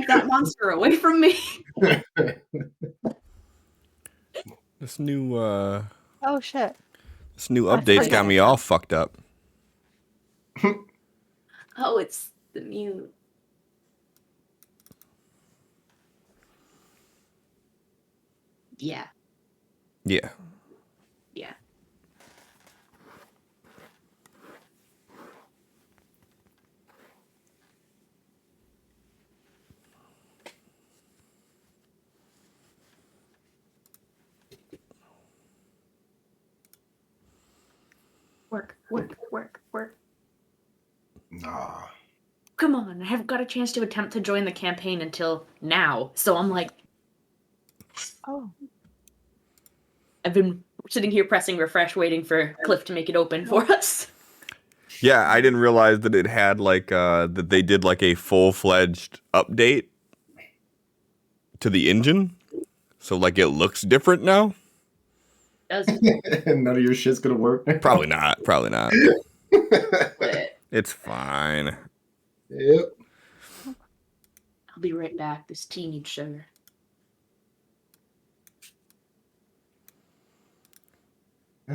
Take that monster away from me. This new Oh shit. This new update's got me all fucked up. Oh, it's the mute. Yeah. Yeah. Yeah. Work. Nah. Come on, I haven't got a chance to attempt to join the campaign until now, so I'm like... Oh. I've been sitting here pressing refresh, waiting for Cliff to make it open for us. Yeah, I didn't realize that it had like that they did like a full-fledged update to the engine, so like it looks different now. Does None of your shit's gonna work. Probably not. It's fine. Yep. I'll be right back. This tea needs sugar.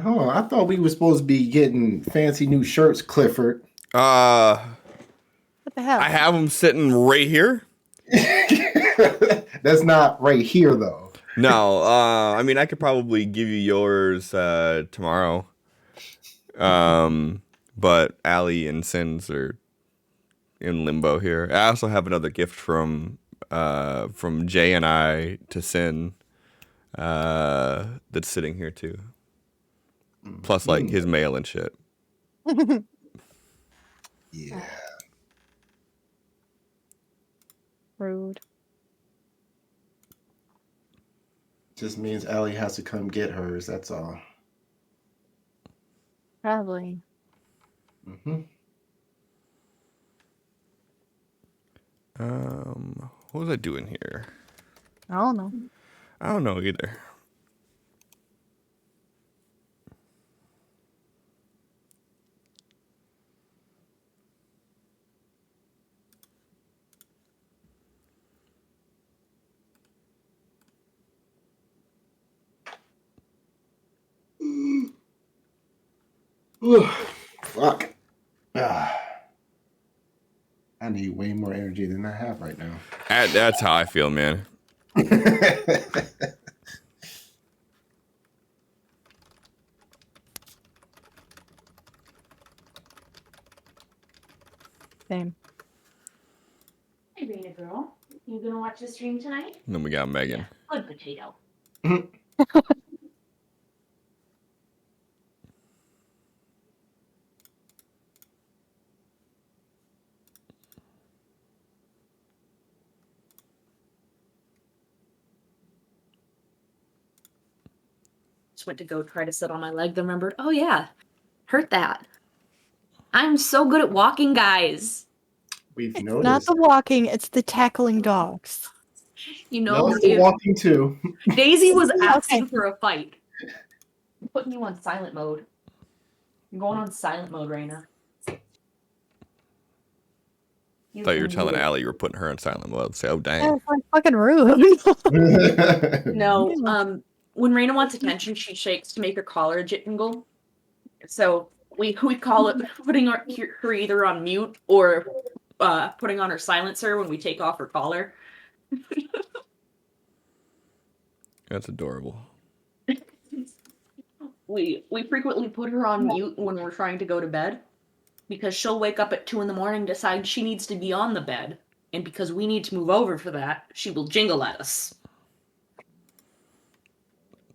Oh, I thought we were supposed to be getting fancy new shirts, Clifford. What the hell? I have them sitting right here. That's not right here, though. No, I mean I could probably give you yours tomorrow. But Allie and Sins are in limbo here. I also have another gift from Jay and I to Sin that's sitting here too. Plus like his mail and shit. Yeah. Rude. Just means Allie has to come get hers, that's all. Probably. Mm-hmm. What was I doing here? I don't know. I don't know either. Fuck. I need way more energy than I have right now. That's how I feel, man. Same. Hey, Rena girl. You gonna watch the stream tonight? And then we got Megan. Good potato. Just went to go try to sit on my leg, then remembered, oh yeah, hurt that. I'm so good at walking, guys. We've It's noticed. not the walking, it's the tackling dogs. You know, No, the walking too. Daisy was asking for a fight. I'm putting you on silent mode. I'm going on silent mode, Raina. I thought you were telling Allie you were putting her in silent mode. Say, oh dang. That's like fucking rude. No, when Raina wants attention, she shakes to make her collar jingle. So we call it putting her either on mute or putting on her silencer when we take off her collar. That's adorable. We frequently put her on mute when we're trying to go to bed because she'll wake up at 2 a.m, decide she needs to be on the bed, and because we need to move over for that, she will jingle at us.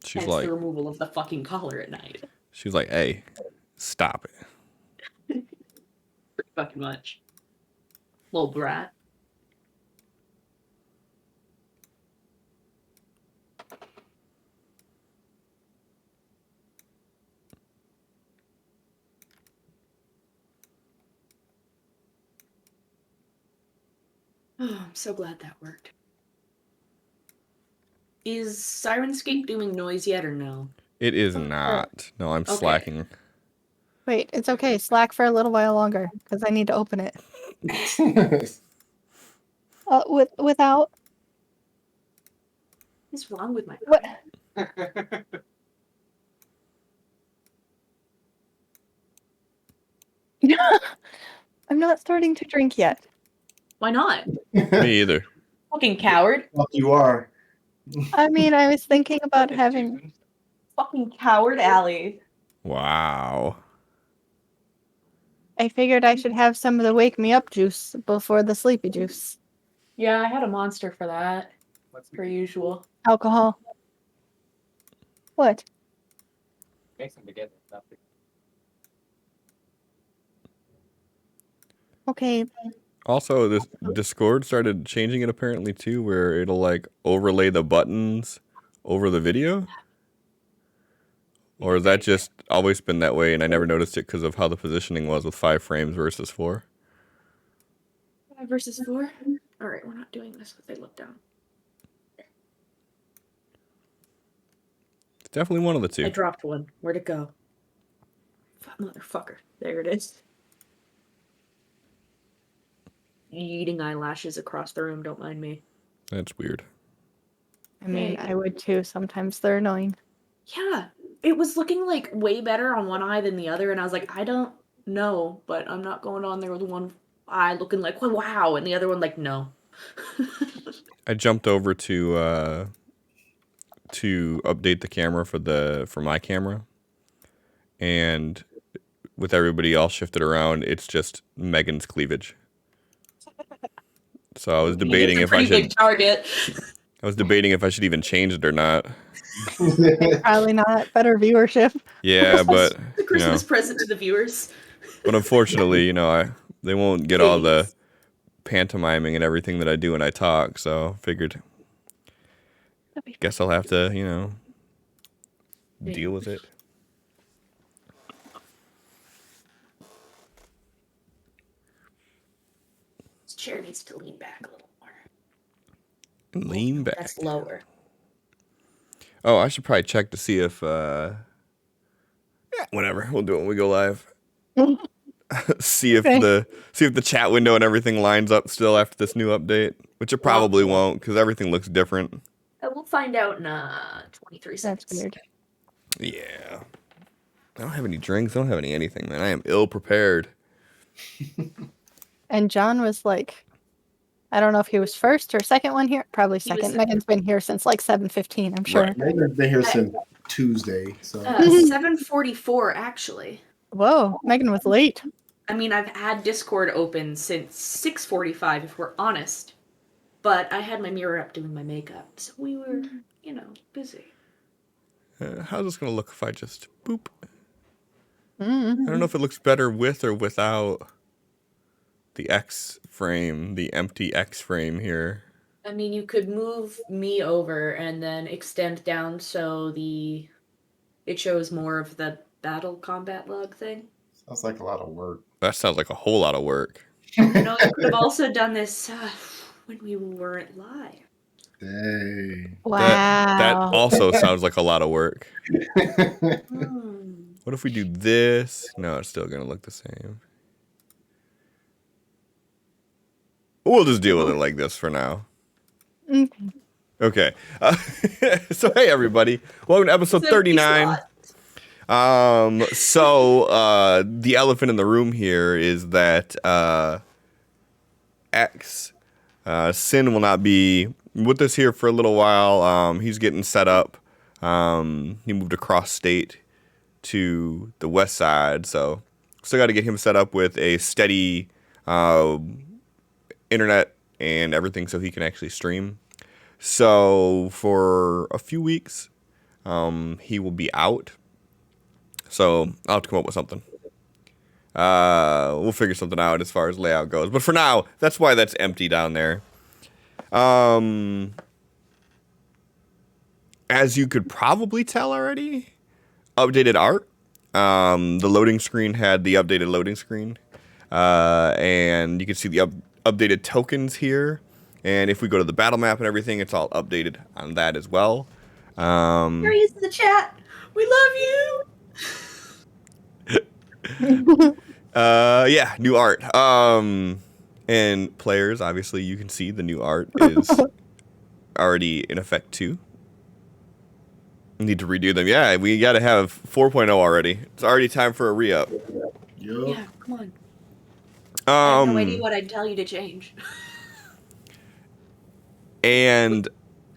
She's Hence like the removal of the fucking collar at night. She's like, hey, stop it. Pretty fucking much. Little brat. Oh, I'm so glad that worked. Is Sirenscape doing noise yet or no? It is not. No, I'm slacking. Wait, it's okay. Slack for a little while longer because I need to open it. Without What's wrong with my what? I'm not starting to drink yet. Why not? Me either. Fucking coward. Fuck you are. I mean, I was thinking about having. Fucking coward, Allie. Wow. I figured I should have some of the wake me up juice before the sleepy juice. Yeah, I had a monster for that. Per usual. Alcohol. What? Mix them together. Okay. Also, this Discord started changing it apparently too, where it'll like overlay the buttons over the video. Or has that just always been that way and I never noticed it because of how the positioning was with 5 frames versus 4? 5 versus 4? Alright, we're not doing this because they look down. It's definitely one of the two. I dropped one. Where'd it go? Motherfucker. There it is. Eating eyelashes across the room, don't mind me. That's weird. I mean, Hey. I would too. Sometimes they're annoying. Yeah. It was looking like way better on one eye than the other, and I was like, I don't know, but I'm not going on there with one eye looking like, well, wow, and the other one like, no. I jumped over to update the camera for my camera, and with everybody all shifted around, it's just Megan's cleavage. So I was debating It's a pretty big target. I was debating if I should even change it or not. Probably not. Better viewership. Yeah, but The Christmas present to the viewers. but unfortunately, they won't get all the pantomiming and everything that I do when I talk. So figured, guess I'll have to, deal with it. This chair needs to lean back a little more. Lean back. That's lower. Oh, I should probably check to see if whatever. We'll do it when we go live. see if the chat window and everything lines up still after this new update, which it probably won't because everything looks different. We'll find out in 23 seconds. That's weird. Yeah. I don't have any drinks. I don't have anything, man. I am ill prepared. And John was like, I don't know if he was first or second one here. Probably He was second. second. Megan's been here since like 7:15, I'm sure. Right. Megan's been here since Tuesday, so 7:44 actually. Whoa, Megan was late. I mean, I've had Discord open since 6:45, if we're honest. But I had my mirror up doing my makeup, so we were, busy. How's this going to look if I just boop? Mm-hmm. I don't know if it looks better with or without the X frame, the empty X frame here. I mean, you could move me over and then extend down so it shows more of the battle combat log thing. sounds like a lot of work. That sounds like a whole lot of work. You could have also done this when we weren't live. Dang. Wow. That also sounds like a lot of work. Hmm. What if we do this? No, it's still going to look the same. We'll just deal with it like this for now. Okay. Okay. So, hey, everybody. Welcome to episode 39. The elephant in the room here is that Sin will not be with us here for a little while. He's getting set up. He moved across state to the west side, so still got to get him set up with a steady internet and everything so he can actually stream. So for a few weeks, he will be out. So I'll have to come up with something. We'll figure something out as far as layout goes. But for now, that's why that's empty down there. As you could probably tell already, updated art. The loading screen had the updated loading screen. And you can see the updated tokens here. And if we go to the battle map and everything, it's all updated on that as well. Here he is in the chat. We love you. Yeah, new art. And players, obviously, you can see the new art is already in effect too. Need to redo them. Yeah, we got to have 4.0 already. It's already time for a re-up. Yup. Yeah, come on. I have no idea Um, what I'd tell you to change. and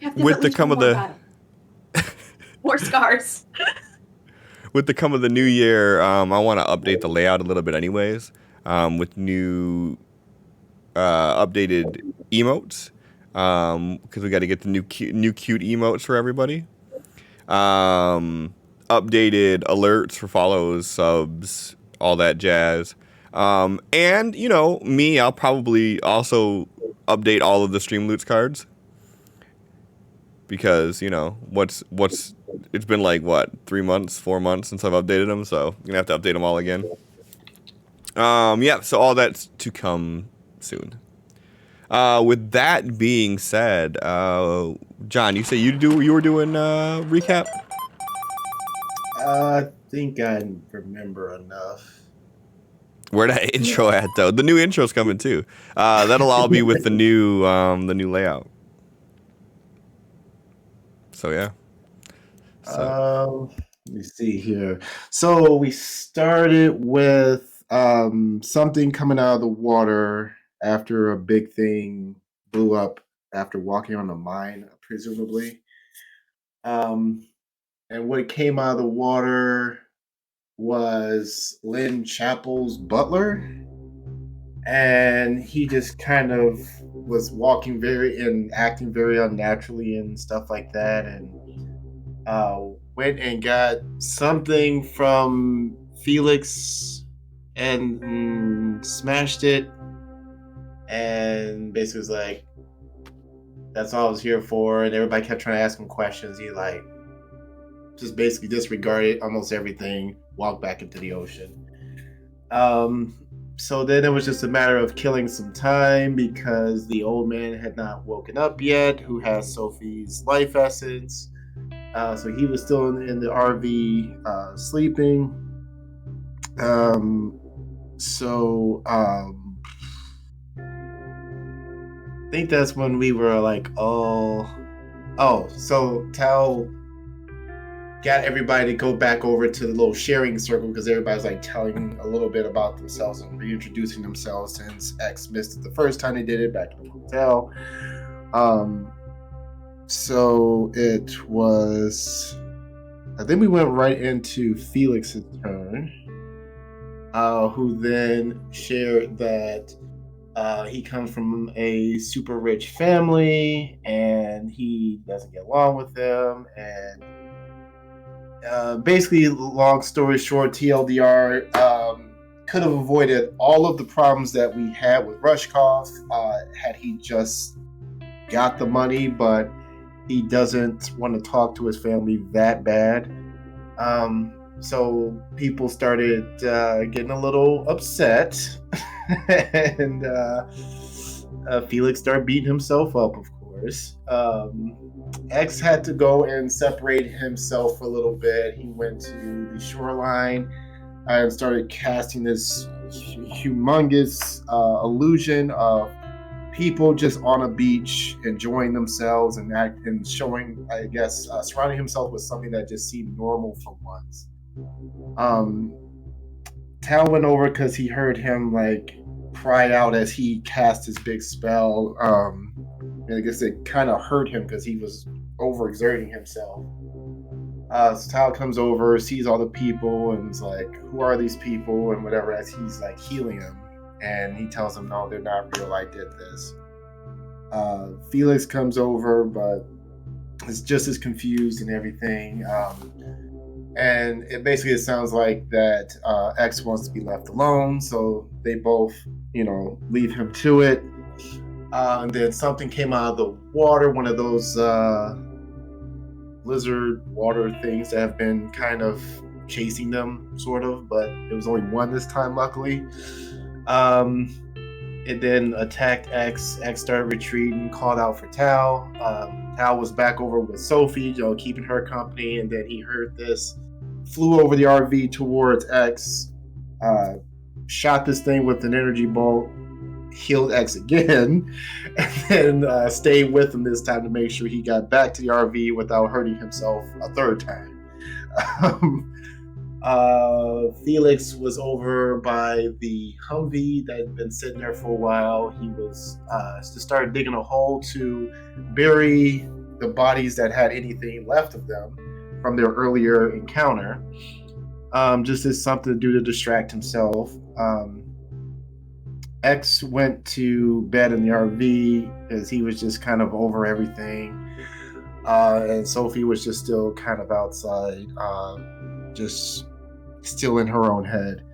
You have to have with at the least come one of more the battle. More scars. with the come of the new year, I want to update the layout a little bit, anyways, with new updated emotes, because we got to get the new cute emotes for everybody. Updated alerts for follows, subs, all that jazz. And you know, I'll probably also update all of the stream loots cards because you know what's it's been like what 3 months, 4 months since I've updated them, so I'm gonna have to update them all again. Yeah, so all that's to come soon. With that being said, John, you say you were doing recap. I think I remember enough. Where that intro at though? The new intro's coming too. That'll all be with the new layout. So yeah. So Let me see here. So we started with something coming out of the water after a big thing blew up after walking on a mine, presumably. And what came out of the water was Lynn Chappell's butler. And he just kind of was walking and acting very unnaturally and stuff like that. And went and got something from Felix and smashed it. And basically was like, that's all I was here for. And everybody kept trying to ask him questions. He like just basically disregarded almost everything, walked back into the ocean. So then it was just a matter of killing some time because the old man had not woken up yet, who has Sophie's life essence. So he was still in the RV sleeping. I think that's when we were like, so Tal got everybody to go back over to the little sharing circle because everybody's like telling a little bit about themselves and reintroducing themselves since X missed it the first time they did it back in the hotel. So it was, I think we went right into Felix's turn, who then shared that he comes from a super rich family and he doesn't get along with them. And basically, long story short, TLDR could have avoided all of the problems that we had with Rushkoff had he just got the money, but he doesn't want to talk to his family that bad. So people started getting a little upset, and Felix started beating himself up, of course. X had to go and separate himself for a little bit. He went to the shoreline and started casting this humongous illusion of people just on a beach enjoying themselves and showing, I guess, surrounding himself with something that just seemed normal for once. Tal went over because he heard him like cry out as he cast his big spell. And I guess it kind of hurt him because he was overexerting himself. So Tal comes over, sees all the people, and is like, "Who are these people?" and whatever. As he's like healing them, and he tells them, "No, they're not real. I did this." Felix comes over, but is just as confused and everything. And it sounds like that X wants to be left alone, so they both, leave him to it. And then something came out of the water, one of those lizard water things that have been kind of chasing them, sort of, but it was only one this time, luckily. It then attacked X. X started retreating, called out for Tal. Tal was back over with Sophie, keeping her company, and then he heard this, flew over the RV towards X, shot this thing with an energy bolt, healed X again, and then stayed with him this time to make sure he got back to the RV without hurting himself a third time. Felix was over by the Humvee that had been sitting there for a while. He was to start digging a hole to bury the bodies that had anything left of them from their earlier encounter. Just as something to do to distract himself. X went to bed in the RV as he was just kind of over everything. And Sophie was just still kind of outside, just still in her own head.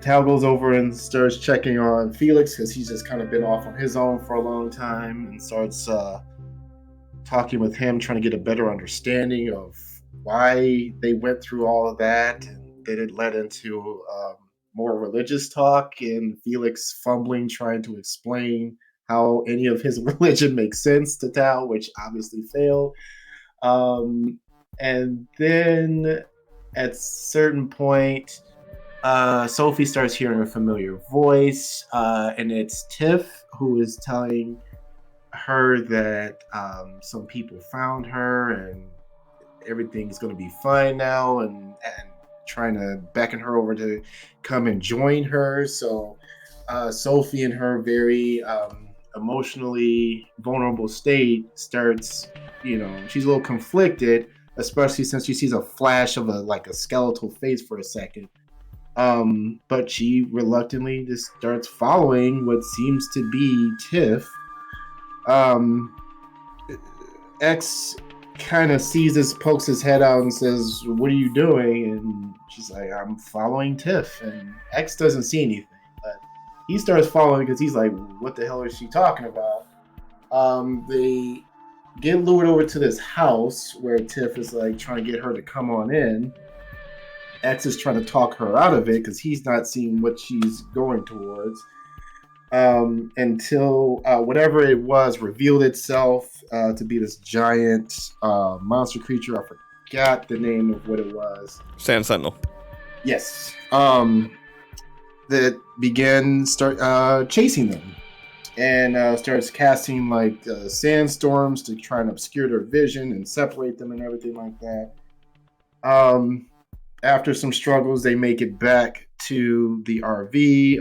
Tal goes over and starts checking on Felix because he's just kind of been off on his own for a long time, and starts talking with him, trying to get a better understanding of why they went through all of that, and that it led into more religious talk, and Felix fumbling, trying to explain how any of his religion makes sense to Tal, which obviously failed. And then at a certain point, Sophie starts hearing a familiar voice, and it's Tiff, who is telling her that some people found her and everything's going to be fine now, and trying to beckon her over to come and join her. So Sophie, in her very emotionally vulnerable state, starts, she's a little conflicted, especially since she sees a flash of a skeletal face for a second. But she reluctantly just starts following what seems to be Tiff. X kind of sees this, pokes his head out and says, "What are you doing?" And she's like, "I'm following Tiff." And X doesn't see anything, but he starts following because he's like, "What the hell is she talking about?" They get lured over to this house where Tiff is like trying to get her to come on in. X is trying to talk her out of it because he's not seeing what she's going towards. Until whatever it was revealed itself to be this giant monster creature. I forgot the name of what it was. Sand Sentinel. Yes. That began chasing them, and starts casting sandstorms to try and obscure their vision and separate them and everything like that. After some struggles, they make it back to the RV.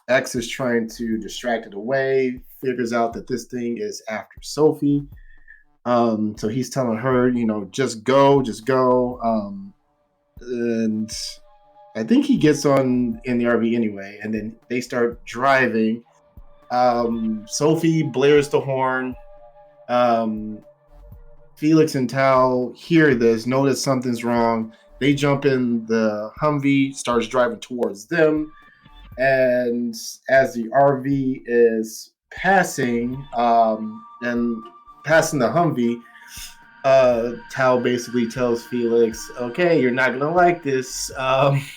X is trying to distract it away, figures out that this thing is after Sophie. So he's telling her, just go. And I think he gets on in the RV anyway, and then they start driving. Sophie blares the horn. Felix and Tal hear this, notice something's wrong. They jump in the Humvee, starts driving towards them. And as the RV is passing, and passing the Humvee, Tal basically tells Felix, "Okay, you're not gonna like this.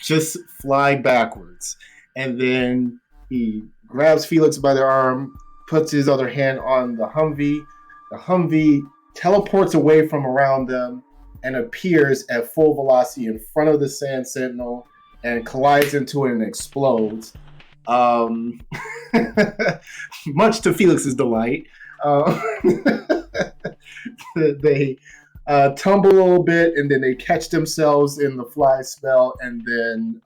Just fly backwards." And then he grabs Felix by the arm, puts his other hand on the Humvee. The Humvee teleports away from around them and appears at full velocity in front of the Sand Sentinel and collides into it and explodes. Much to Felix's delight. They tumble a little bit, and then they catch themselves in the fly spell, and then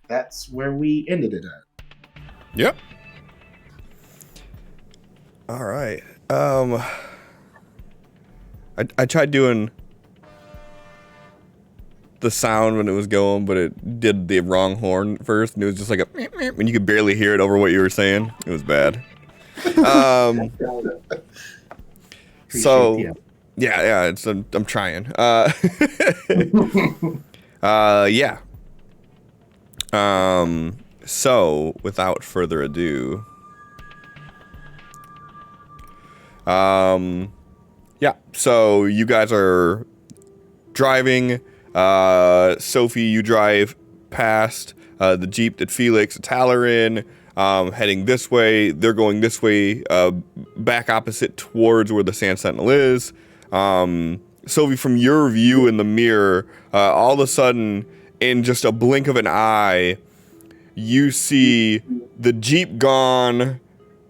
that's where we ended it at. Yep. All right. I tried doing the sound when it was going, but it did the wrong horn first, and it was just like a meep, meep, and you could barely hear it over what you were saying. It was bad. So yeah, I'm trying. Yeah. So without further ado, yeah. So you guys are driving. Sophie, you drive past the Jeep that Felix and Tal are in, heading this way. They're going this way, back opposite towards where the Sand Sentinel is. Sophie, from your view in the mirror, all of a sudden, in just a blink of an eye, you see the Jeep gone,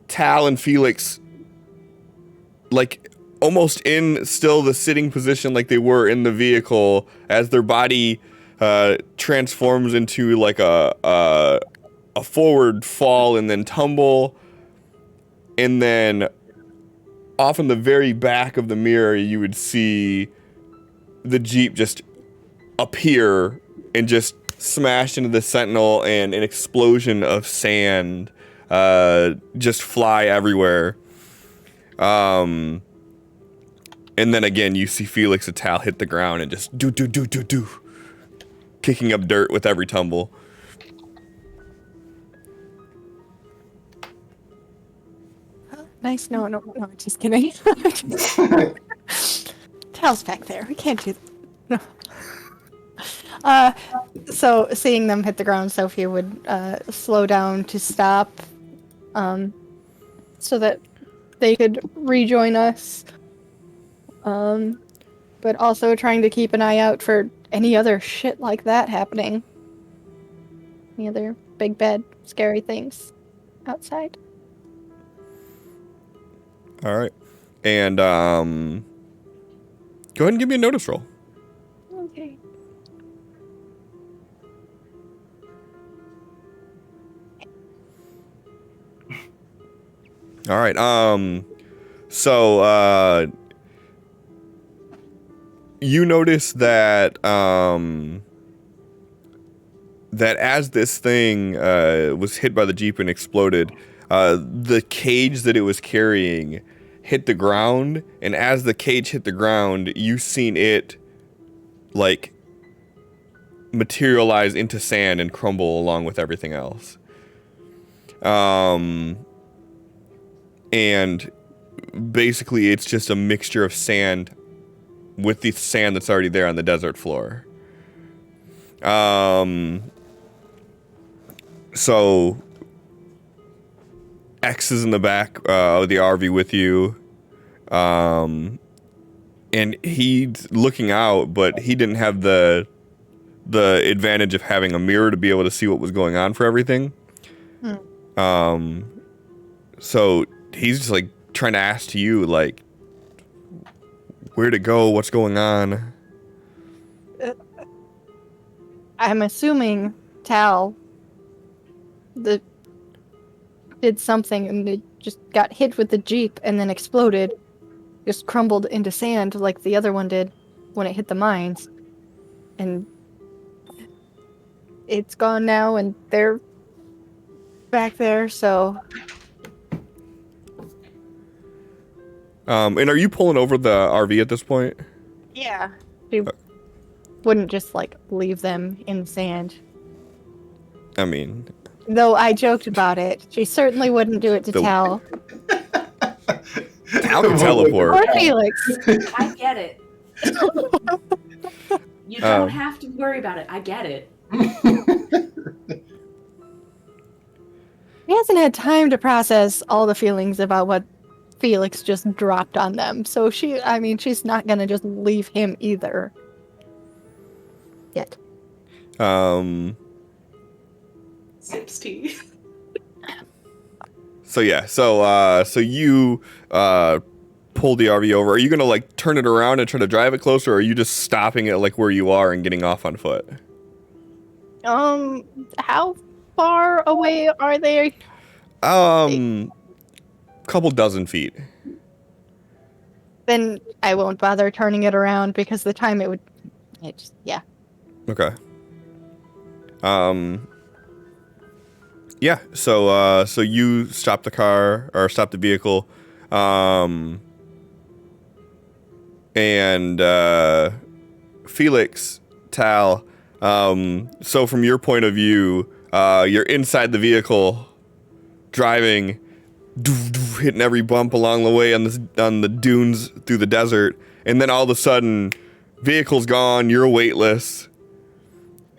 Tal and Felix like almost in still the sitting position like they were in the vehicle as their body transforms into like a forward fall and then tumble, and then off in the very back of the mirror you would see the Jeep just appear and just smash into the Sentinel, and an explosion of sand just fly everywhere. And then again you see Felix and Tal hit the ground and just do kicking up dirt with every tumble. Nice. No, just kidding. Tal's back there. We can't do that. No. So seeing them hit the ground, Sophie would slow down to stop, so that they could rejoin us. But also trying to keep an eye out for any other shit like that happening. Any other big, bad, scary things outside. All right. And go ahead and give me a notice roll. Okay. All right. So you notice that that as this thing was hit by the Jeep and exploded, the cage that it was carrying hit the ground, and as the cage hit the ground, you seen it like materialize into sand and crumble along with everything else. And basically it's just a mixture of sand with the sand that's already there on the desert floor. So X is in the back of the RV with you, and he's looking out, but he didn't have the advantage of having a mirror to be able to see what was going on for everything. So he's just like trying to ask to you, like, where to go, what's going on. I'm assuming Tal did something and it just got hit with the Jeep and then exploded, just crumbled into sand like the other one did when it hit the mines. And it's gone now and they're back there, so... And are you pulling over the RV at this point? Yeah. She wouldn't just, like, leave them in sand. I mean... Though I joked about it. She certainly wouldn't do it to Tal. Tal can teleport. Or Felix. I get it. You don't have to worry about it. I get it. He hasn't had time to process all the feelings about what Felix just dropped on them. So she's not gonna just leave him either. Yet. 60. So yeah, so you pull the RV over. Are you gonna like turn it around and try to drive it closer, or are you just stopping it like where you are and getting off on foot? How far away are they? Couple dozen feet. Then I won't bother turning it around because the time it just, yeah. Okay. Yeah, so you stop the car, or stop the vehicle, and Felix, Tal, so from your point of view, you're inside the vehicle, driving, hitting every bump along the way on the dunes through the desert, and then all of a sudden, vehicle's gone, you're weightless,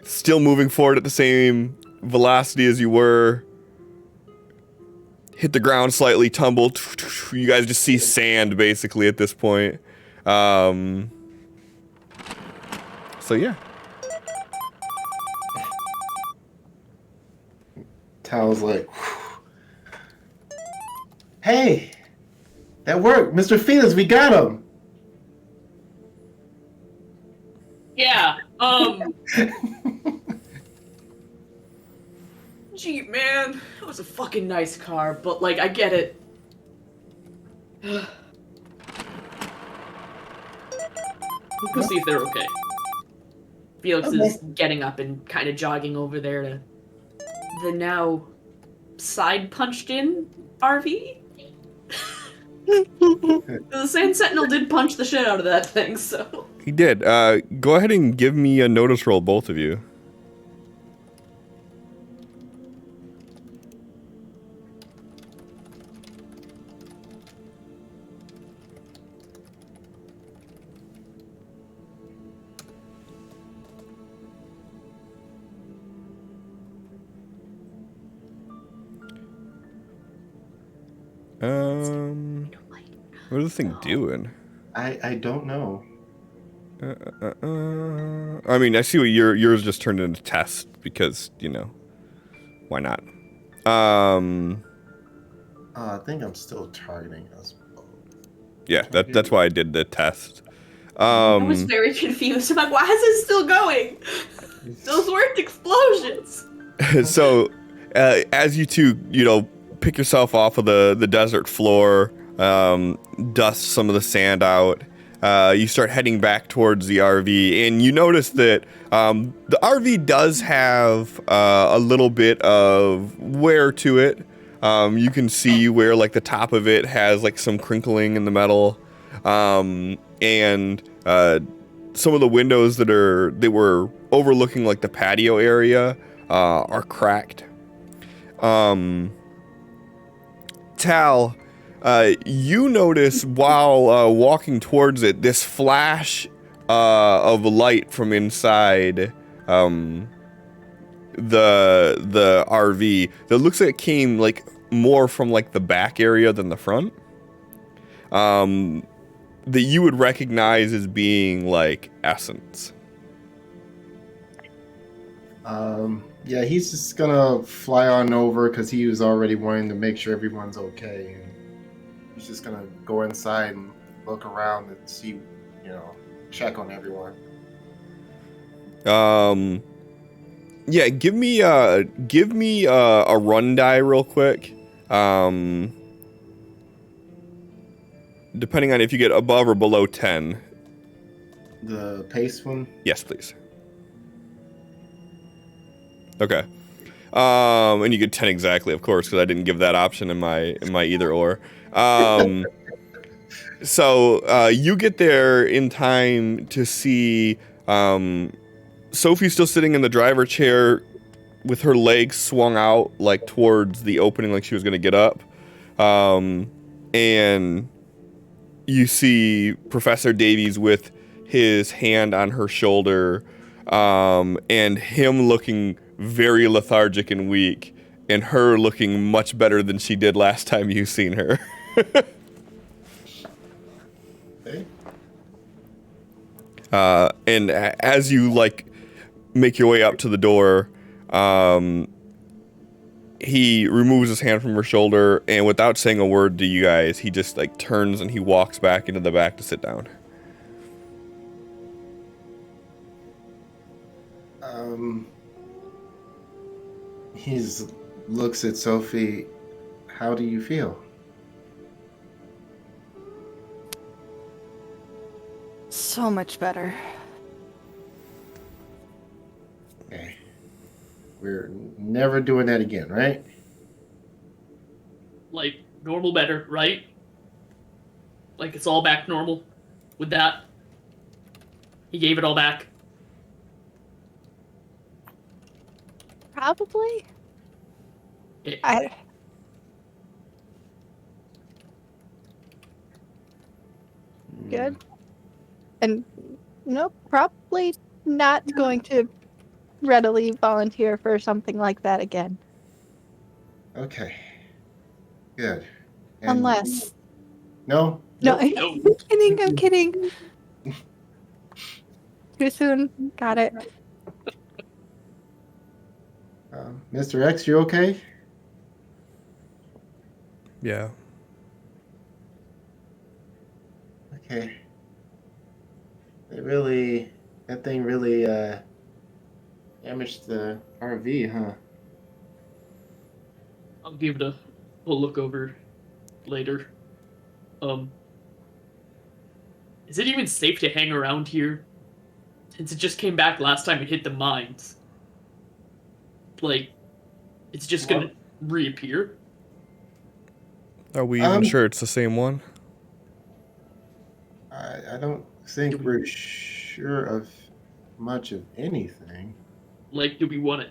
still moving forward at the same velocity as you were, hit the ground slightly, tumble. You guys just see sand basically at this point. So yeah. Tal's like, whew. Hey, that worked, Mr. Felix. We got him. Yeah. Gee, man, that was a fucking nice car, but like, I get it. We'll see if they're okay. Felix is getting up and kind of jogging over there to the now side punched in RV. The Sand Sentinel did punch the shit out of that thing, so. He did. Go ahead and give me a notice roll, both of you. What is the thing doing? I don't know. I mean, I see what yours just turned into test because, you know, why not? I think I'm still targeting us. Yeah, that's why I did the test. I was very confused. I'm like, why is it still going? Those weren't explosions. So, as you two, you know, pick yourself off of the desert floor, dust some of the sand out, you start heading back towards the RV, and you notice that the RV does have a little bit of wear to it. You can see where like the top of it has like some crinkling in the metal, and some of the windows that were overlooking like the patio area are cracked. Tal, you notice while walking towards it this flash of light from inside the RV that looks like it came like more from like the back area than the front, that you would recognize as being like essence. Yeah, he's just gonna fly on over because he was already wanting to make sure everyone's okay. And he's just gonna go inside and look around and see, you know, check on everyone. Yeah, give me a run die real quick. Depending on if you get above or below 10. The pace one? Yes, please. Okay. And you get 10 exactly, of course, because I didn't give that option in my either or. So you get there in time to see Sophie still sitting in the driver chair with her legs swung out like towards the opening, like she was going to get up. And you see Professor Davies with his hand on her shoulder, and him looking very lethargic and weak, and her looking much better than she did last time you seen her. Okay. And as you like make your way up to the door, he removes his hand from her shoulder, and without saying a word to you guys, he just like turns and he walks back into the back to sit down. He looks at Sophie. How do you feel? So much better. Okay. We're never doing that again, right? Like, normal better, right? Like, it's all back normal with that. He gave it all back. Probably. It, Good. And no, probably not going to readily volunteer for something like that again. Okay. Good. And Unless. No? No, No. I'm kidding. Too soon. Got it. Mr. X, you okay? Yeah. Okay. That thing really damaged the RV, huh? I'll give it a look over later. Is it even safe to hang around here? Since it just came back last time it hit the mines. Like, it's just gonna reappear? Are we even sure it's the same one? I don't think we're sure of much of anything. Like, do we want a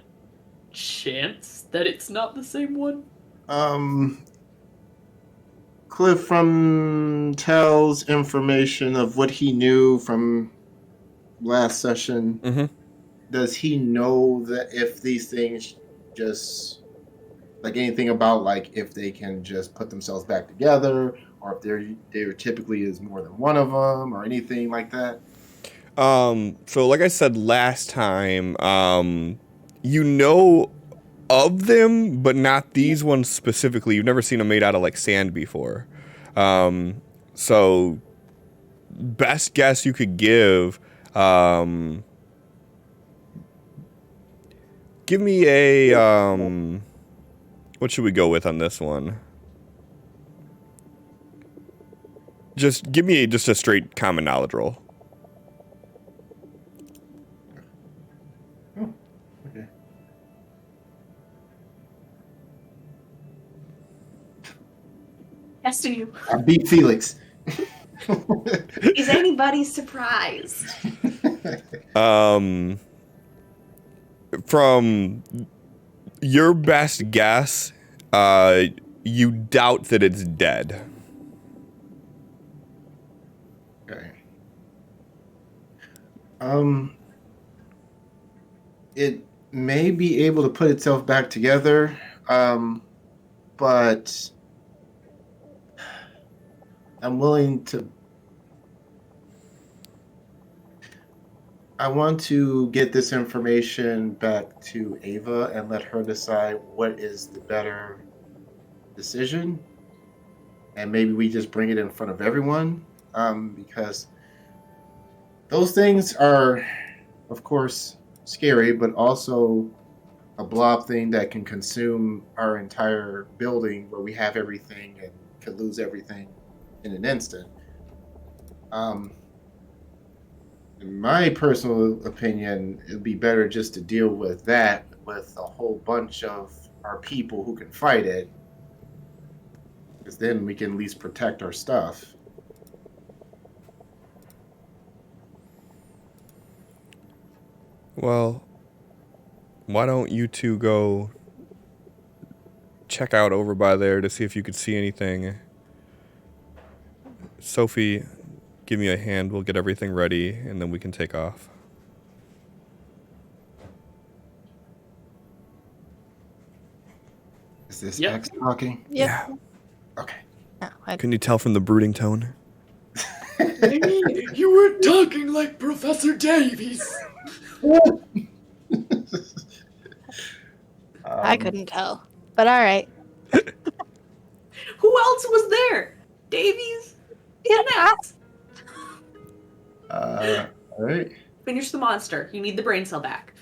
chance that it's not the same one? Cliff from Tell's information of what he knew from last session. Mm-hmm. Does he know that if these things just like anything about like if they can just put themselves back together, or if there typically is more than one of them, or anything like that? So like I said last time, you know of them, but not these ones specifically. You've never seen them made out of like sand before. So best guess you could give, give me a, what should we go with on this one? Just give me just a straight common knowledge roll. Oh, okay. Testing you. I beat Felix. Is anybody surprised? From your best guess, you doubt that it's dead. Okay. It may be able to put itself back together, but I'm willing to. I want to get this information back to Ava and let her decide what is the better decision, and maybe we just bring it in front of everyone, because those things are, of course, scary, but also a blob thing that can consume our entire building where we have everything and could lose everything in an instant. In my personal opinion, it'd be better just to deal with that with a whole bunch of our people who can fight it, because then we can at least protect our stuff. Well, why don't you two go check out over by there to see if you could see anything? Sophie, give me a hand. We'll get everything ready, and then we can take off. Is this Yep. X talking? Yep. Yeah. Okay. No, Can you tell from the brooding tone? You were talking like Professor Davies. I couldn't tell. But all right. Who else was there? Davies? Yes. All right. Finish the monster. You need the brain cell back.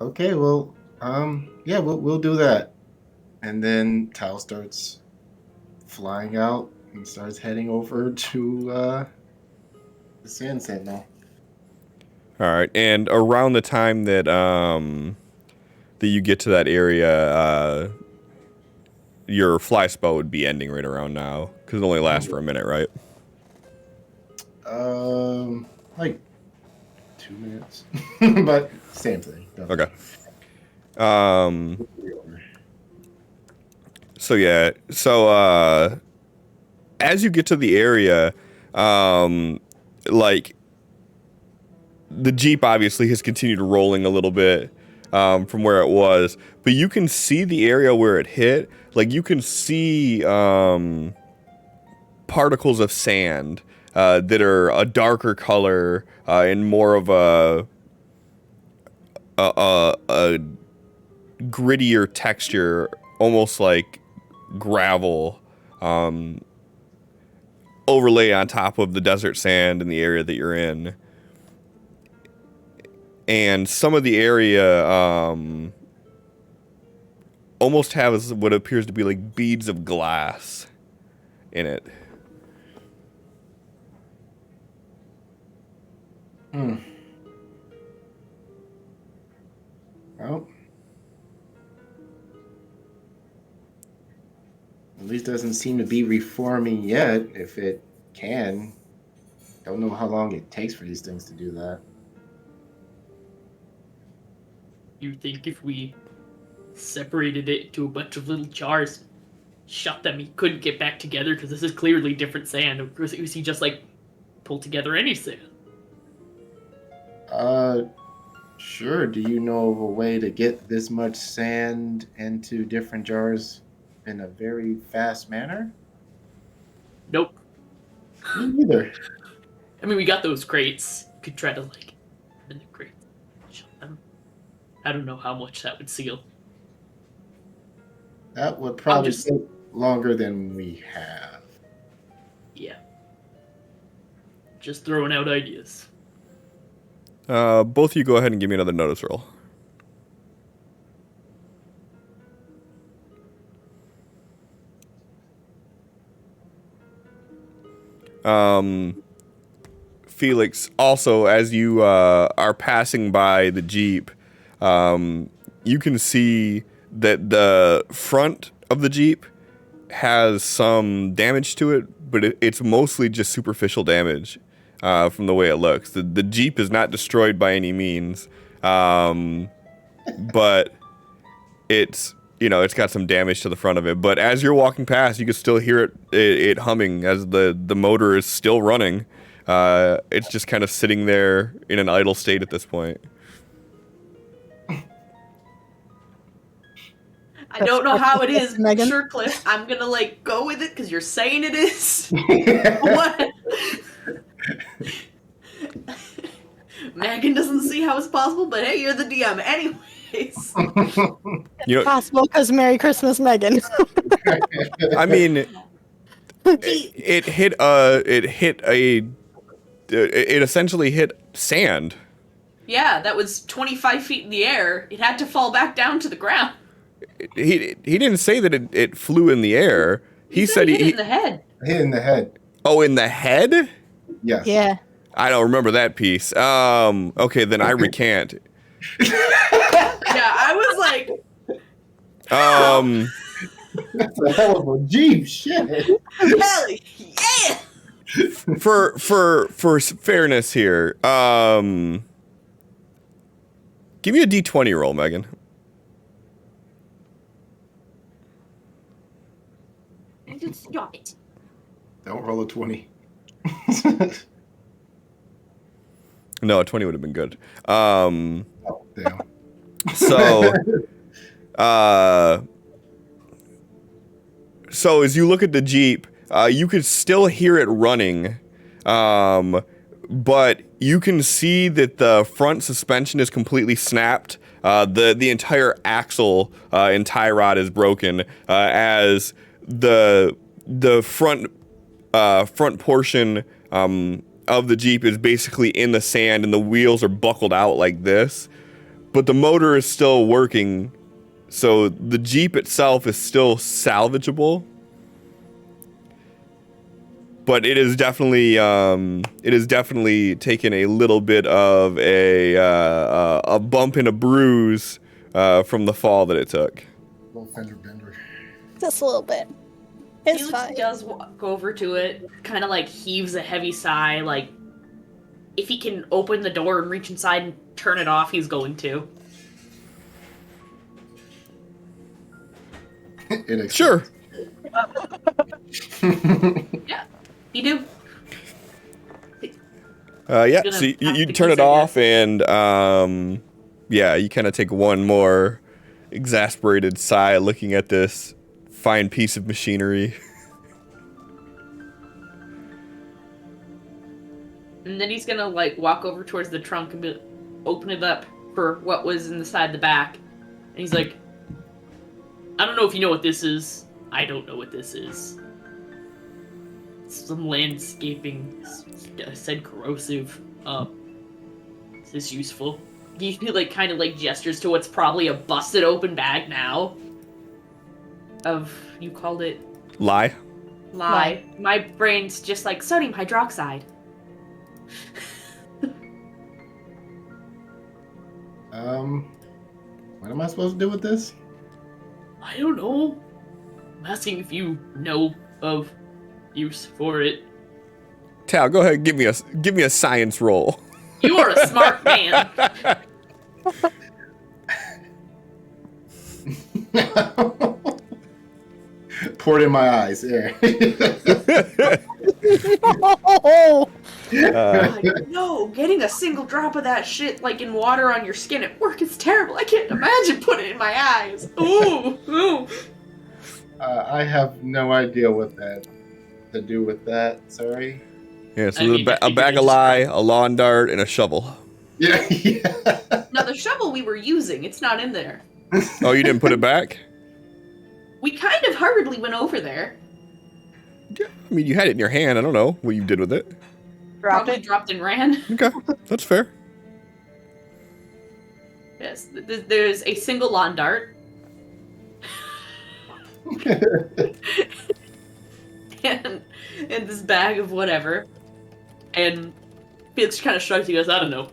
Okay. Well, yeah, we'll do that. And then Tal starts flying out and starts heading over to the Sand Sentinel. All right, and around the time that that you get to that area, your fly spell would be ending right around now because it only lasts for a minute, right? Like 2 minutes, but same thing. Okay. So yeah, so as you get to the area, like the Jeep obviously has continued rolling a little bit from where it was, but you can see the area where it hit. Like you can see particles of sand that are a darker color and more of a grittier texture almost like gravel overlay on top of the desert sand in the area that you're in. And some of the area almost has what appears to be like beads of glass in it. Well, at least doesn't seem to be reforming yet, if it can. Don't know how long it takes for these things to do that. You think if we separated it into a bunch of little jars, shut them, he couldn't get back together because this is clearly different sand. Or was he just like pull together any sand? Sure. Do you know of a way to get this much sand into different jars in a very fast manner? Nope. Me neither. I mean, we got those crates. Could try to like in the crates, shut them. I don't know how much that would seal. That would probably just- take longer than we have. Yeah. Just throwing out ideas. Both of you go ahead and give me another notice roll. Felix, also, as you are passing by the Jeep, you can see that the front of the Jeep has some damage to it, but it's mostly just superficial damage from the way it looks. The Jeep is not destroyed by any means, but it's got some damage to the front of it. But as you're walking past, you can still hear it humming as the motor is still running. It's just kind of sitting there in an idle state at this point. I don't know how it is, Megan? sure, Cliff. I'm gonna like go with it because you're saying it is. What? Megan doesn't see how it's possible, but hey, you're the DM, anyways. You know, Possible because Merry Christmas, Megan. I mean, it essentially hit sand. Yeah, that was 25 feet in the air. It had to fall back down to the ground. He didn't say that it flew in the air. He said hit it in the head. Hit in the head. Oh, in the head? Yes. Yeah. I don't remember that piece. Okay, then I recant. Yeah, I was like, That's a hell of a Jeep. Shit. hell yeah! for fairness here, give me a D20 roll, Megan. Stop it. Don't roll a 20. No, a 20 would have been good. Oh, damn. So, so as you look at the Jeep, you could still hear it running, but you can see that the front suspension is completely snapped. The entire axle and tie rod is broken, as the front portion of the Jeep is basically in the sand, and the wheels are buckled out like this. But the motor is still working, so the Jeep itself is still salvageable. But it is definitely taken a little bit of a bump and a bruise from the fall that it took. Little fender bender. Just a little bit. It's Felix fine. does walk over to it, kind of like heaves a heavy sigh, like if he can open the door and reach inside and turn it off, he's going to. Sure. Yeah, you do. Yeah, Gonna so you have to turn it kiss it, off, and yeah, you kind of take one more exasperated sigh looking at this fine piece of machinery. And then he's gonna like walk over towards the trunk and open it up for what was inside the back. And he's like, I don't know if you know what this is. I don't know what this is. Some landscaping. I said corrosive. Is this useful? He like kind of like gestures to what's probably a busted open bag now. Of you called it Lie. Lie. My brain's just like sodium hydroxide. What am I supposed to do with this? I don't know. I'm asking if you know of use for it. Tal, go ahead. Give me a science roll. You are a smart man. Poured in my eyes. Yeah. God, no, getting a single drop of that shit like in water on your skin at work is terrible. I can't imagine putting it in my eyes. Ooh, ooh. I have no idea what that to do with that. Sorry. Yeah, so I mean, a bag of lye, a lawn dart, and a shovel. Yeah. Yeah. Now the shovel we were using, it's not in there. Oh, you didn't put it back? We kind of hurriedly went over there. Yeah, I mean, you had it in your hand. I don't know what you did with it. Probably dropped and ran. Okay, that's fair. Yes, there's a single lawn dart. and this bag of whatever. And Felix kind of shrugs. He goes, I don't know.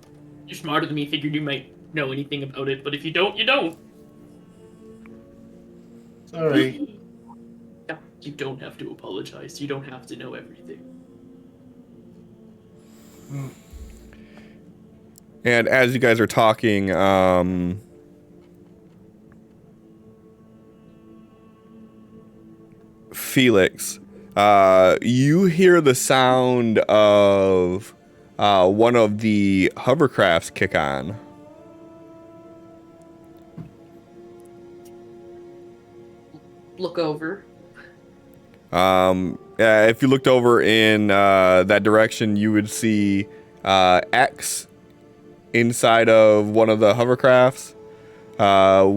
You're smarter than me. Figured you might know anything about it. But if you don't, you don't. Sorry. Yeah, you don't have to apologize. You don't have to know everything. And as you guys are talking, Felix, you hear the sound of one of the hovercrafts kick on. Look over. If you looked over in that direction, you would see X inside of one of the hovercrafts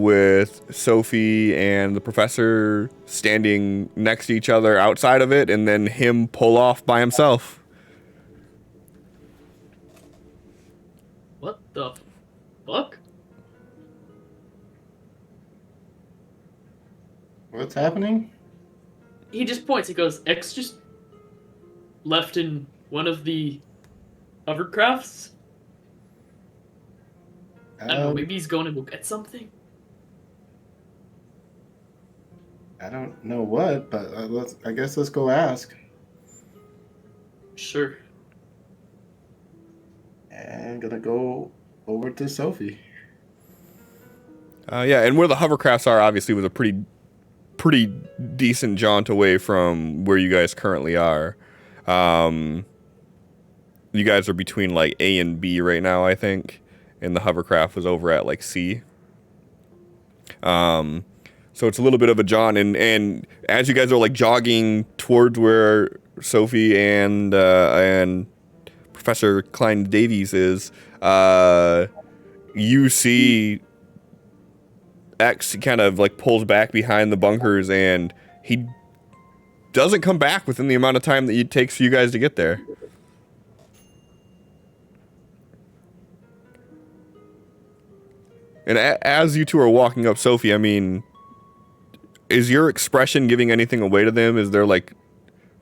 with Sophie and the professor standing next to each other outside of it, and then him pull off by himself. What the fuck? What's happening? He just points. He goes, X just left in one of the hovercrafts? I don't know, maybe he's going to go get something? I don't know what, but I guess let's go ask. Sure. And gonna go over to Sophie. Yeah, and where the hovercrafts are obviously was a pretty decent jaunt away from where you guys currently are. You guys are between like A and B right now, I think, and the hovercraft was over at like C. So it's a little bit of a jaunt, and as you guys are like jogging towards where Sophie and Professor Klein Davies is, you see X kind of like pulls back behind the bunkers, and he doesn't come back within the amount of time that it takes for you guys to get there. And as you two are walking up, Sophie, I mean, is your expression giving anything away to them? Is there like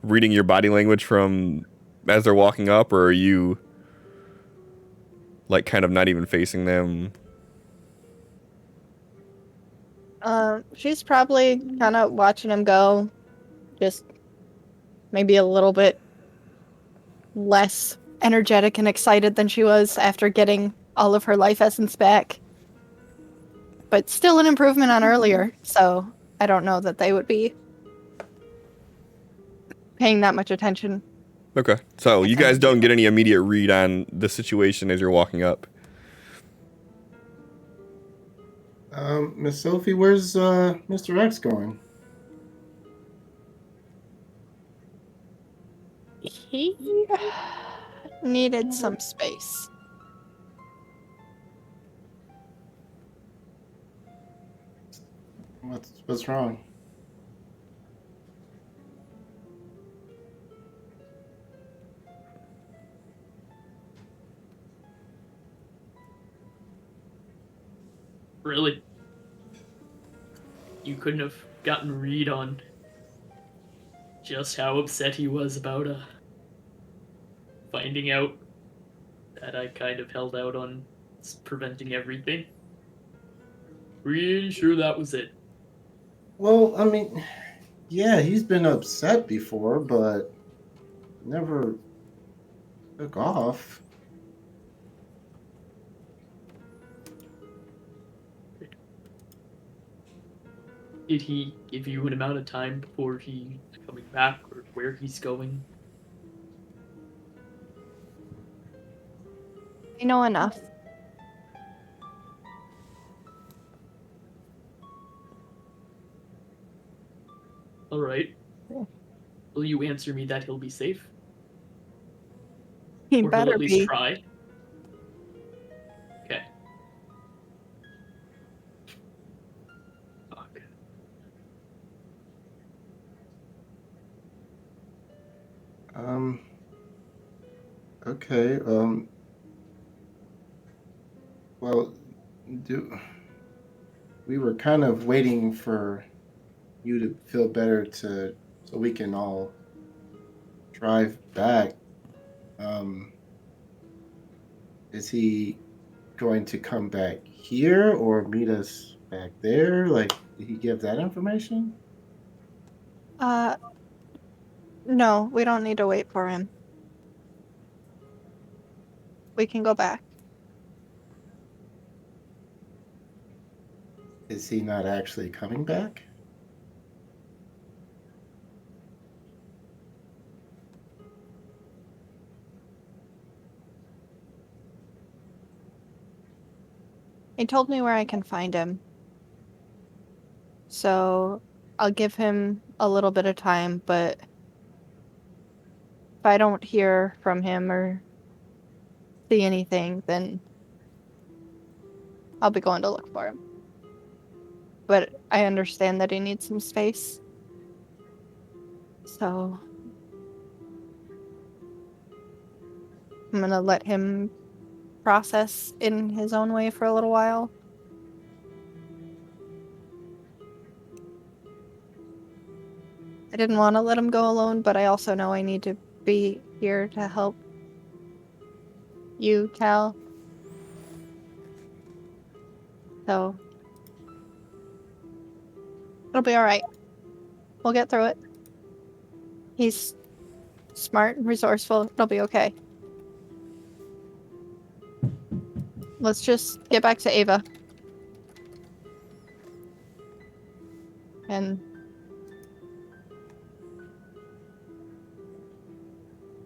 reading your body language from as they're walking up, or are you like kind of not even facing them? She's probably kind of watching him go, just maybe a little bit less energetic and excited than she was after getting all of her life essence back. But still an improvement on earlier, so I don't know that they would be paying that much attention. Okay, so you guys don't get any immediate read on the situation as you're walking up. Miss Sophie, where's Mr. X going? He needed some space. What's wrong? Really? You couldn't have gotten a read on just how upset he was about finding out that I kind of held out on preventing everything? Pretty sure that was it. Well, I mean, yeah, he's been upset before, but never took off. Did he give you an amount of time before he's coming back or where he's going? I know enough. Alright. Yeah. Will you answer me that he'll be safe? He Or he'll better at least be. try? Okay. Fuck. Okay. Well, do we were kind of waiting for you to feel better so we can all drive back. Um, is he going to come back here or meet us back there? Like, did he give that information? Uh, no, we don't need to wait for him. We can go back. Is he not actually coming back? He told me where I can find him. So I'll give him a little bit of time, but if I don't hear from him or see anything, then I'll be going to look for him. But I understand that he needs some space. So I'm gonna let him process in his own way for a little while. I didn't want to let him go alone, but I also know I need to be here to help you, Cal. So it'll be all right. We'll get through it. He's smart and resourceful. It'll be okay. Let's just get back to Ava. And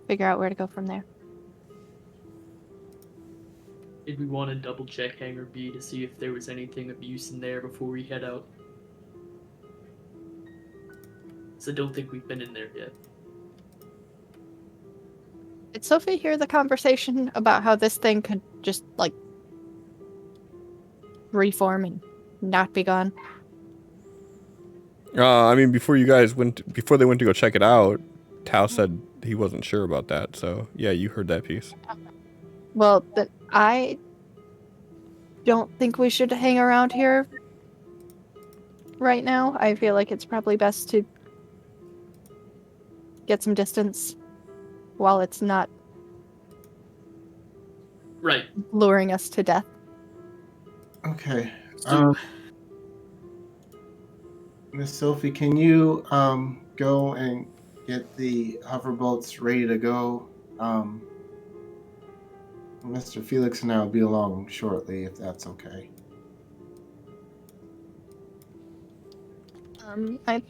figure out where to go from there. Did we want to double check Hangar B to see if there was anything of use in there before we head out? So I don't think we've been in there yet. Did Sophie hear the conversation about how this thing could just, like, reform and not be gone? I mean, before they went to go check it out, Tao said he wasn't sure about that. So yeah, you heard that piece. Well, then I don't think we should hang around here right now. I feel like it's probably best to get some distance while it's not Right. luring us to death. Okay. So, Miss Sophie, can you go and get the hoverboats ready to go? Mr. Felix and I will be along shortly, if that's okay. I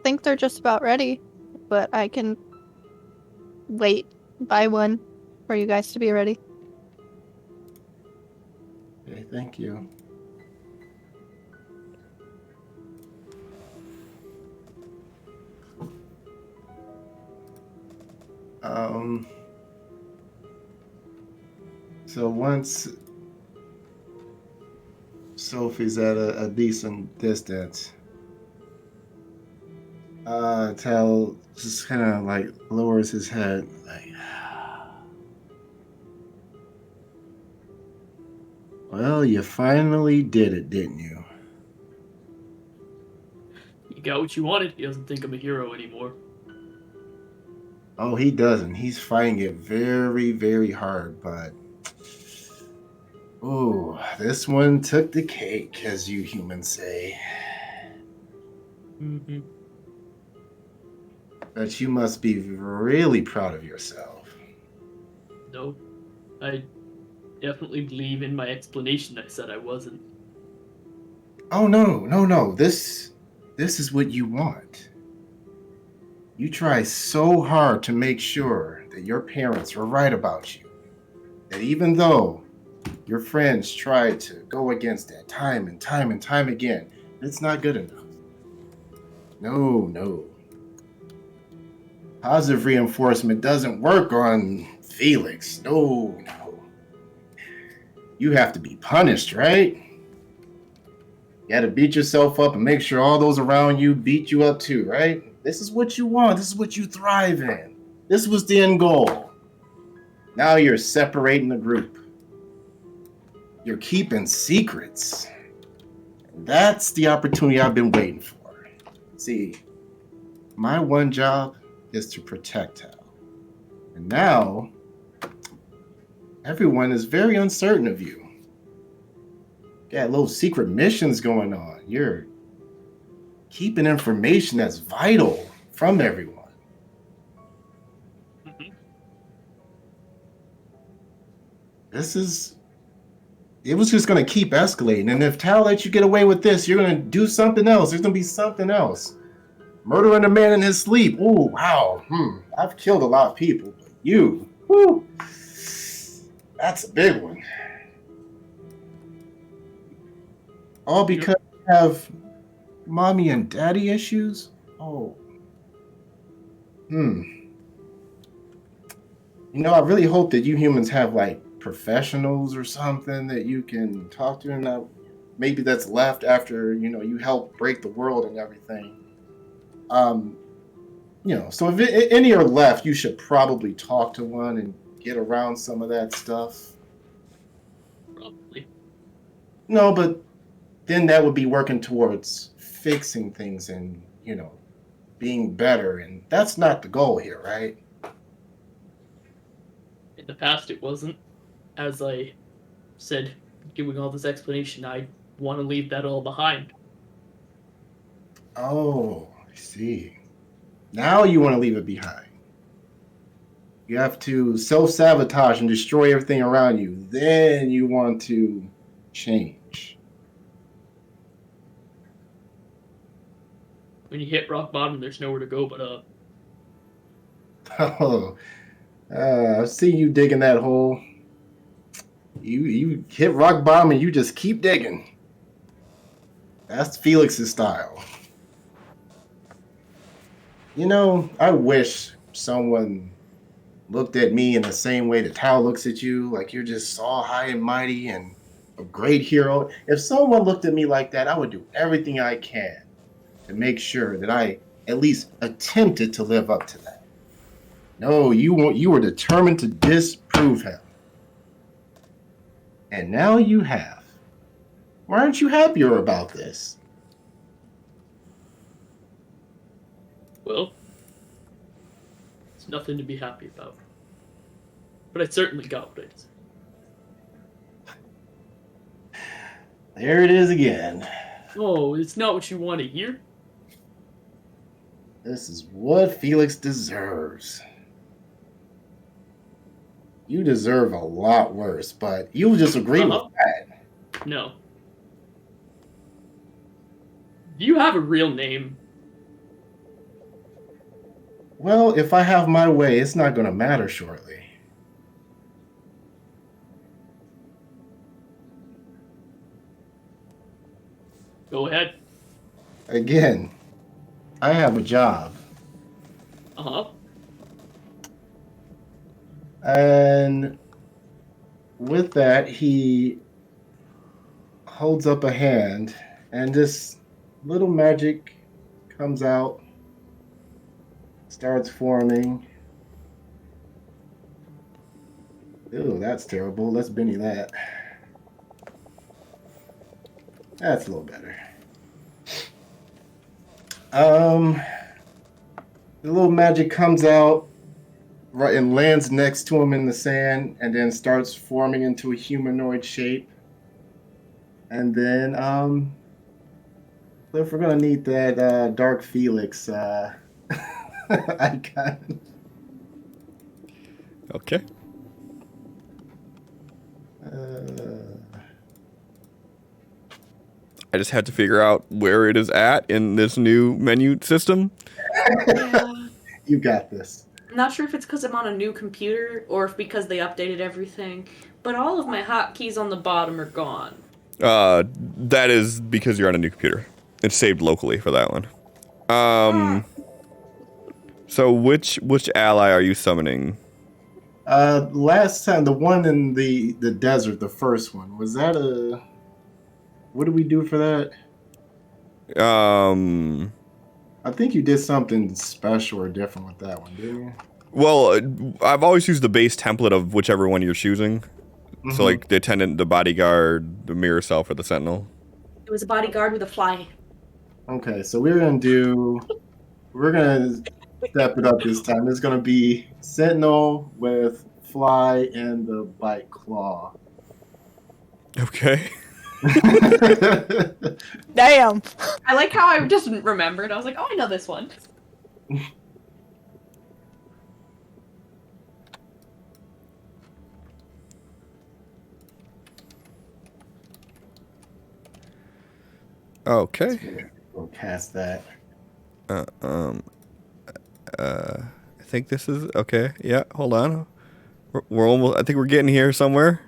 think they're just about ready, but I can wait by one for you guys to be ready. Okay, thank you. So once Sophie's at a decent distance, Tal just kind of like lowers his head. Like, well, you finally did it, didn't you? You got what you wanted. He doesn't think I'm a hero anymore. Oh, he doesn't. He's fighting it very, very hard, but oh, this one took the cake, as you humans say. Mm-hmm. But you must be really proud of yourself. No, I definitely believe in my explanation. I said I wasn't. Oh no. This is what you want. You try so hard to make sure that your parents were right about you. That even though your friends tried to go against that time and time again, it's not good enough. No. Positive reinforcement doesn't work on Felix. No. You have to be punished, right? You got to beat yourself up and make sure all those around you beat you up too, right? This is what you want. This is what you thrive in. This was the end goal. Now you're separating the group. You're keeping secrets. That's the opportunity I've been waiting for. See, my one job is to protect Hal. And now, everyone is very uncertain of you. Got little secret missions going on. You're keeping information that's vital from everyone. Mm-hmm. It was just going to keep escalating. And if Tal lets you get away with this, you're going to do something else. There's going to be something else. Murdering a man in his sleep. Ooh, wow. I've killed a lot of people. But you, whew, that's a big one. All because you have mommy and daddy issues? Oh. You know, I really hope that you humans have like professionals or something that you can talk to, and maybe that's left after, you know, you help break the world and everything. So if any are left, you should probably talk to one and get around some of that stuff. Probably. No, but then that would be working towards fixing things and, you know, being better, and that's not the goal here, right? In the past, it wasn't. As I said, giving all this explanation, I want to leave that all behind. Oh, I see. Now you want to leave it behind. You have to self-sabotage and destroy everything around you. Then you want to change. When you hit rock bottom, there's nowhere to go but up. Oh, I've seen you digging that hole. You hit rock bottom and you just keep digging. That's Felix's style. You know, I wish someone looked at me in the same way that Tao looks at you, like you're just all high and mighty and a great hero. If someone looked at me like that, I would do everything I can to make sure that I at least attempted to live up to that. No, you were determined to disprove him. And now you have. Why aren't you happier about this? Well, it's nothing to be happy about. But I certainly got what I deserve. There it is again. Oh, it's not what you want to hear? This is what Felix deserves. You deserve a lot worse, but you'll just agree with that. No. Do you have a real name? Well, if I have my way, it's not going to matter shortly. Go ahead. Again, I have a job. Uh-huh. And with that, he holds up a hand, and this little magic comes out. starts forming. Ew, that's terrible. Let's Benny that. That's a little better. The little magic comes out right and lands next to him in the sand, and then starts forming into a humanoid shape. And then, Cliff, we're gonna need that Dark Felix icon. Okay. I just had to figure out where it is at in this new menu system. Yeah. You got this. I'm not sure if it's because I'm on a new computer or if because they updated everything, but all of my hotkeys on the bottom are gone. That is because you're on a new computer. It's saved locally for that one. So which ally are you summoning? Last time, the one in the desert, the first one, was that a... What did we do for that? I think you did something special or different with that one, didn't you? Well, I've always used the base template of whichever one you're choosing. Mm-hmm. So like the attendant, the bodyguard, the mirror self, or the sentinel. It was a bodyguard with a fly. Okay, so we're gonna step it up this time. It's gonna be sentinel with fly and the bite claw. Okay. Damn. I like how I just remembered. I was like, oh, I know this one. Okay. We'll cast that. I think this is okay. Yeah, hold on. We're almost. I think we're getting here somewhere.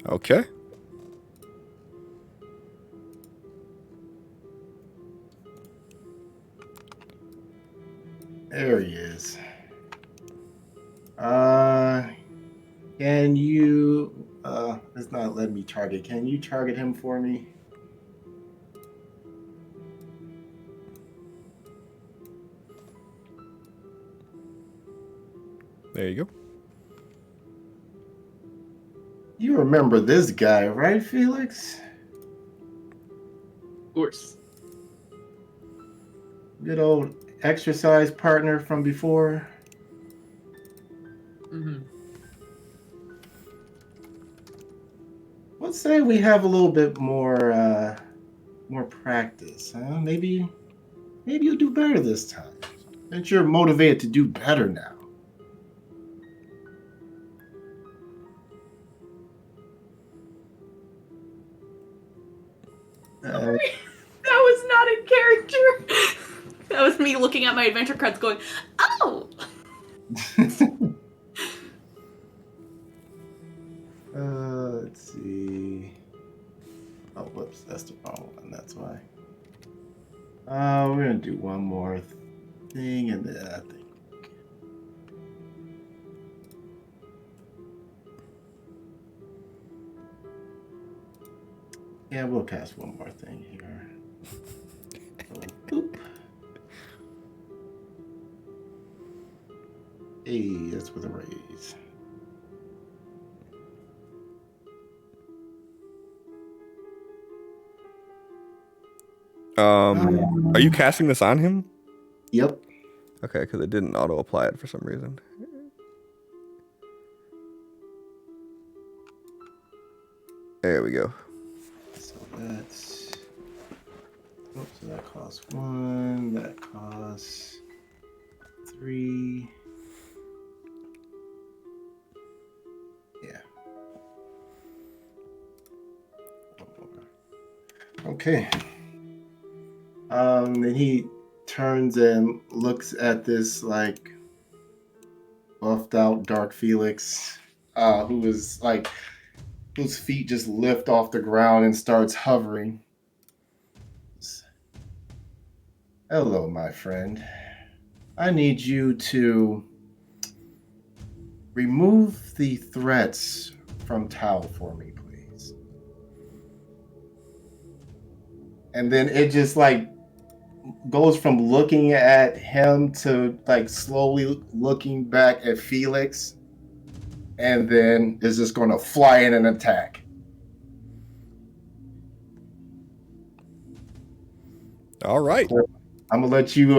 Okay. There he is. Can you it's not letting me target. Can you target him for me? There you go. You remember this guy, right, Felix? Of course. Good old exercise partner from before. Mm-hmm. Let's say we have a little bit more practice, huh? Maybe you'll do better this time. That you're motivated to do better now. Sorry. That was not in character. That was me looking at my adventure cards going, oh! Let's see. Oh, whoops, that's the wrong one. That's why. We're gonna do one more thing, and then I think. Yeah, we'll cast one more thing here. So, boop. Hey, that's with a raise. Are you casting this on him? Yep. Okay, because it didn't auto apply it for some reason. There we go. So that's. Oops, so that costs 1. That costs 3. Yeah. Okay. Then he turns and looks at this like buffed out Dark Felix, who is like whose feet just lift off the ground and starts hovering. Hello, my friend. I need you to remove the threats from Tao for me, please. And then it just like goes from looking at him to like slowly looking back at Felix, and then is just going to fly in and attack. All right. I'm gonna let you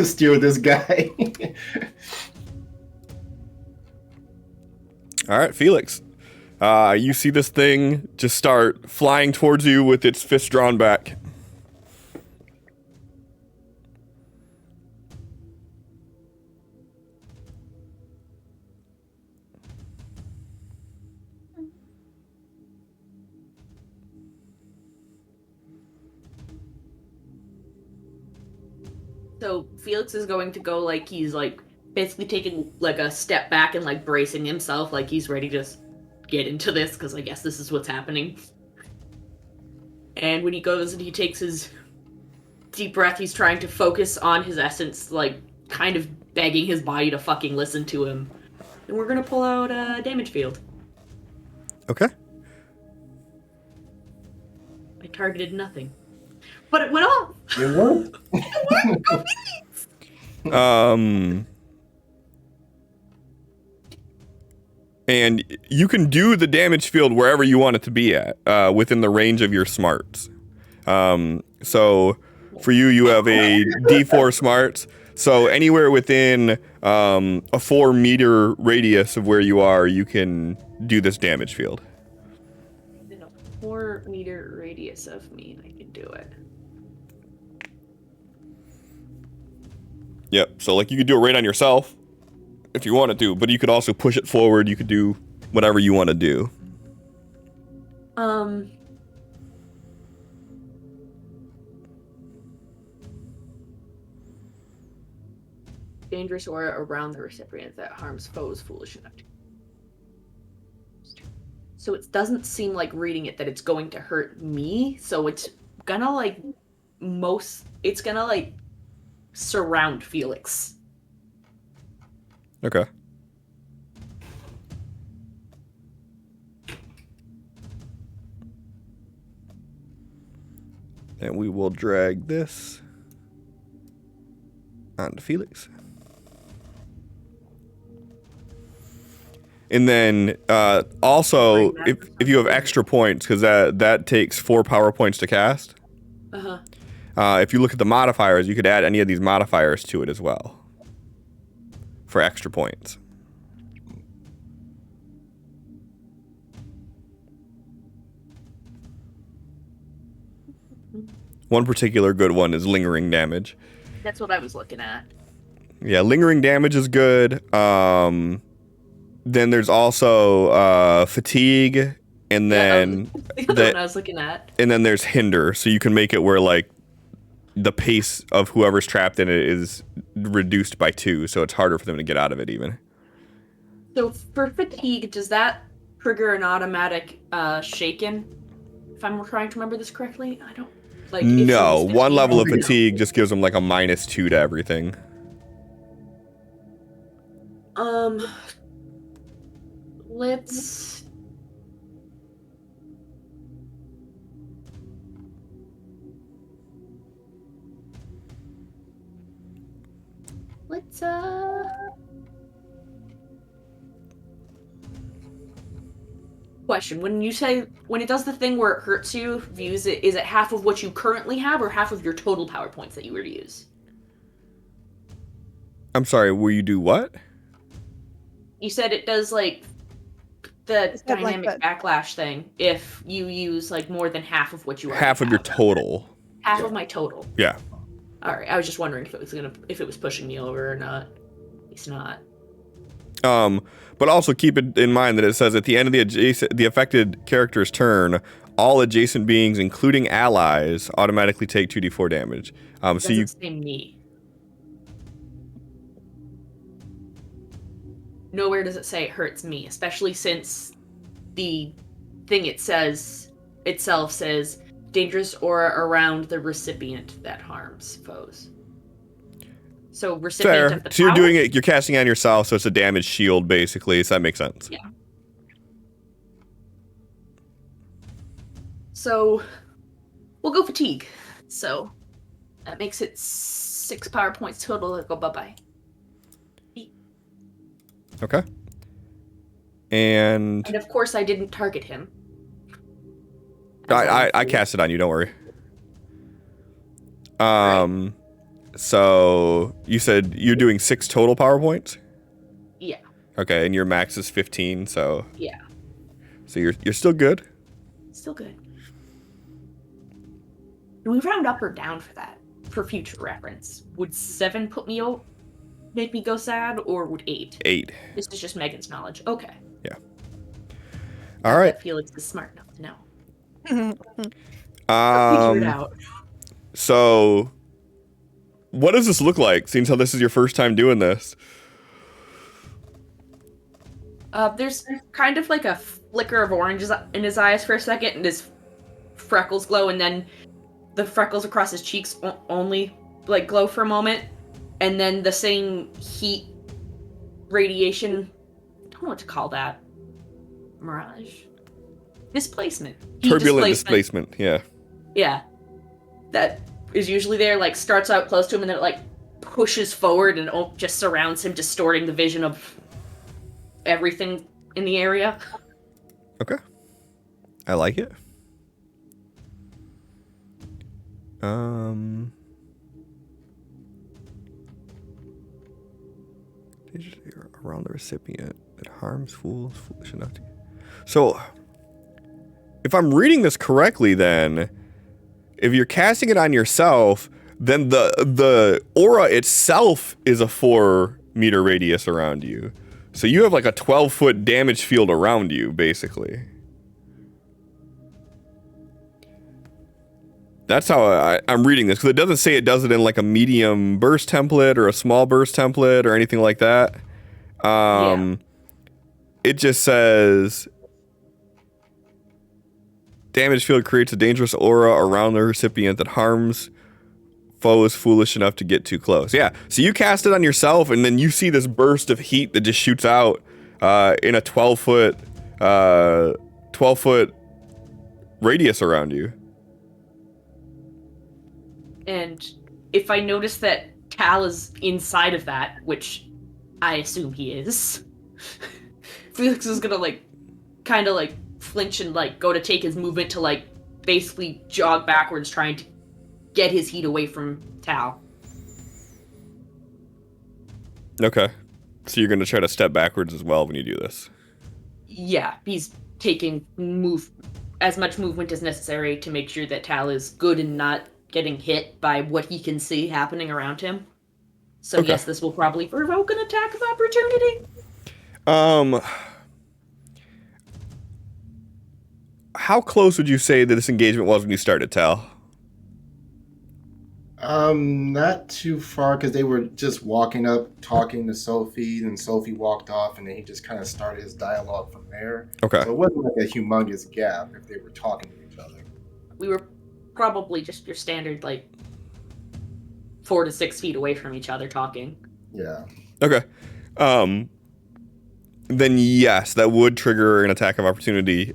steer this guy. All right, Felix. You see this thing just start flying towards you with its fist drawn back. So Felix is going to go like he's like basically taking like a step back and like bracing himself, like he's ready to just get into this because I guess this is what's happening. And when he goes and he takes his deep breath, he's trying to focus on his essence, like kind of begging his body to fucking listen to him. And we're gonna pull out a damage field. Okay. I targeted nothing. But it went off! It worked. And you can do the damage field wherever you want it to be at, within the range of your smarts. So for you, you have a D4 smarts. So anywhere within a 4-meter radius of where you are, you can do this damage field. In a 4-meter radius of me, I can do it. Yep. So like you could do it right on yourself if you wanted to, but you could also push it forward. You could do whatever you want to do. Dangerous aura around the recipient that harms foes foolish enough to. So it doesn't seem like reading it that it's going to hurt me, so it's gonna like it's gonna like surround Felix. Okay. And we will drag this onto Felix. And then also, if you have extra points, because that takes 4 power points to cast. If you look at the modifiers, you could add any of these modifiers to it as well for extra points. One particular good one is lingering damage. That's what I was looking at. Yeah, lingering damage is good. Then there's also fatigue, and then the other one I was looking at. And then there's hinder, so you can make it where like the pace of whoever's trapped in it is reduced by 2, so it's harder for them to get out of it even. So for fatigue, does that trigger an automatic shaken? If I'm trying to remember this correctly, I don't like. No, one level of fatigue just gives them like a -2 to everything. Let's. Question: when it does the thing where it hurts you, is it half of what you currently have or half of your total power points that you were to use? I'm sorry, will you do what? You said it does like the Is that like dynamic backlash thing if you use like more than half of what you Half of your total. Half of my total. Yeah. All right, I was just wondering if it was pushing me over or not. It's not. But also keep it in mind that it says at the end of the affected character's turn, all adjacent beings, including allies, automatically take 2d4 damage. So you say me. Nowhere does it say it hurts me, especially since the thing itself says dangerous aura around the recipient that harms foes. So recipient Fair. of the So you're power? doing it. You're casting on yourself, so it's a damage shield, basically. So that makes sense. Yeah. So we'll go fatigue. So that makes it 6 power points total that go bye-bye. Okay. And And of course I didn't target him. I cast it on you. Don't worry. So you said you're doing 6 total power points? Yeah. Okay, and your max is 15, so Yeah. So you're still good. Still good. Do we round up or down for that? For future reference. Would 7 make me go sad, or would 8? 8. This is just Megan's knowledge. Okay. All right. That Felix is smart enough to know. Figure it out. So what does this look like, seeing how this is your first time doing this? There's kind of like a flicker of orange in his eyes for a second, and his freckles glow, and then the freckles across his cheeks only like glow for a moment, and then the same heat radiation. I don't know what to call that. Mirage. Displacement. Heat Turbulent displacement. Yeah. Yeah. That is usually there, like starts out close to him and then it like pushes forward and just surrounds him, distorting the vision of everything in the area. Okay. I like it. Around the recipient that harms fools foolish enough to. So, if I'm reading this correctly, then if you're casting it on yourself, then the aura itself is a 4-meter radius around you. So you have like a 12-foot damage field around you, basically. That's how I'm reading this, because it doesn't say it does it in like a medium burst template or a small burst template or anything like that. It just says damage field creates a dangerous aura around the recipient that harms foes foolish enough to get too close. Yeah, so you cast it on yourself, and then you see this burst of heat that just shoots out in a 12-foot radius around you. And if I notice that Cal is inside of that, which I assume he is, Felix is gonna like kind of like flinch and like go to take his movement to like basically jog backwards, trying to get his heat away from Tal. Okay. So you're gonna try to step backwards as well when you do this. Yeah, he's taking as much movement as necessary to make sure that Tal is good and not getting hit by what he can see happening around him. So Okay. yes, this will probably provoke an attack of opportunity. How close would you say that this engagement was when you started, Tal? Not too far, because they were just walking up, talking to Sophie, and Sophie walked off, and then he just kind of started his dialogue from there. Okay. So it wasn't like a humongous gap if they were talking to each other. We were probably just your standard, like, 4 to 6 feet away from each other talking. Yeah. Okay. Then yes, that would trigger an attack of opportunity.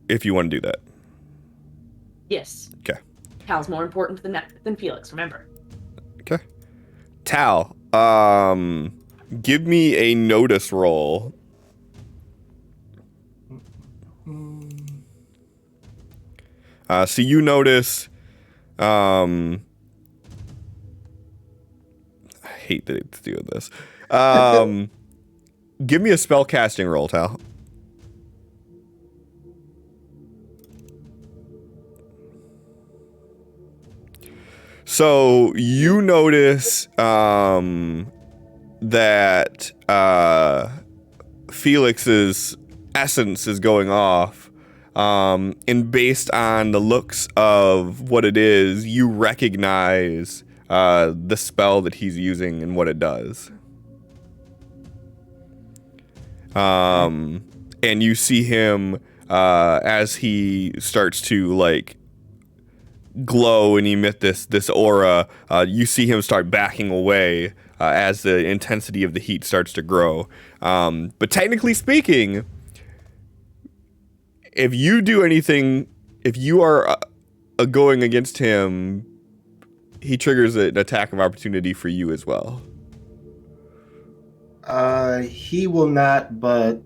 If you want to do that. Yes. Okay. Tal's more important than Felix, remember. Okay. Tal, give me a notice roll. So you notice, I hate that it's doing this. Give me a spell casting roll, Tal. So you notice that Felix's essence is going off, and based on the looks of what it is, you recognize the spell that he's using and what it does. And you see him as he starts to like glow and emit this aura, you see him start backing away as the intensity of the heat starts to grow. But technically speaking, if you do anything, if you are going against him, he triggers an attack of opportunity for you as well. He will not, but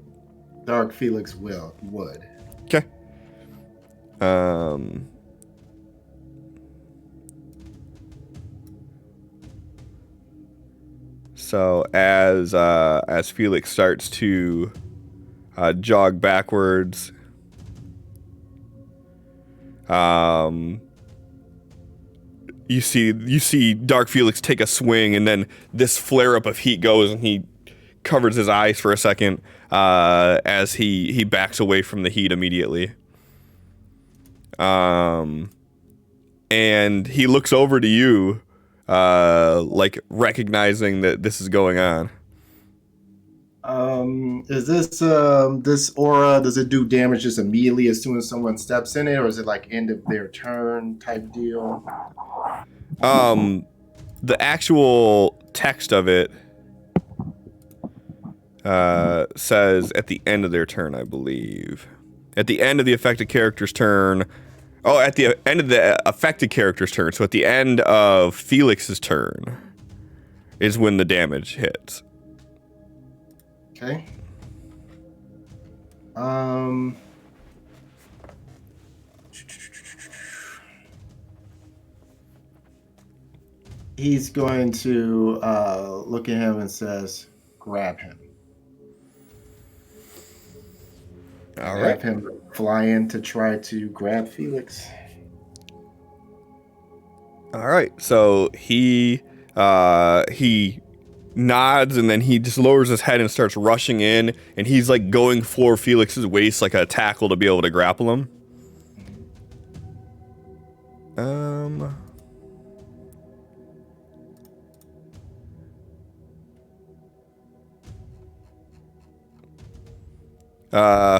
Dark Felix would. Okay. So as Felix starts to jog backwards, you see Dark Felix take a swing, and then this flare up of heat goes, and he covers his eyes for a second as he backs away from the heat immediately. And he looks over to you, like recognizing that this is going on. Is this aura, does it do damage just immediately as soon as someone steps in it, or is it like end of their turn type deal? The actual text of it says at the end of their turn, I believe. At the end of the affected character's turn. Oh, at the end of the affected character's turn. So at the end of Felix's turn is when the damage hits. Okay. He's going to look at him and says, grab him. All Have right. him fly in to try to grab Felix. All right. So he nods, and then he just lowers his head and starts rushing in, and he's like going for Felix's waist like a tackle to be able to grapple him.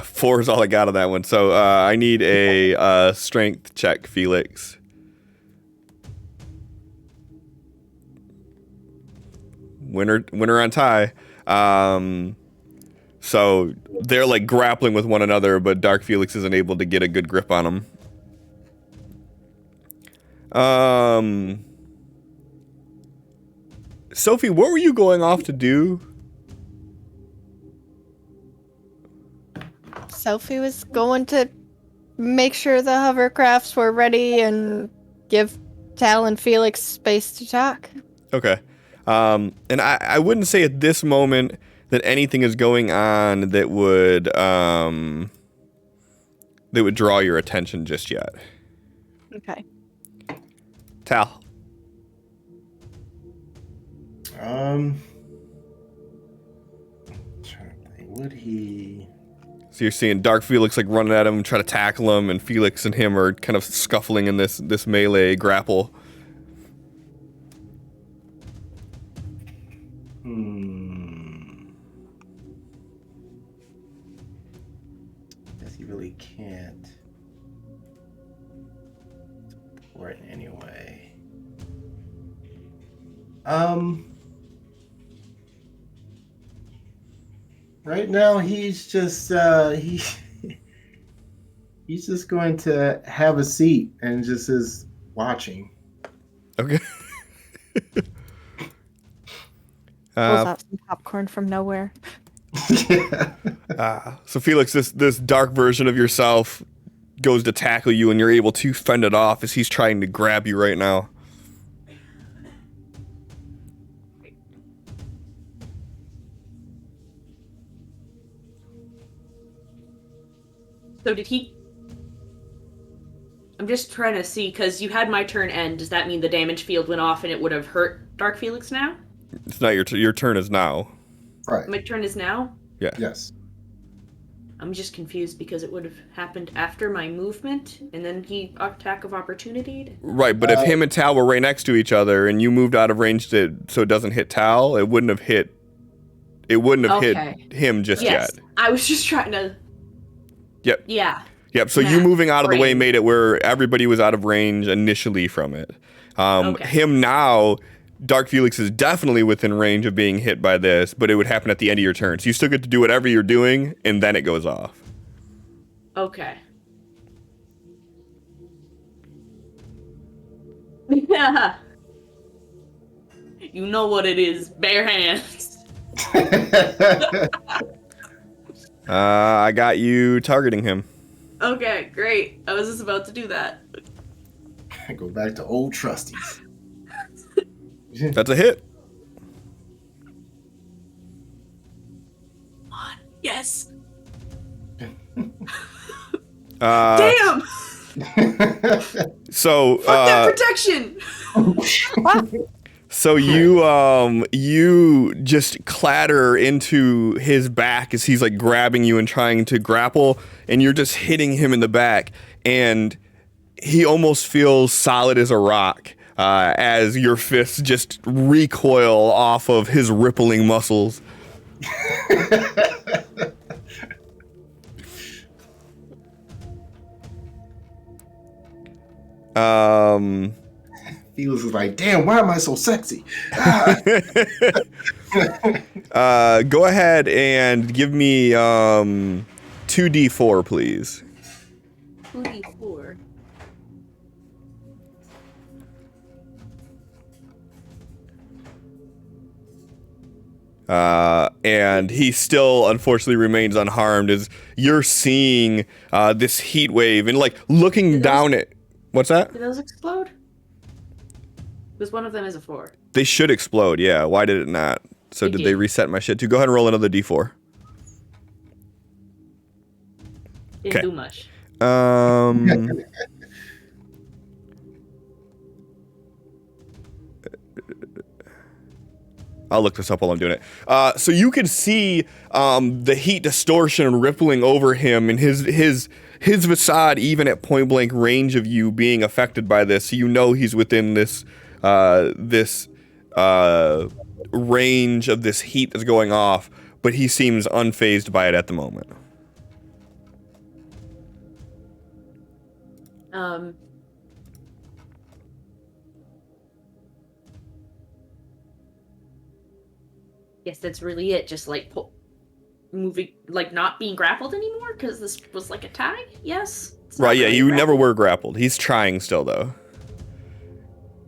Four is all I got on that one. So I need a strength check, Felix. Winner on tie. So they're like grappling with one another, but Dark Felix isn't able to get a good grip on him. Sophie, what were you going off to do? Sophie was going to make sure the hovercrafts were ready and give Tal and Felix space to talk. Okay. And I wouldn't say at this moment that anything is going on that would draw your attention just yet. Okay. Tal. Trying to think, would he? So you're seeing Dark Felix like running at him, trying to tackle him, and Felix and him are kind of scuffling in this melee grapple. Guess he really can't support in any way. Right now he's just he's just going to have a seat and just is watching. Okay. Pulls out some popcorn from nowhere. So Felix, this dark version of yourself goes to tackle you, and you're able to fend it off as he's trying to grab you right now. So did he... I'm just trying to see, because you had my turn end. Does that mean the damage field went off and it would have hurt Dark Felix now? It's not your turn is now. Right. My turn is now? Yeah. Yes. I'm just confused because it would have happened after my movement, and then he attack of opportunity. Right, but if him and Tal were right next to each other and you moved out of range so it doesn't hit Tal, it wouldn't have hit. It wouldn't have hit him just Yes, yet. I was just trying to... Yep. Yeah. Yep. So Yeah, you moving out of the way range. made it where everybody was out of range initially from it. Okay. Him now, Dark Felix is definitely within range of being hit by this, but it would happen at the end of your turn. So you still get to do whatever you're doing, and then it goes off. Okay. Yeah. You know what it is. Bare hands. I got you targeting him. Okay, great. I was just about to do that. Go back to old trusties. That's a hit. Yes. Damn. Damn! So Fuck that protection! So you just clatter into his back as he's like grabbing you and trying to grapple, and you're just hitting him in the back, and he almost feels solid as a rock as your fists just recoil off of his rippling muscles. Felix is like, damn, why am I so sexy? Go ahead and give me 2d4, please. 2d4. And he still unfortunately remains unharmed as you're seeing this heat wave and like looking down at what's that? Did those explode? Because one of them is a 4. They should explode, yeah. Why did it not? So It did they did. reset my shit too? Go ahead and roll another d4. Didn't Okay. do much. I'll look this up while I'm doing it. So you can see the heat distortion rippling over him and his facade, even at point blank range of you, being affected by this. So you know he's within this range of this heat that's going off, but he seems unfazed by it at the moment. Guess that's really it. Just like moving, like not being grappled anymore because this was like a tie. Yes. It's not Right? Yeah. really You never grappled. were grappled. He's trying still, though.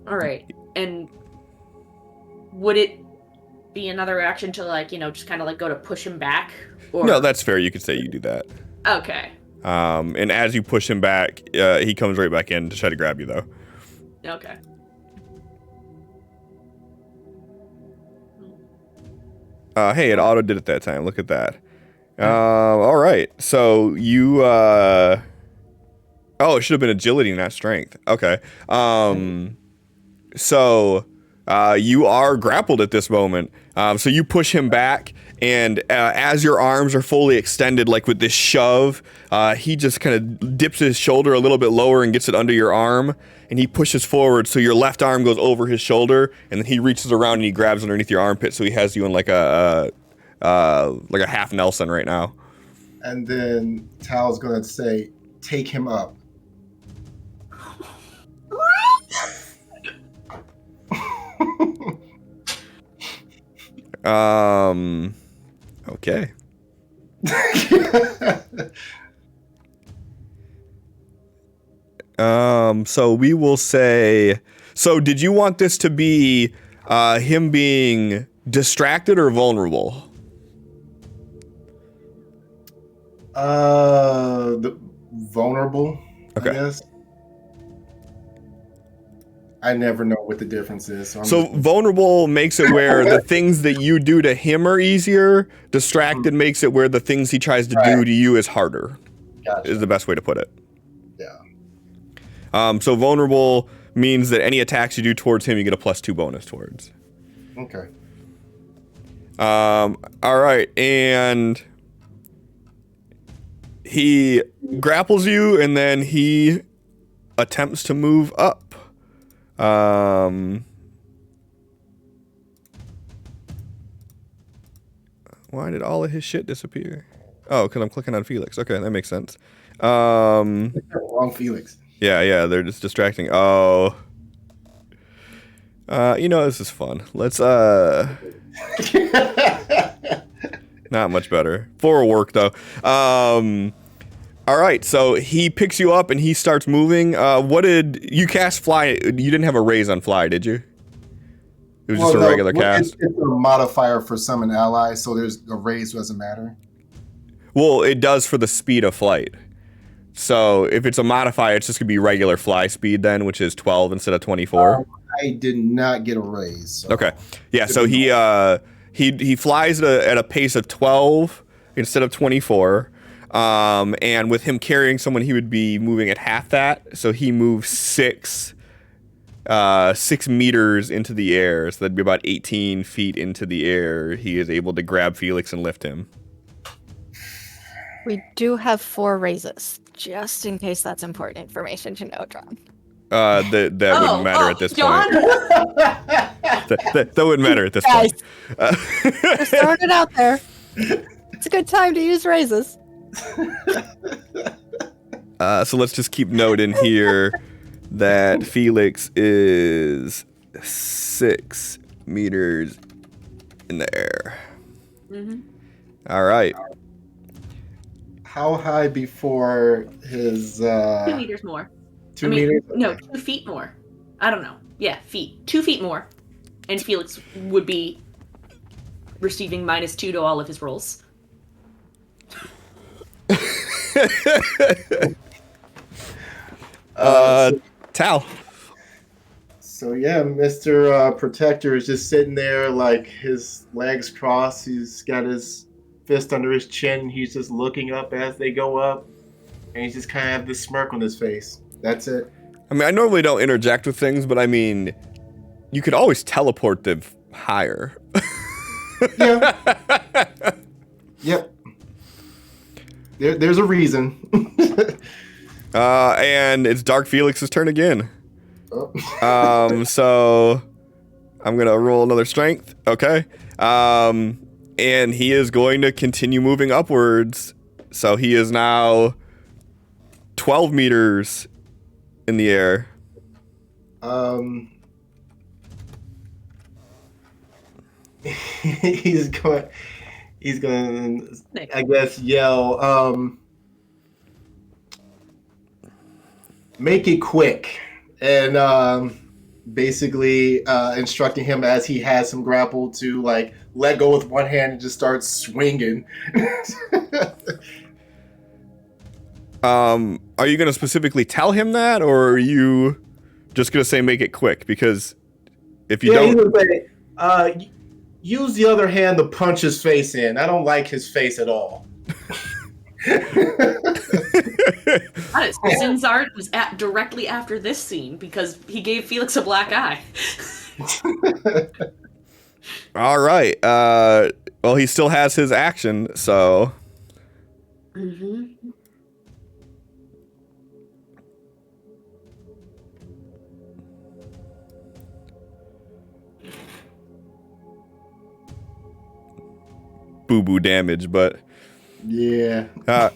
All right. And would it be another action to like just kind of like go to push him back? Or No, that's fair. You could say you do that. okay. And as you push him back, he comes right back in to try to grab you, though. Okay. Hey, it auto did it that time. Look at that. All right. So you. Oh, it should have been agility, not strength. Okay. So you are grappled at this moment. So you push him back, and as your arms are fully extended, like with this shove, he just kind of dips his shoulder a little bit lower and gets it under your arm, and he pushes forward. So your left arm goes over his shoulder, and then he reaches around and he grabs underneath your armpit. So he has you in like a half Nelson right now. And then Tal's gonna say, take him up. Okay. So we will say, so did you want this to be him being distracted or vulnerable? The vulnerable, Okay. I guess. I never know what the difference is. So, So vulnerable makes it where the things that you do to him are easier. Distracted makes it where the things he tries to do to you is harder. Gotcha. Is the best way to put it. Yeah. So vulnerable means that any attacks you do towards him, you get a +2 bonus towards. Okay. All right, and he grapples you, and then he attempts to move up. Why did all of his shit disappear? Oh, because I'm clicking on Felix. Okay, that makes sense. Wrong Felix. Yeah, they're just distracting. Oh. This is fun. Let's, not much better. For work, though. All right, so he picks you up and he starts moving. What did you cast fly? You didn't have a raise on fly, did you? It was just a regular cast? It's a modifier for summon allies, so there's a raise doesn't matter. Well, it does for the speed of flight. So if it's a modifier, it's just going to be regular fly speed then, which is 12 instead of 24. I did not get a raise. So. Okay. Yeah, so he flies at a pace of 12 instead of 24. And with him carrying someone, he would be moving at half that. So he moves 6 meters into the air. So that'd be about 18 feet into the air. He is able to grab Felix and lift him. We do have 4 raises, just in case that's important information to know, John. That wouldn't matter at this John? point. that wouldn't matter at this point. Just throwing it out there. It's a good time to use raises. So let's just keep note in here that Felix is 6 meters in the air. Mm-hmm. All right. How high before his 2 meters more. 2 meters? No, 2 feet more. I don't know. Yeah, feet. 2 feet more. And Felix would be receiving -2 to all of his rolls. Tal. So yeah, Mr. Protector is just sitting there, like his legs crossed. He's got his fist under his chin. He's just looking up as they go up, and he's just kind of have this smirk on his face. That's it. I mean, I normally don't interject with things, but I mean, you could always teleport them higher. Yeah. Yep. There's a reason. And it's Dark Felix's turn again. Oh. So I'm gonna roll another strength. Okay. And he is going to continue moving upwards. So he is now 12 meters in the air. He's going I guess yell, make it quick, and basically instructing him as he has him grappled to like let go with one hand and just start swinging. Are you gonna specifically tell him that, or are you just gonna say make it quick? Because if you he's don't, gonna say, use the other hand to punch his face in. I don't like his face at all. Zinzard was directly after this scene because he gave Felix a black eye. all right. Well, he still has his action, so. Mm-hmm. Boo-boo damage, but Yeah.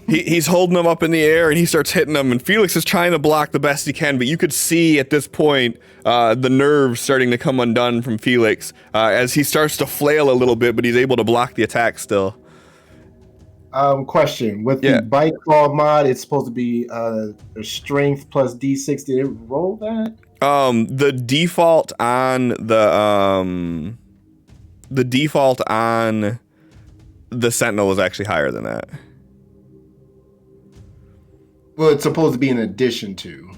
he's holding him up in the air and he starts hitting him, and Felix is trying to block the best he can, but you could see at this point the nerves starting to come undone from Felix as he starts to flail a little bit, but he's able to block the attack still. Question. With the Bite Claw mod, it's supposed to be a strength plus D6. Did it roll that? The default on the Sentinel was actually higher than that. Well, it's supposed to be in addition to.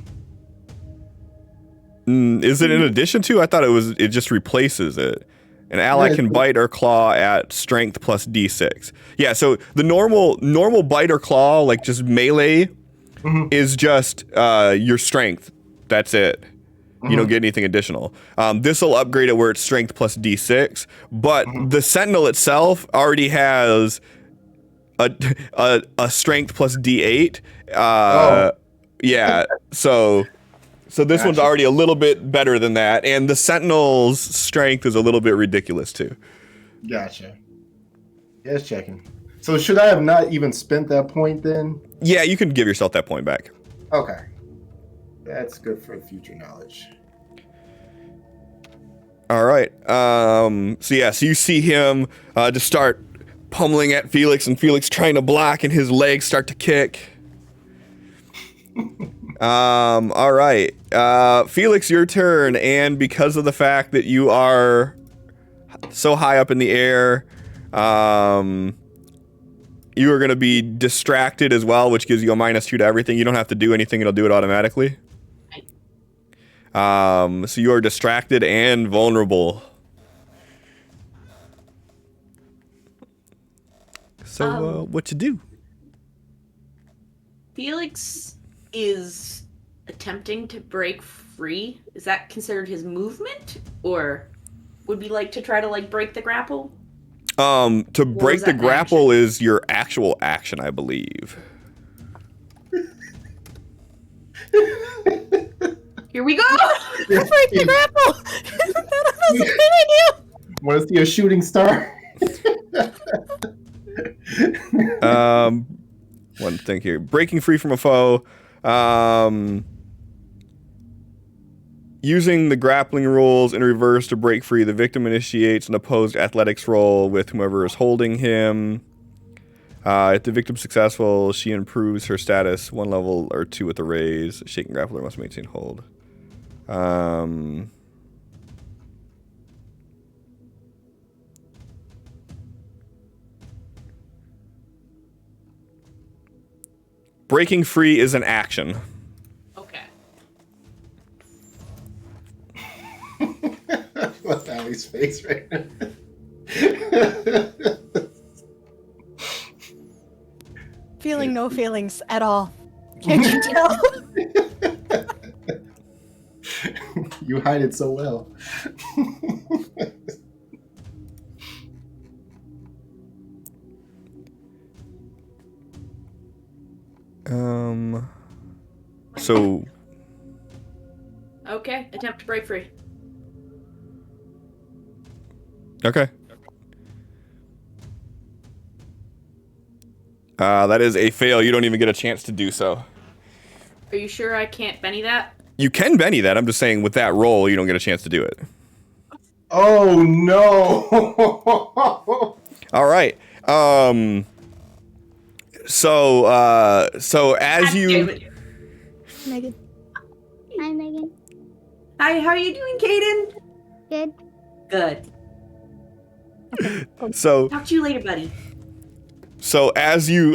Is it in addition to? I thought it just replaces it. An ally can bite or claw at strength plus D6. Yeah, so the normal bite or claw, like just melee, is just your strength. That's it. You don't get anything additional. This will upgrade it where it's strength plus D6, but the Sentinel itself already has a strength plus D8. Yeah, so this one's already a little bit better than that, and the Sentinel's strength is a little bit ridiculous too. Gotcha. Yes, checking. So should I have not even spent that point then? Yeah, you can give yourself that point back. Okay. That's good for future knowledge. All right. So you see him just start pummeling at Felix, and Felix trying to block, and his legs start to kick. All right. Felix, your turn, and because of the fact that you are so high up in the air, you are going to be distracted as well, which gives you a -2 to everything. You don't have to do anything. It'll do it automatically. So you are distracted and vulnerable. So, what you do? Felix is attempting to break free. Is that considered his movement? Or would we like to try to, like, break the grapple? To break the that grapple is your actual action, I believe. Here we go! Break the grapple! That was a good idea! Want to see a shooting star? One thing here. Breaking free from a foe. Using the grappling rules in reverse to break free, the victim initiates an opposed athletics roll with whomever is holding him. If the victim's successful, she improves her status 1 level or 2 with a raise. Shaking grappler must maintain hold. Breaking free is an action. Okay. What's Allie's face right now? Feeling no feelings at all. Can't you tell? You hide it so well. So Okay, attempt to break free. okay. That is a fail. You don't even get a chance to do so. Are you sure I can't Benny that? You can Benny that. I'm just saying with that roll, you don't get a chance to do it. Oh no! All right. So as God damn you it. Megan. Hi, Megan. Hi, how are you doing, Kaden? Good. Good. so Talk to you later, buddy. So as you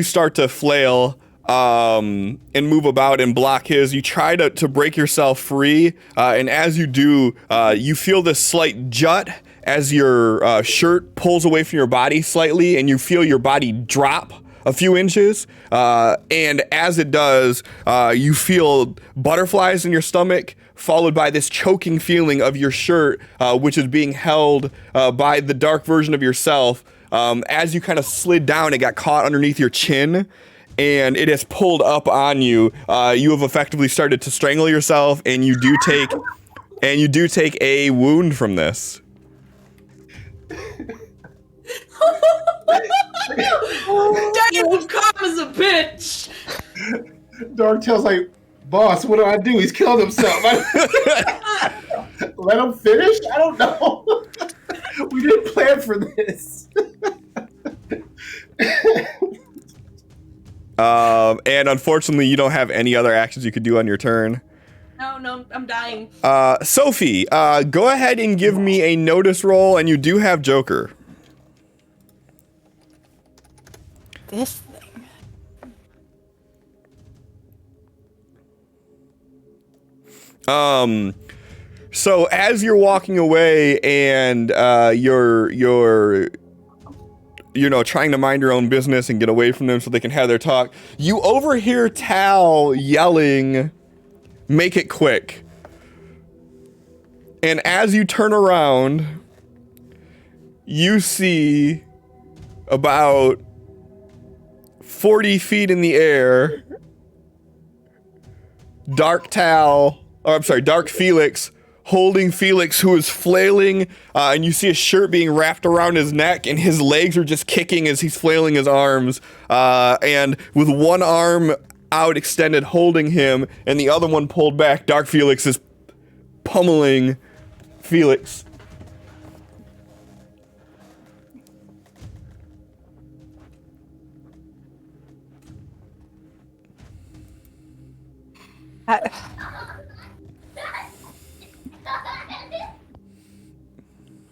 start to flail and move about and block his, you try to break yourself free, and as you do, you feel this slight jut as your shirt pulls away from your body slightly, and you feel your body drop a few inches, and as it does, you feel butterflies in your stomach, followed by this choking feeling of your shirt, which is being held by the dark version of yourself. As you kind of slid down, it got caught underneath your chin, and it has pulled up on you. You have effectively started to strangle yourself, and you do take a wound from this. Damn, karma's a bitch! Darktail's like, boss, what do I do? He's killed himself. Let him finish? I don't know. We didn't plan for this. And unfortunately, you don't have any other actions you could do on your turn. No, I'm dying. Sophie, go ahead and give me a notice roll, and you do have Joker. This thing. So as you're walking away and you're trying to mind your own business and get away from them so they can have their talk, you overhear Tal yelling, "Make it quick." And as you turn around, you see about 40 feet in the air, Dark Felix holding Felix, who is flailing, and you see a shirt being wrapped around his neck, and his legs are just kicking as he's flailing his arms. And with one arm out extended holding him, and the other one pulled back, Dark Felix is pummeling Felix.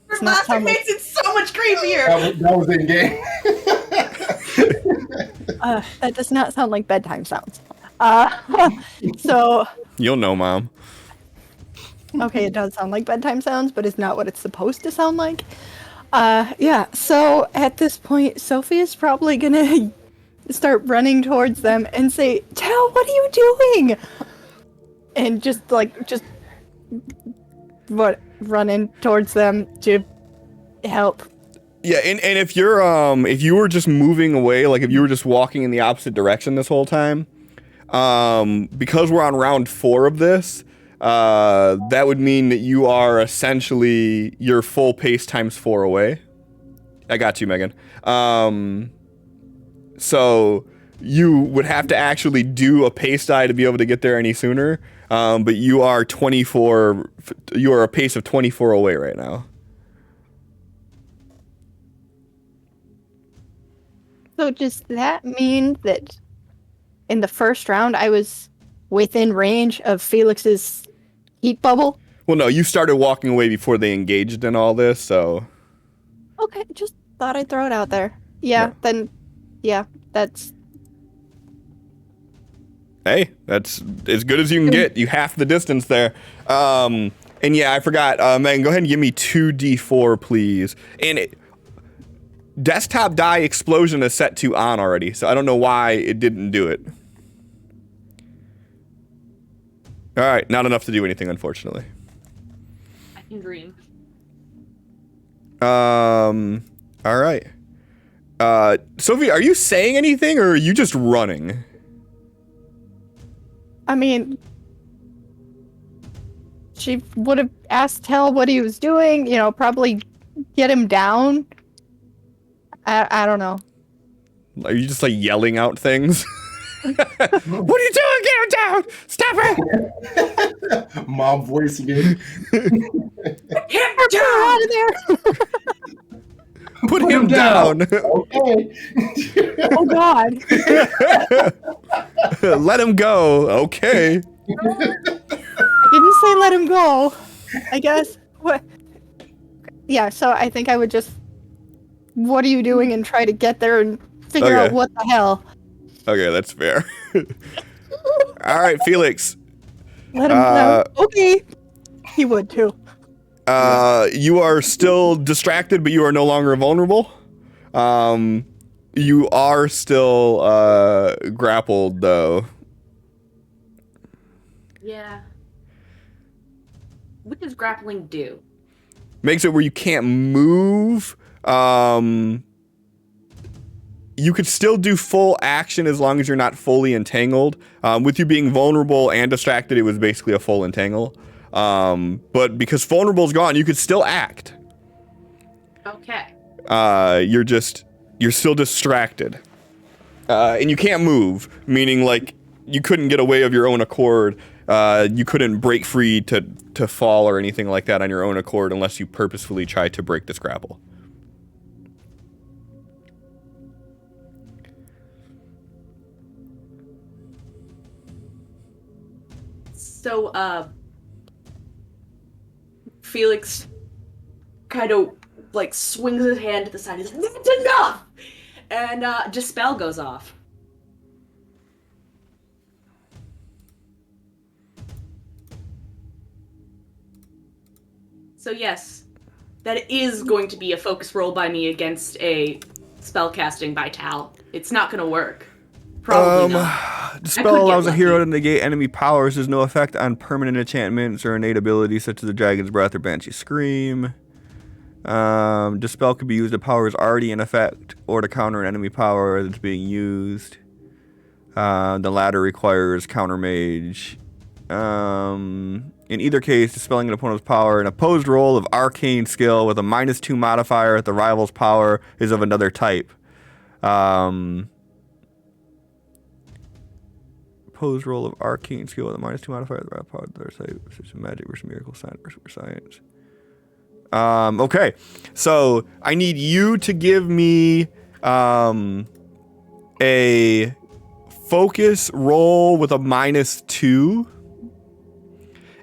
Her laughter makes it so much creepier. That was in game. That does not sound like bedtime sounds. So You'll know, Mom. okay, it does sound like bedtime sounds, but it's not what it's supposed to sound like. Yeah. So at this point, Sophie is probably gonna start running towards them and say, "Tell, what are you doing?" And just running towards them to help. Yeah, and if you were just moving away, like if you were just walking in the opposite direction this whole time, because we're on round 4 of this, that would mean that you are essentially your full pace times 4 away. I got you, Megan. So you would have to actually do a pace die to be able to get there any sooner. But you are a pace of 24 away right now. So does that mean that in the first round I was within range of Felix's heat bubble? Well, no, you started walking away before they engaged in all this, so... Okay, just thought I'd throw it out there. Yeah, then, yeah, that's... Hey, that's as good as you can get. You half the distance there. And yeah, I forgot. Megan, go ahead and give me 2d4, please. And desktop die explosion is set to on already, so I don't know why it didn't do it. All right, not enough to do anything, unfortunately. I can dream. All right. Sophie, are you saying anything, or are you just running? I mean, she would have asked Tell what he was doing, probably get him down. I don't know. Are you just like yelling out things? What are you doing? Get him down! Stop it! Mom voice again. Get Get out of there! Put him down! Okay. Oh God! Let him go. Okay. I didn't say let him go. I guess. What? Yeah. So I think I would just. What are you doing? And try to get there and figure out what the hell. Okay, that's fair. All right, Felix. Let him know. Okay. He would too. You are still distracted, but you are no longer vulnerable. You are still grappled, though. Yeah. What does grappling do? Makes it where you can't move. You could still do full action as long as you're not fully entangled. With you being vulnerable and distracted, it was basically a full entangle. But because vulnerable's gone, you could still act. Okay. You're still distracted. And you can't move, meaning like you couldn't get away of your own accord. You couldn't break free to fall or anything like that on your own accord unless you purposefully tried to break this grapple. So, Felix kind of like swings his hand to the side. He's like, "That's enough!" And Dispel goes off. So yes, that is going to be a focus roll by me against a spell casting by Tal. It's not going to work. Probably not. Dispel allows a hero to negate enemy powers. There's no effect on permanent enchantments or innate abilities such as the Dragon's Breath or Banshee Scream. Dispel could be used if power is already in effect or to counter an enemy power that's being used. The latter requires counter mage In either case, dispelling an opponent's power, an opposed roll of arcane skill with a -2 modifier if the rival's power is of another type. Opposed roll of arcane skill with a -2 modifier if the rival's power is of another type. Such a magic versus miracle, science versus science. Okay, so I need you to give me a focus roll with a -2.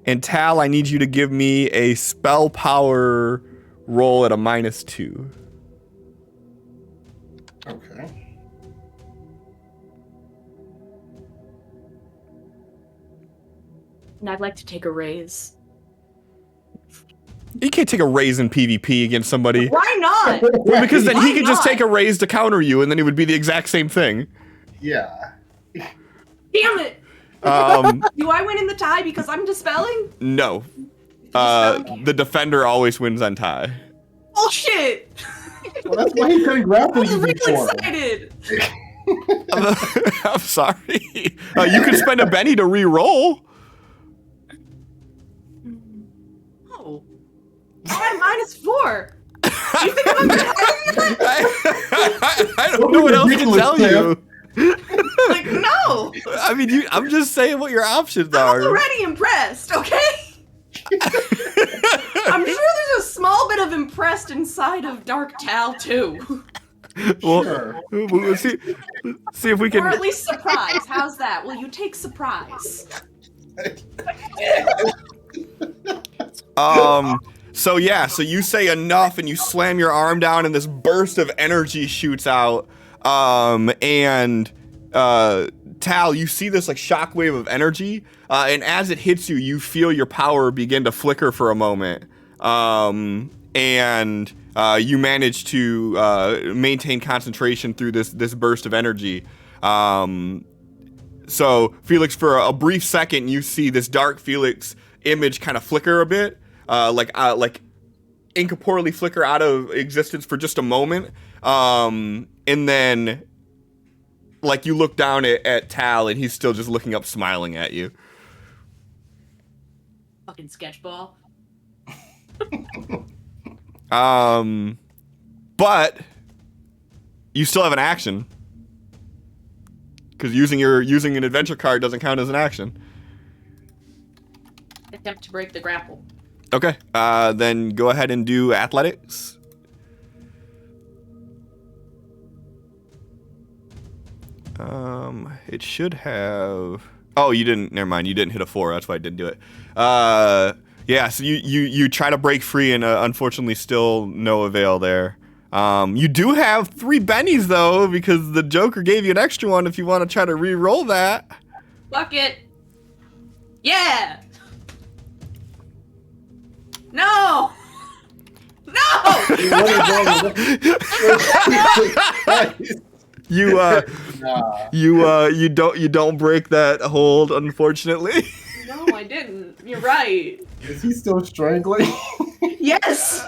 And Tal, I need you to give me a spell power roll at a -2. Okay. And I'd like to take a raise. You can't take a raise in PvP against somebody. Why not? Well, because then he Why could just not? take a raise to counter you, and then it would be the exact same thing. Yeah. Damn it! Do I win in the tie because I'm dispelling? No. Dispelling? The defender always wins on tie. Bullshit! Well, that's why he couldn't I grapple was you really before. excited. I'm sorry. You could spend a Benny to re-roll. Oh. I'm -4. You think I'm better? I don't know what else to tell you. Like, no! I mean, I'm just saying what your options I'm are. already impressed, okay? I'm sure there's a small bit of impressed inside of Dark Tal, too. Well, Sure. we'll see if we Or can. at least surprise. How's that? Will you take surprise? So yeah, so you say enough and you slam your arm down and this burst of energy shoots out. And Tal, you see this like shockwave of energy, and as it hits you, you feel your power begin to flicker for a moment. And you manage to maintain concentration through this burst of energy. So Felix, for a brief second, you see this dark Felix image kind of flicker a bit, like incorporeally flicker out of existence for just a moment, and then like you look down at Tal and he's still just looking up, smiling at you. Fucking sketchball. But you still have an action because using an adventure card doesn't count as an action. Attempt to break the grapple. Okay, then go ahead and do athletics. It should have. Oh, you didn't. Never mind. You didn't hit a 4. That's why I didn't do it. Yeah. So you try to break free, and unfortunately, still no avail there. You do have 3 bennies though, because the Joker gave you an extra one. If you want to try to re-roll that. Fuck it. Yeah. No. No. You don't break that hold, unfortunately. No, I didn't. You're right. Is he still strangling? Yes.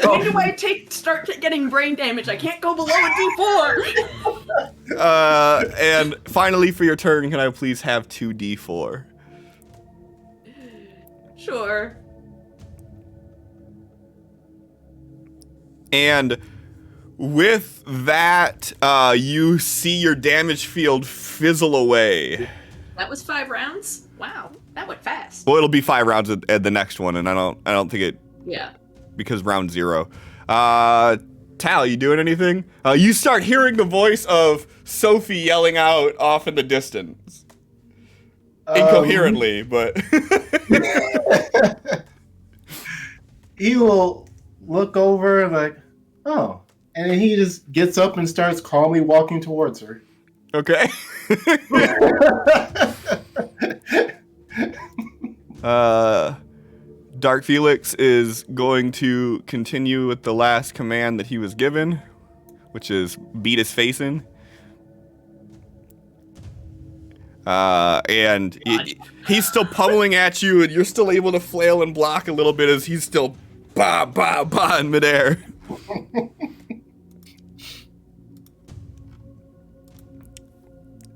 When do I start getting brain damage? I can't go below a D4. And finally, for your turn, can I please have 2d4? Sure. And with that, you see your damage field fizzle away. That was 5 rounds? Wow, that went fast. Well, it'll be 5 rounds at the next one, and I don't think it. Yeah. Because round 0. Tal, you doing anything? You start hearing the voice of Sophie yelling out off in the distance. Incoherently, but. He will look over like, oh. And then he just gets up and starts calmly walking towards her. Okay. Dark Felix is going to continue with the last command that he was given, which is beat his face in. And he's still pummeling at you, and you're still able to flail and block a little bit as he's still bah, bah, bah in midair.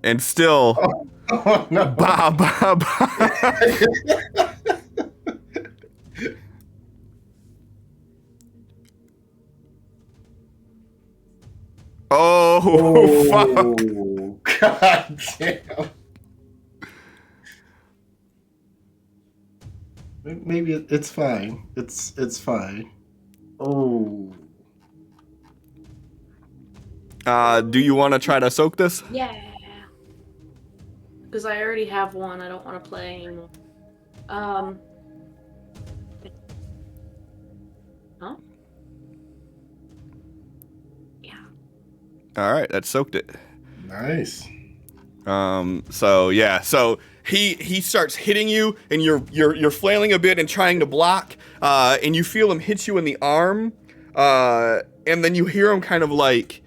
And still, Oh no! Ba ba ba. Oh, fuck. Oh, God damn. Maybe it's fine. It's fine. Oh. Do you want to try to soak this? Yeah. Because I already have one. I don't want to play anymore. Huh? Yeah. All right, that soaked it. Nice. So yeah, so he starts hitting you, and you're flailing a bit and trying to block, and you feel him hit you in the arm, and then you hear him kind of like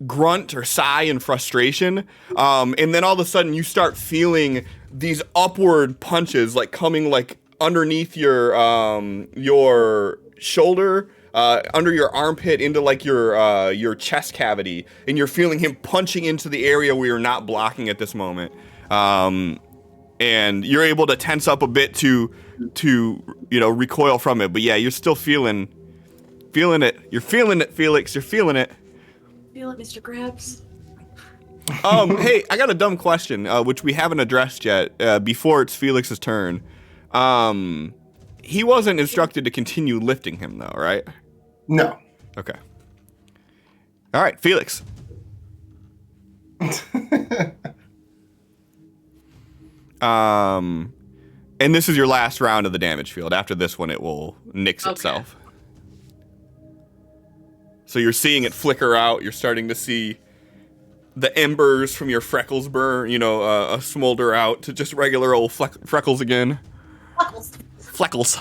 grunt or sigh in frustration, and then all of a sudden you start feeling these upward punches like coming like underneath your shoulder, under your armpit into like your chest cavity, and you're feeling him punching into the area where you're not blocking at this moment, and you're able to tense up a bit to recoil from it. But yeah, you're still feeling it. You're feeling it, Felix. You're feeling it. Feel it, Mr. Krabs. Hey, I got a dumb question, which we haven't addressed yet. Before it's Felix's turn, he wasn't instructed to continue lifting him, though, right? No. Okay. All right, Felix. And this is your last round of the damage field. After this one, it will nix itself. So you're seeing it flicker out. You're starting to see the embers from your freckles burn, smolder out to just regular old freckles again. Freckles.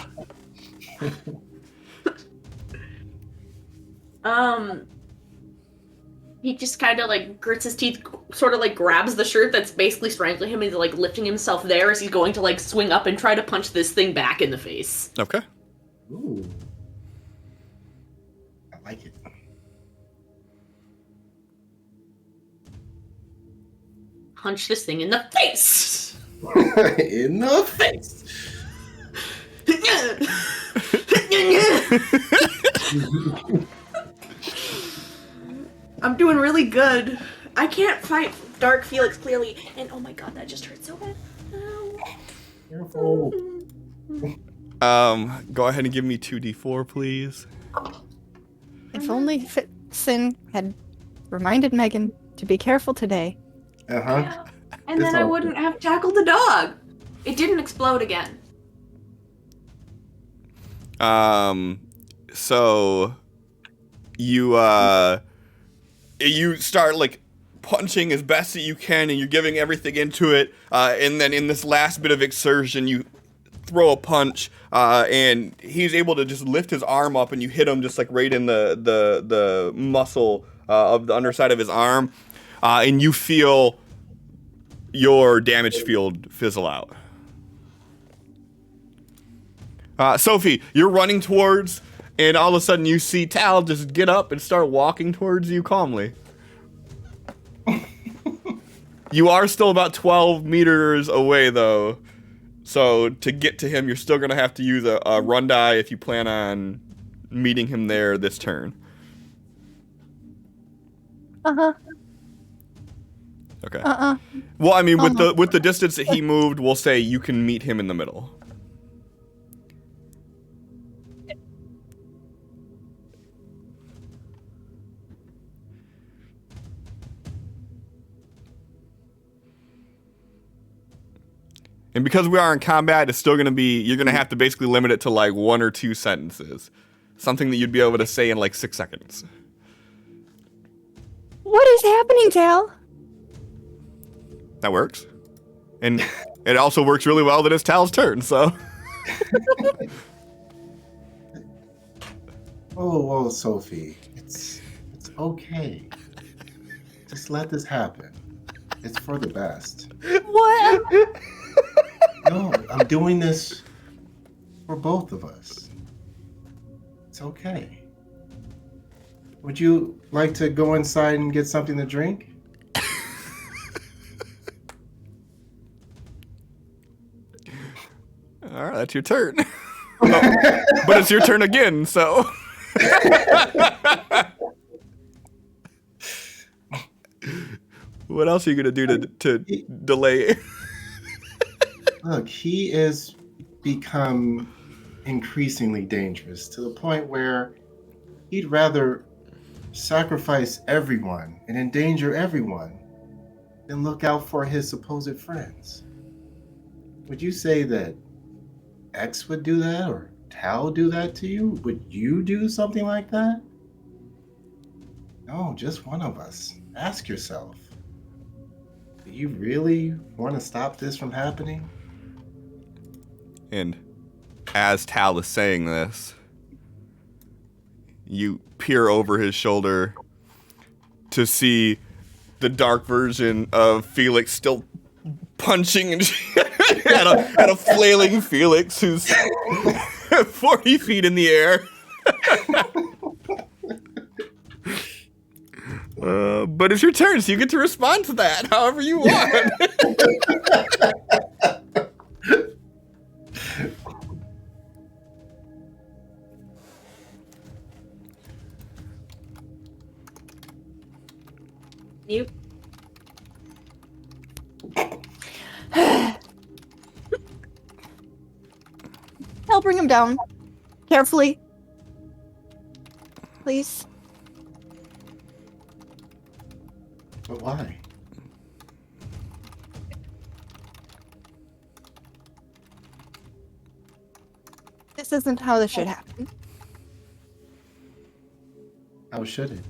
He just kind of like grits his teeth, sort of like grabs the shirt that's basically strangling him, and he's like lifting himself there as he's going to like swing up and try to punch this thing back in the face. Okay. Ooh. I like it. Punch this thing in the face! In the face. I'm doing really good. I can't fight Dark Felix clearly, and oh my god, that just hurt so bad. Ow. Careful. Go ahead and give me 2d4, please. If only Sin had reminded Megan to be careful today. Uh-huh. Yeah. And then I wouldn't have tackled the dog. It didn't explode again. So you start like punching as best that you can, and you're giving everything into it, and then in this last bit of exertion you throw a punch, and he's able to just lift his arm up, and you hit him just like right in the muscle of the underside of his arm, and you feel your damage field fizzle out. Sophie, you're running towards, and all of a sudden you see Tal just get up and start walking towards you calmly. You are still about 12 meters away, though. So to get to him, you're still going to have to use a run die if you plan on meeting him there this turn. Uh-huh. Okay. Uh-uh. Well, I mean, with the distance that he moved, we'll say you can meet him in the middle. And because we are in combat, it's still going to be, you're going to have to basically limit it to like 1 or 2 sentences. Something that you'd be able to say in like 6 seconds. What is happening, Tal? That works. And it also works really well that it's Tal's turn, so. Oh, Sophie. It's okay. Just let this happen. It's for the best. What? No, I'm doing this for both of us. It's okay. Would you like to go inside and get something to drink? All right, that's your turn. But it's your turn again, so. What else are you gonna do to delay? Look, he is become increasingly dangerous to the point where he'd rather sacrifice everyone and endanger everyone than look out for his supposed friends. Would you say that X would do that or Tal do that to you? Would you do something like that? No, just one of us. Ask yourself. Do you really want to stop this from happening? And as Tal is saying this, you peer over his shoulder to see the dark version of Felix still punching and at a flailing Felix who's 40 feet in the air. But it's your turn, so you get to respond to that however you want. You. I'll bring him down. Carefully. Please. But why? This isn't how this should happen. How should it?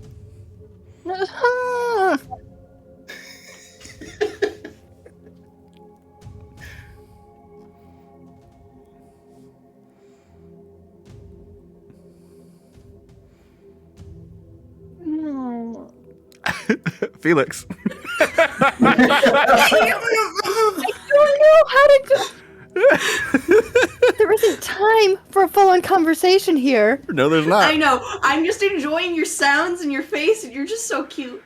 Felix. I don't know how to go. There isn't time for a full-on conversation here. No, there's not. I know. I'm just enjoying your sounds and your face, and you're just so cute.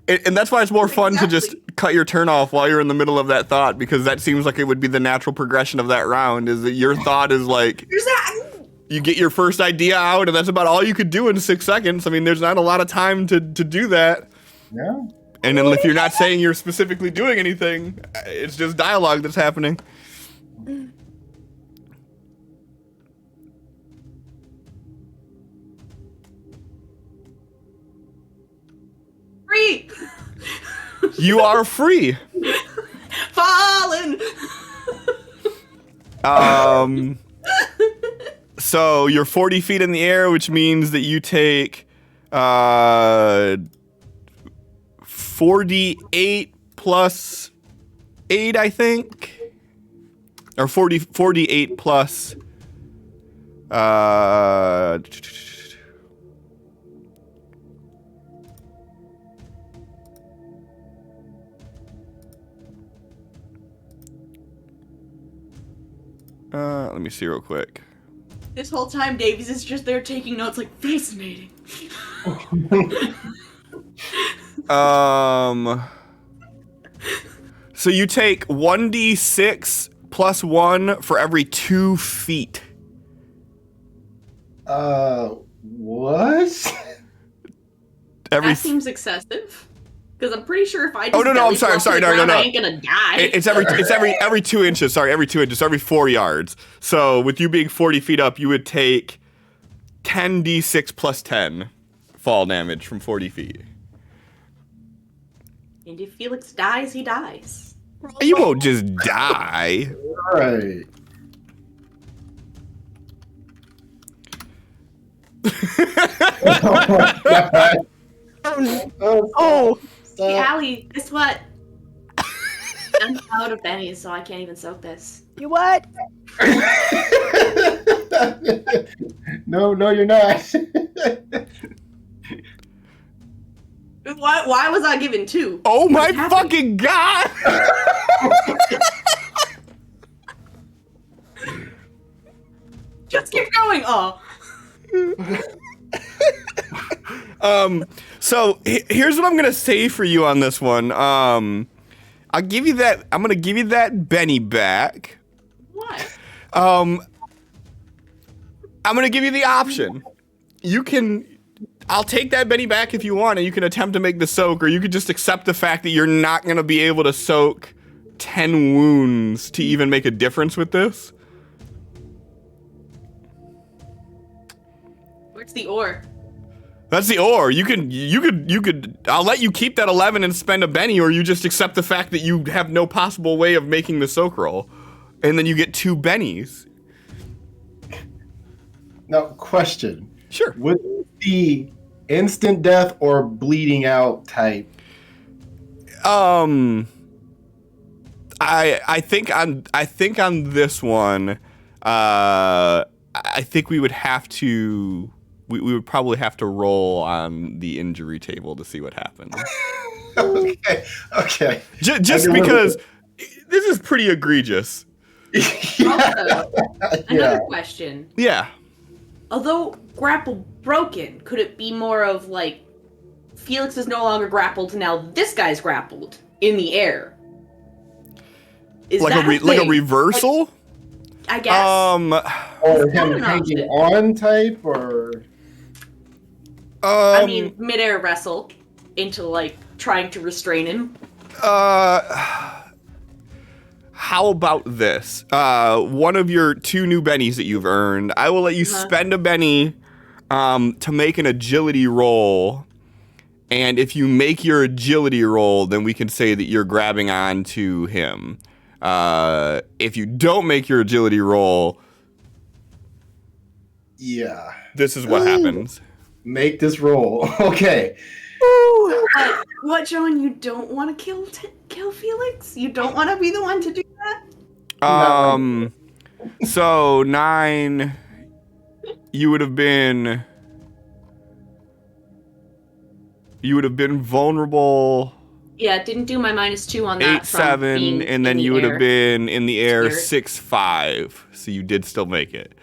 And that's why it's more fun to Exactly. just cut your turn off while you're in the middle of that thought, because that seems like it would be the natural progression of that round, is that your thought is like, There's that. you get your first idea out, and that's about all you could do in 6 seconds. I mean, there's not a lot of time to do that. Yeah. And then if you're not saying you're specifically doing anything, it's just dialogue that's happening. Free. You are free. Fallen. So you're 40 feet in the air, which means that you take 48 plus 8, I think. Or 48 plus let me see real quick. This whole time, Davies is just there taking notes, like fascinating. So you take 1d6 plus 1 for every 2 feet. What? That seems excessive. Because I'm pretty sure if I just Oh, no, I'm belly sorry, flop to the no, ground, no. I ain't gonna die. It's every 2 inches. Sorry, every 2 inches. So every 4 yards. So with you being 40 feet up, you would take 10d6 plus 10 fall damage from 40 feet. And if Felix dies, he dies. You won't just die. Right. Oh my god. Oh, Hey, Allie, guess what? I'm out of bennies, so I can't even soak this. you what? No, you're not. Why was I given 2? Oh my What's happening? fucking god! Just keep going. Oh. So here's what I'm gonna say for you on this one. I'll give you that. I'm gonna give you that Benny back. What? I'm gonna give you the option. I'll take that Benny back if you want, and you can attempt to make the soak, or you could just accept the fact that you're not gonna be able to soak 10 wounds to even make a difference with this. Where's the ore? That's the or. You could. I'll let you keep that 11 and spend a Benny, or you just accept the fact that you have no possible way of making the soak roll, and then you get 2 Bennies. Now, question. Sure. Would it be instant death or bleeding out type? I think on this one, I think we would have to. We would probably have to roll on the injury table to see what happens. Okay. Just because this is pretty egregious. Also, another question. Yeah. Although grapple broken, could it be more of like Felix is no longer grappled, now this guy's grappled in the air? Is Like that a reversal? Like, I guess. Or Is that him an hanging option? on type, or I mean, midair wrestle into like trying to restrain him. How about this? One of your 2 new bennies that you've earned, I will let you spend a benny to make an agility roll. And if you make your agility roll, then we can say that you're grabbing on to him. If you don't make your agility roll, yeah, this is what happens. Make this roll. Okay. What, John? You don't want to kill Felix? You don't want to be the one to do that? So 9, you would have been vulnerable. Yeah, didn't do my -2 on that. 8, 7, and then you would have been in the air 6, 5. So you did still make it.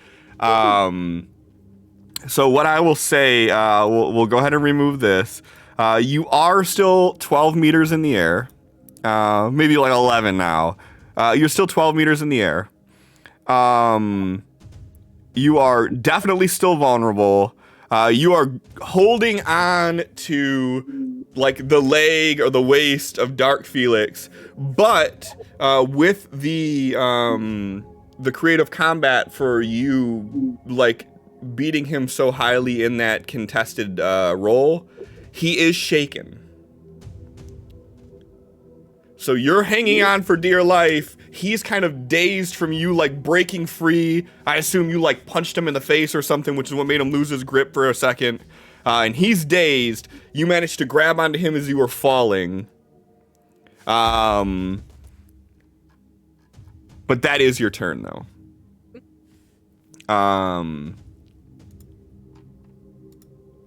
So what I will say, we'll go ahead and remove this. You are still 12 meters in the air. Maybe like 11 now. You're still 12 meters in the air. You are definitely still vulnerable. You are holding on to like the leg or the waist of Dark Felix, but with the creative combat for you, like beating him so highly in that contested roll, he is shaken. So you're hanging on for dear life. He's kind of dazed from you, like, breaking free. I assume you, like, punched him in the face or something, which is what made him lose his grip for a second. And he's dazed. You managed to grab onto him as you were falling. But that is your turn, though.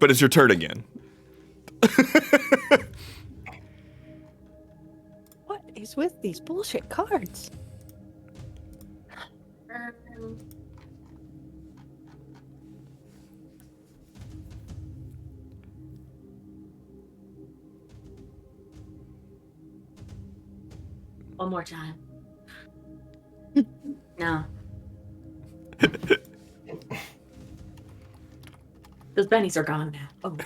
But it's your turn again. What is with these bullshit cards? One more time. No. Those bennies are gone now. Oh.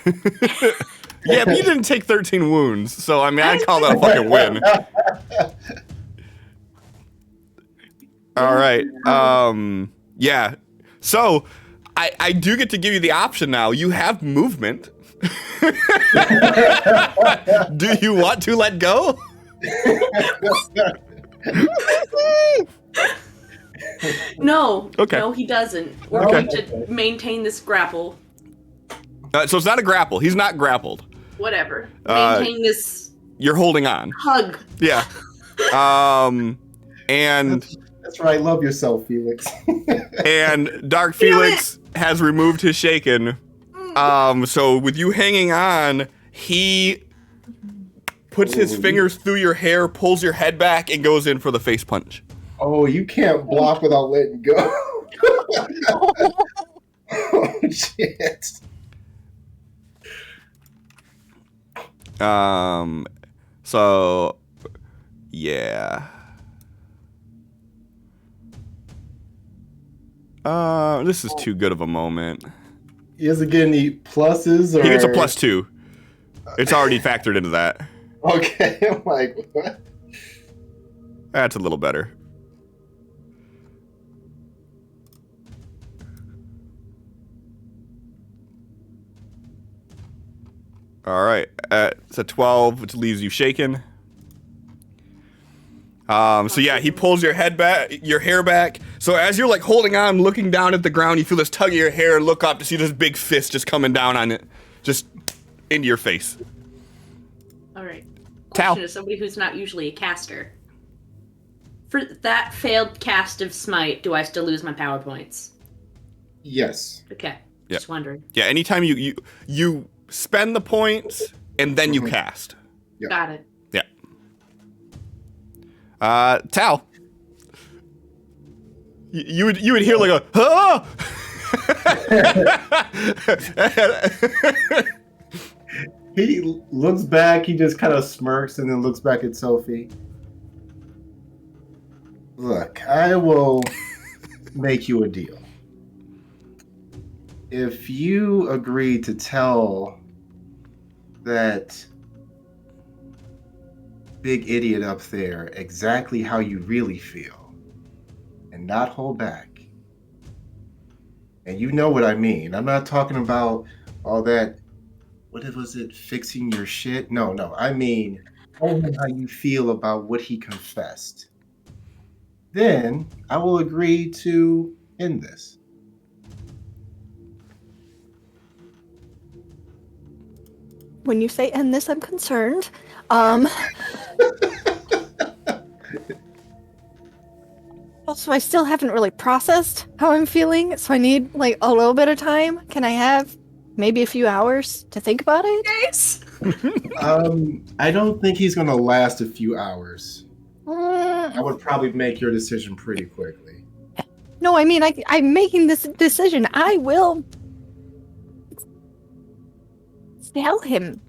Yeah, but you didn't take 13 wounds, so I mean, I'd call that a fucking win. All right. Yeah. So, I do get to give you the option now. You have movement. Do you want to let go? No. Okay. No, he doesn't. We're Okay. going to maintain this grapple. So it's not a grapple. He's not grappled. Whatever. Maintain this You're holding on. hug. Yeah. And That's right. Love yourself, Felix. and Dark Felix has removed his shaken. So with you hanging on, he puts his fingers through your hair, pulls your head back, and goes in for the face punch. Oh, you can't block without letting go. Oh, shit. So yeah. This is too good of a moment. He doesn't get any pluses or... He gets a +2. It's already factored into that. Okay, I'm like, what? That's a little better. All right, it's a 12, which leaves you shaken. So yeah, he pulls your head back, your hair back. So as you're like holding on, looking down at the ground, you feel this tug of your hair and look up to see this big fist just coming down on it, just into your face. All right. Tal. Question, as somebody who's not usually a caster, for that failed cast of Smite, do I still lose my power points? Yes. Okay. Yeah. Just wondering. Yeah, anytime you spend the points and then you cast. Yeah. Got it. Yeah. Tal. You would hear like a ah! He looks back, he just kind of smirks and then looks back at Sophie. Look, I will make you a deal. If you agree to tell that big idiot up there exactly how you really feel and not hold back, and you know what I mean. I'm not talking about all that, what was it, fixing your shit? No, I mean, tell him how you feel about what he confessed. Then I will agree to end this. When you say end this, I'm concerned. Also, I still haven't really processed how I'm feeling, so I need like a little bit of time. Can I have maybe a few hours to think about it? Yes. I don't think he's gonna last a few hours. I Mm, would probably make your decision pretty quickly. no, I mean, I'm making this decision. I will tell him.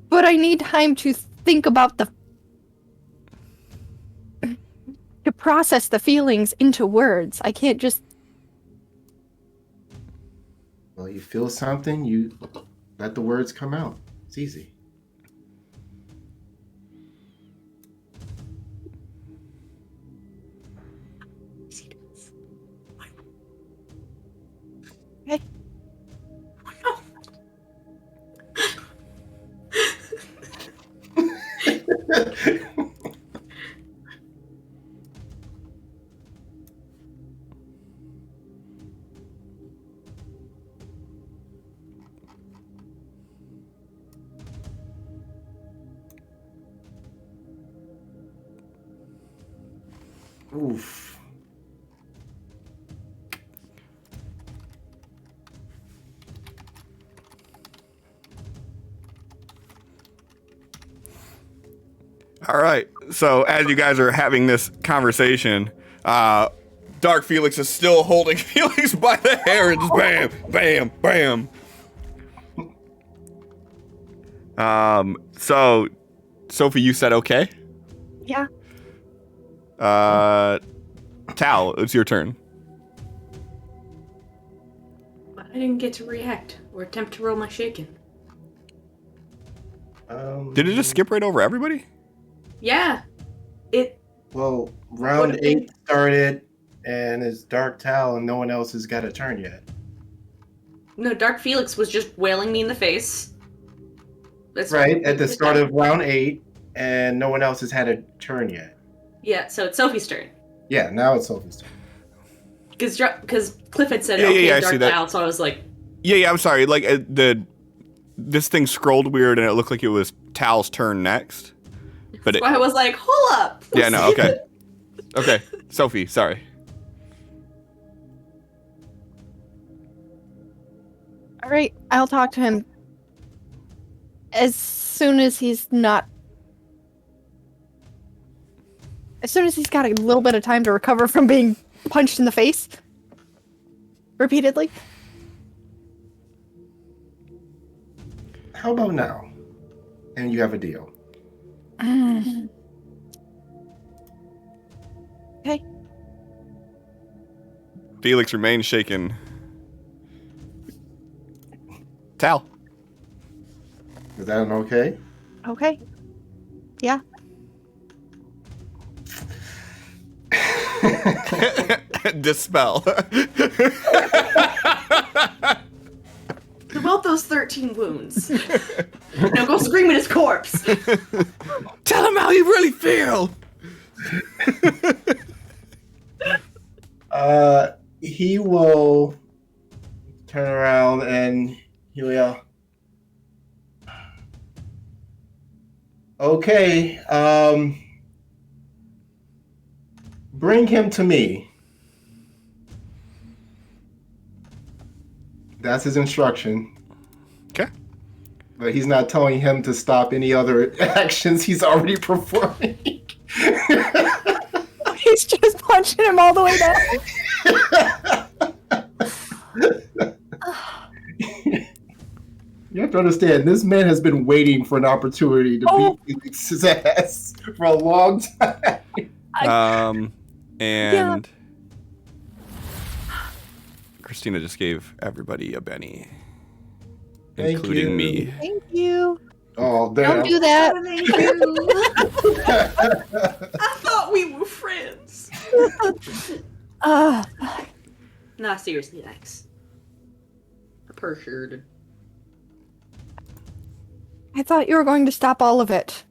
But I need time to think about to process the feelings into words. I can't just... Well, you feel something, you let the words come out. It's easy. Okay. Oof. All right. So as you guys are having this conversation, Dark Felix is still holding Felix by the hair and just bam, bam, bam. So Sophie, you said okay? Yeah. Tal, it's your turn. But I didn't get to react or attempt to roll my shaken. Did it just skip right over everybody? Yeah. It. Well, round 8 started, and it's Dark Tal, and no one else has got a turn yet. No, Dark Felix was just wailing me in the face. That's Right, at the start of round 8, and no one else has had a turn yet. Yeah, so it's Sophie's turn. Yeah, now it's Sophie's turn. Because Cliff had said, Yeah, okay, I see Dark that. Tal, so I was like... Yeah, I'm sorry. Like, this thing scrolled weird, and it looked like it was Tal's turn next. But So I was like, hold up! Yeah, no, okay. Okay, Sophie, sorry. All right, I'll talk to him as soon as he's got a little bit of time to recover from being punched in the face repeatedly. How about now? And you have a deal. Okay. Felix remains shaken. Tal. Is that an okay? Okay. Yeah. Dispel. About those 13 wounds. Now go scream at his corpse. Tell him how you really feel. He will turn around and he will yell, okay, bring him to me. That's his instruction. Okay. But he's not telling him to stop any other actions he's already performing. He's just punching him all the way down. You have to understand, this man has been waiting for an opportunity to beat Felix's ass for a long time. And Christina just gave everybody a Benny, Thank including you. me. Thank you. Oh, damn. Don't do that. I thought we were friends. Nah, seriously, thanks. Appreciated. I thought you were going to stop all of it.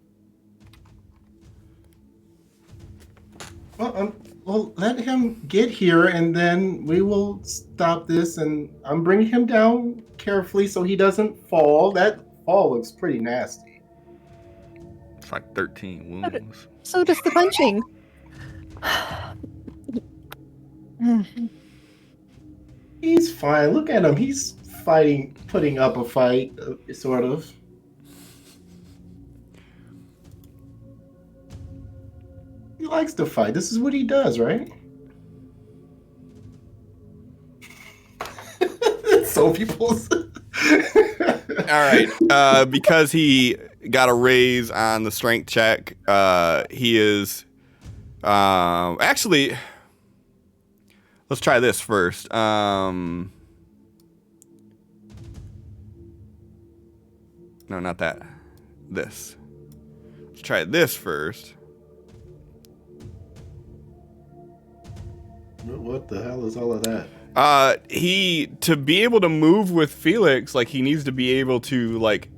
Well, let him get here, and then we will stop this. And I'm bringing him down carefully so he doesn't fall. That fall looks pretty nasty. It's like 13 wounds. So does the punching. He's fine. Look at him. He's fighting, putting up a fight, sort of. He likes to fight. This is what he does, right? Sophie pulls. All right. Because he got a raise on the strength check, he is actually. Let's try this first. No, not that. This. Let's try this first. What the hell is all of that? To be able to move with Felix, like, he needs to be able to, like,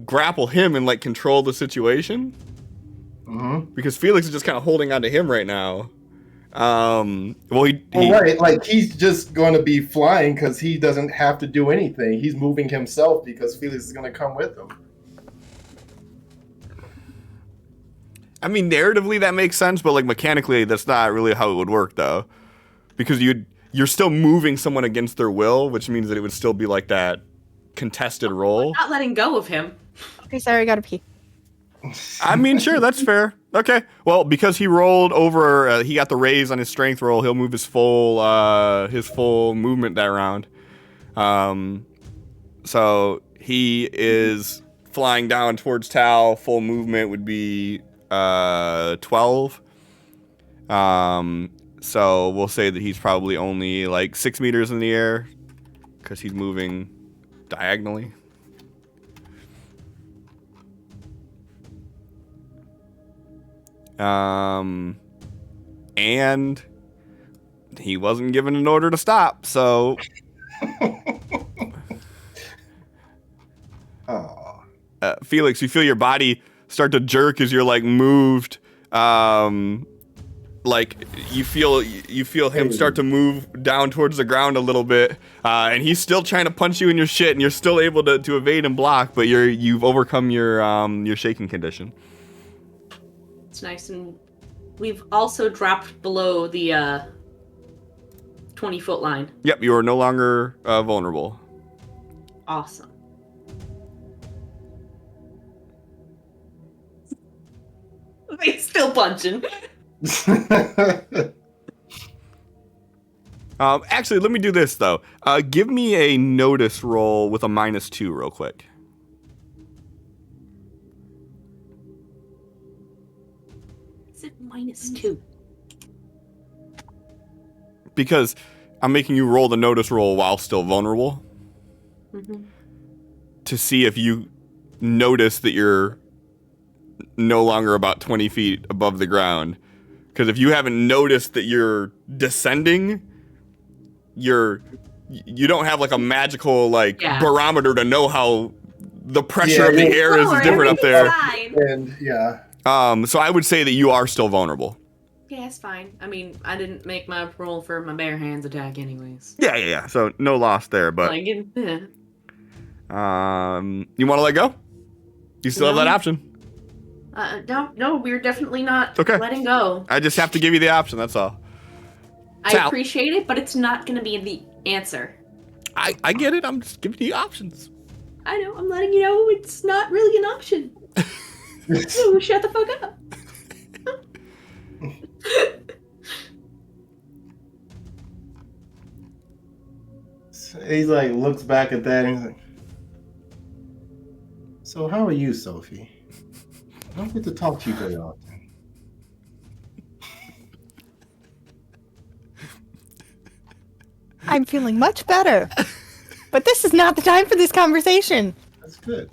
grapple him and, like, control the situation. Mm-hmm. Because Felix is just kind of holding on to him right now. Right, like, he's just going to be flying because he doesn't have to do anything. He's moving himself because Felix is going to come with him. I mean, narratively that makes sense, but, like, mechanically that's not really how it would work, though. Because you're still moving someone against their will, which means that it would still be like that contested role. Not letting go of him. Okay, sorry, I gotta pee. I mean, sure, that's fair. Okay, well, because he rolled over, he got the raise on his strength roll. He'll move his full movement that round. So he is flying down towards Tal. Full movement would be 12. So we'll say that he's probably only like 6 meters in the air because he's moving diagonally. And he wasn't given an order to stop, so. Felix, you feel your body start to jerk as you're like moved. Like you feel him start to move down towards the ground a little bit, and he's still trying to punch you in your shit, and you're still able to evade and block, but you've overcome your shaking condition. It's nice, and we've also dropped below the 20-foot line. Yep, you are no longer vulnerable. Awesome. He's still punching. Actually, let me do this though. Give me a notice roll with a -2 real quick. Is it -2? Because I'm making you roll the notice roll while still vulnerable Mhm. to see if you notice that you're no longer about 20 feet above the ground. Because if you haven't noticed that you're descending, you don't have like a magical like Yeah. barometer to know how the pressure Yeah, of the yeah. air Don't is worry, different up there. everything's fine. And yeah. So I would say that you are still vulnerable. Yeah, it's fine. I mean, I didn't make my roll for my bare hands attack anyways. Yeah. So no loss there, but Like, you want to let go? You still have that No. option. no, we're definitely not Okay. letting go. I just have to give you the option. That's all. I Sal. appreciate it, but it's not going to be the answer. I get it. I'm just giving you options. I know. I'm letting you know it's not really an option. So shut the fuck up. He's like looks back at that and he's like, so how are you, Sophie? I don't get to talk to you very often. I'm feeling much better. But this is not the time for this conversation. That's good.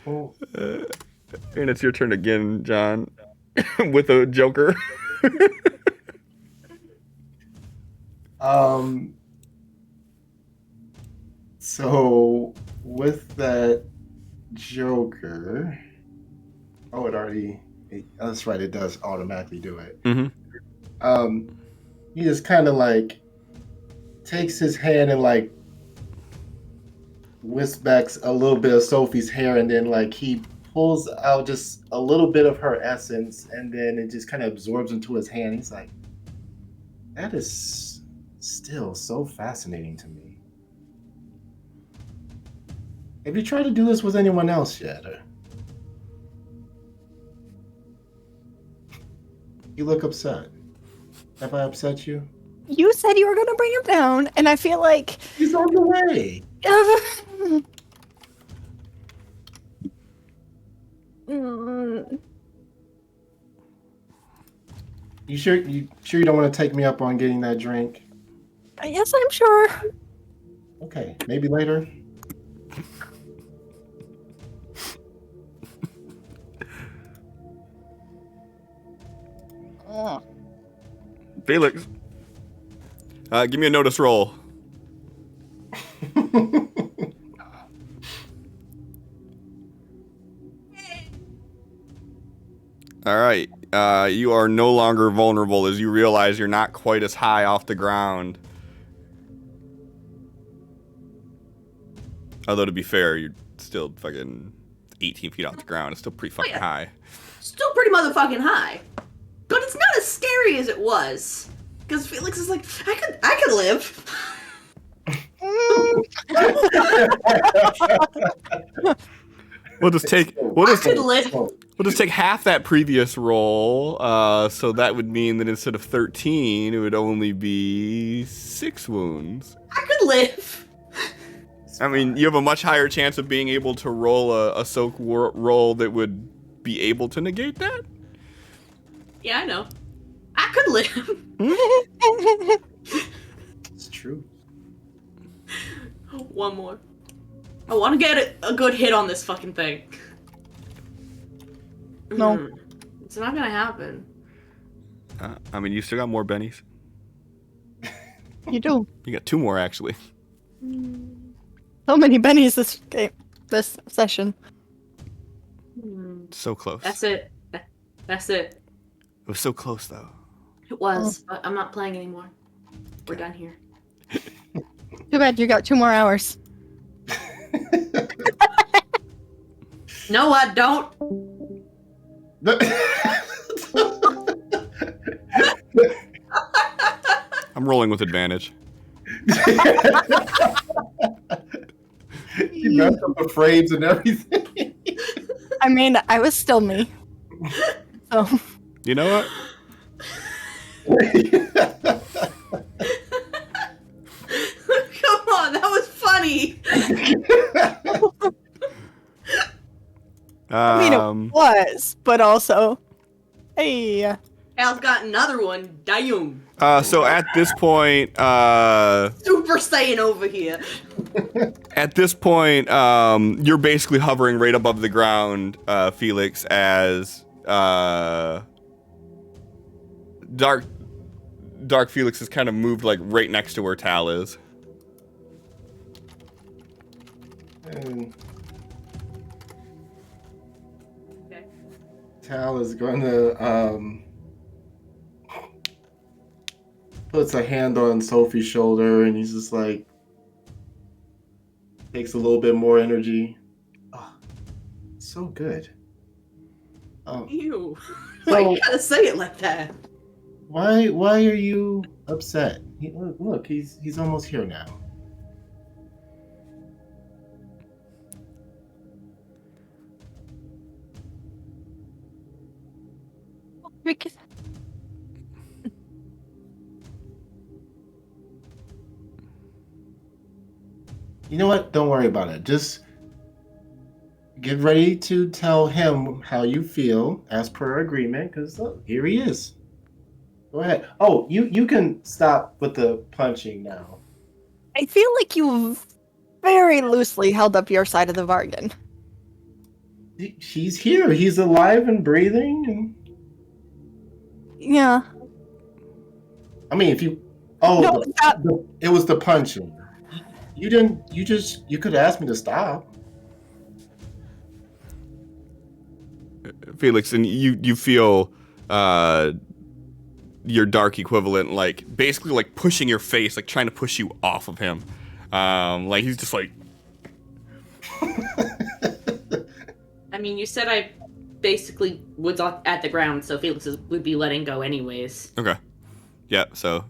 Well, And it's your turn again, John, with a joker. So with that Joker, oh, that's right, it does automatically do it. Mm-hmm. He just kind of like takes his hand and like whisks back a little bit of Sophie's hair, and then like he pulls out just a little bit of her essence, and then it just kind of absorbs into his hand. He's like, that is still so fascinating to me. Have you tried to do this with anyone else yet? Or... You look upset. Have I upset you? You said you were going to bring him down, and I feel like... He's on the way. You sure you don't want to take me up on getting that drink? Yes, I'm sure. Okay, maybe later. Felix, give me a notice roll. All right. You are no longer vulnerable as you realize you're not quite as high off the ground. Although, to be fair, you're still fucking 18 feet off the ground. It's still pretty fucking high. Still pretty motherfucking high. But it's not as scary as it was. Because Felix is like, I could live. We'll just take half that previous roll. So that would mean that instead of 13, it would only be 6 wounds. I could live. I mean, you have a much higher chance of being able to roll a soak roll that would be able to negate that. Yeah, I know. I could live. It's true. One more. I want to get a good hit on this fucking thing. No. It's not gonna happen. I mean, you still got more bennies. You do. You got 2 more, actually. So many bennies this session. So close. That's it. That's it. It was so close, though. It was, but I'm not playing anymore. We're done here. Too bad you got 2 more hours. No, I don't. I'm rolling with advantage. You messed up the frames and everything. I mean, I was still me. So. You know what? Come on, that was funny. I mean, it was, but also, hey. Cal's got another one. Damn. So at this point, Super Saiyan over here. you're basically hovering right above the ground, Felix, as Dark Felix is kind of moved like right next to where Tal is. And Okay. Tal is going to puts a hand on Sophie's shoulder, and he's just like takes a little bit more energy. Oh, so good. Ew. So- Why you gotta say it like that? Why are you upset? Look, he's almost here now. Because You know what? Don't worry about it. Just get ready to tell him how you feel as per agreement, because look, here he is. Go ahead. Oh, you can stop with the punching now. I feel like you very loosely held up your side of the bargain. He's here. He's alive and breathing. And Yeah. I mean, if you No, stop. it was the punching. You didn't. You could ask me to stop. Felix, and you feel your dark equivalent like basically like pushing your face, like trying to push you off of him. Like he's just like. I mean, you said I basically was at the ground, so Felix would be letting go anyways. Okay. Yeah. So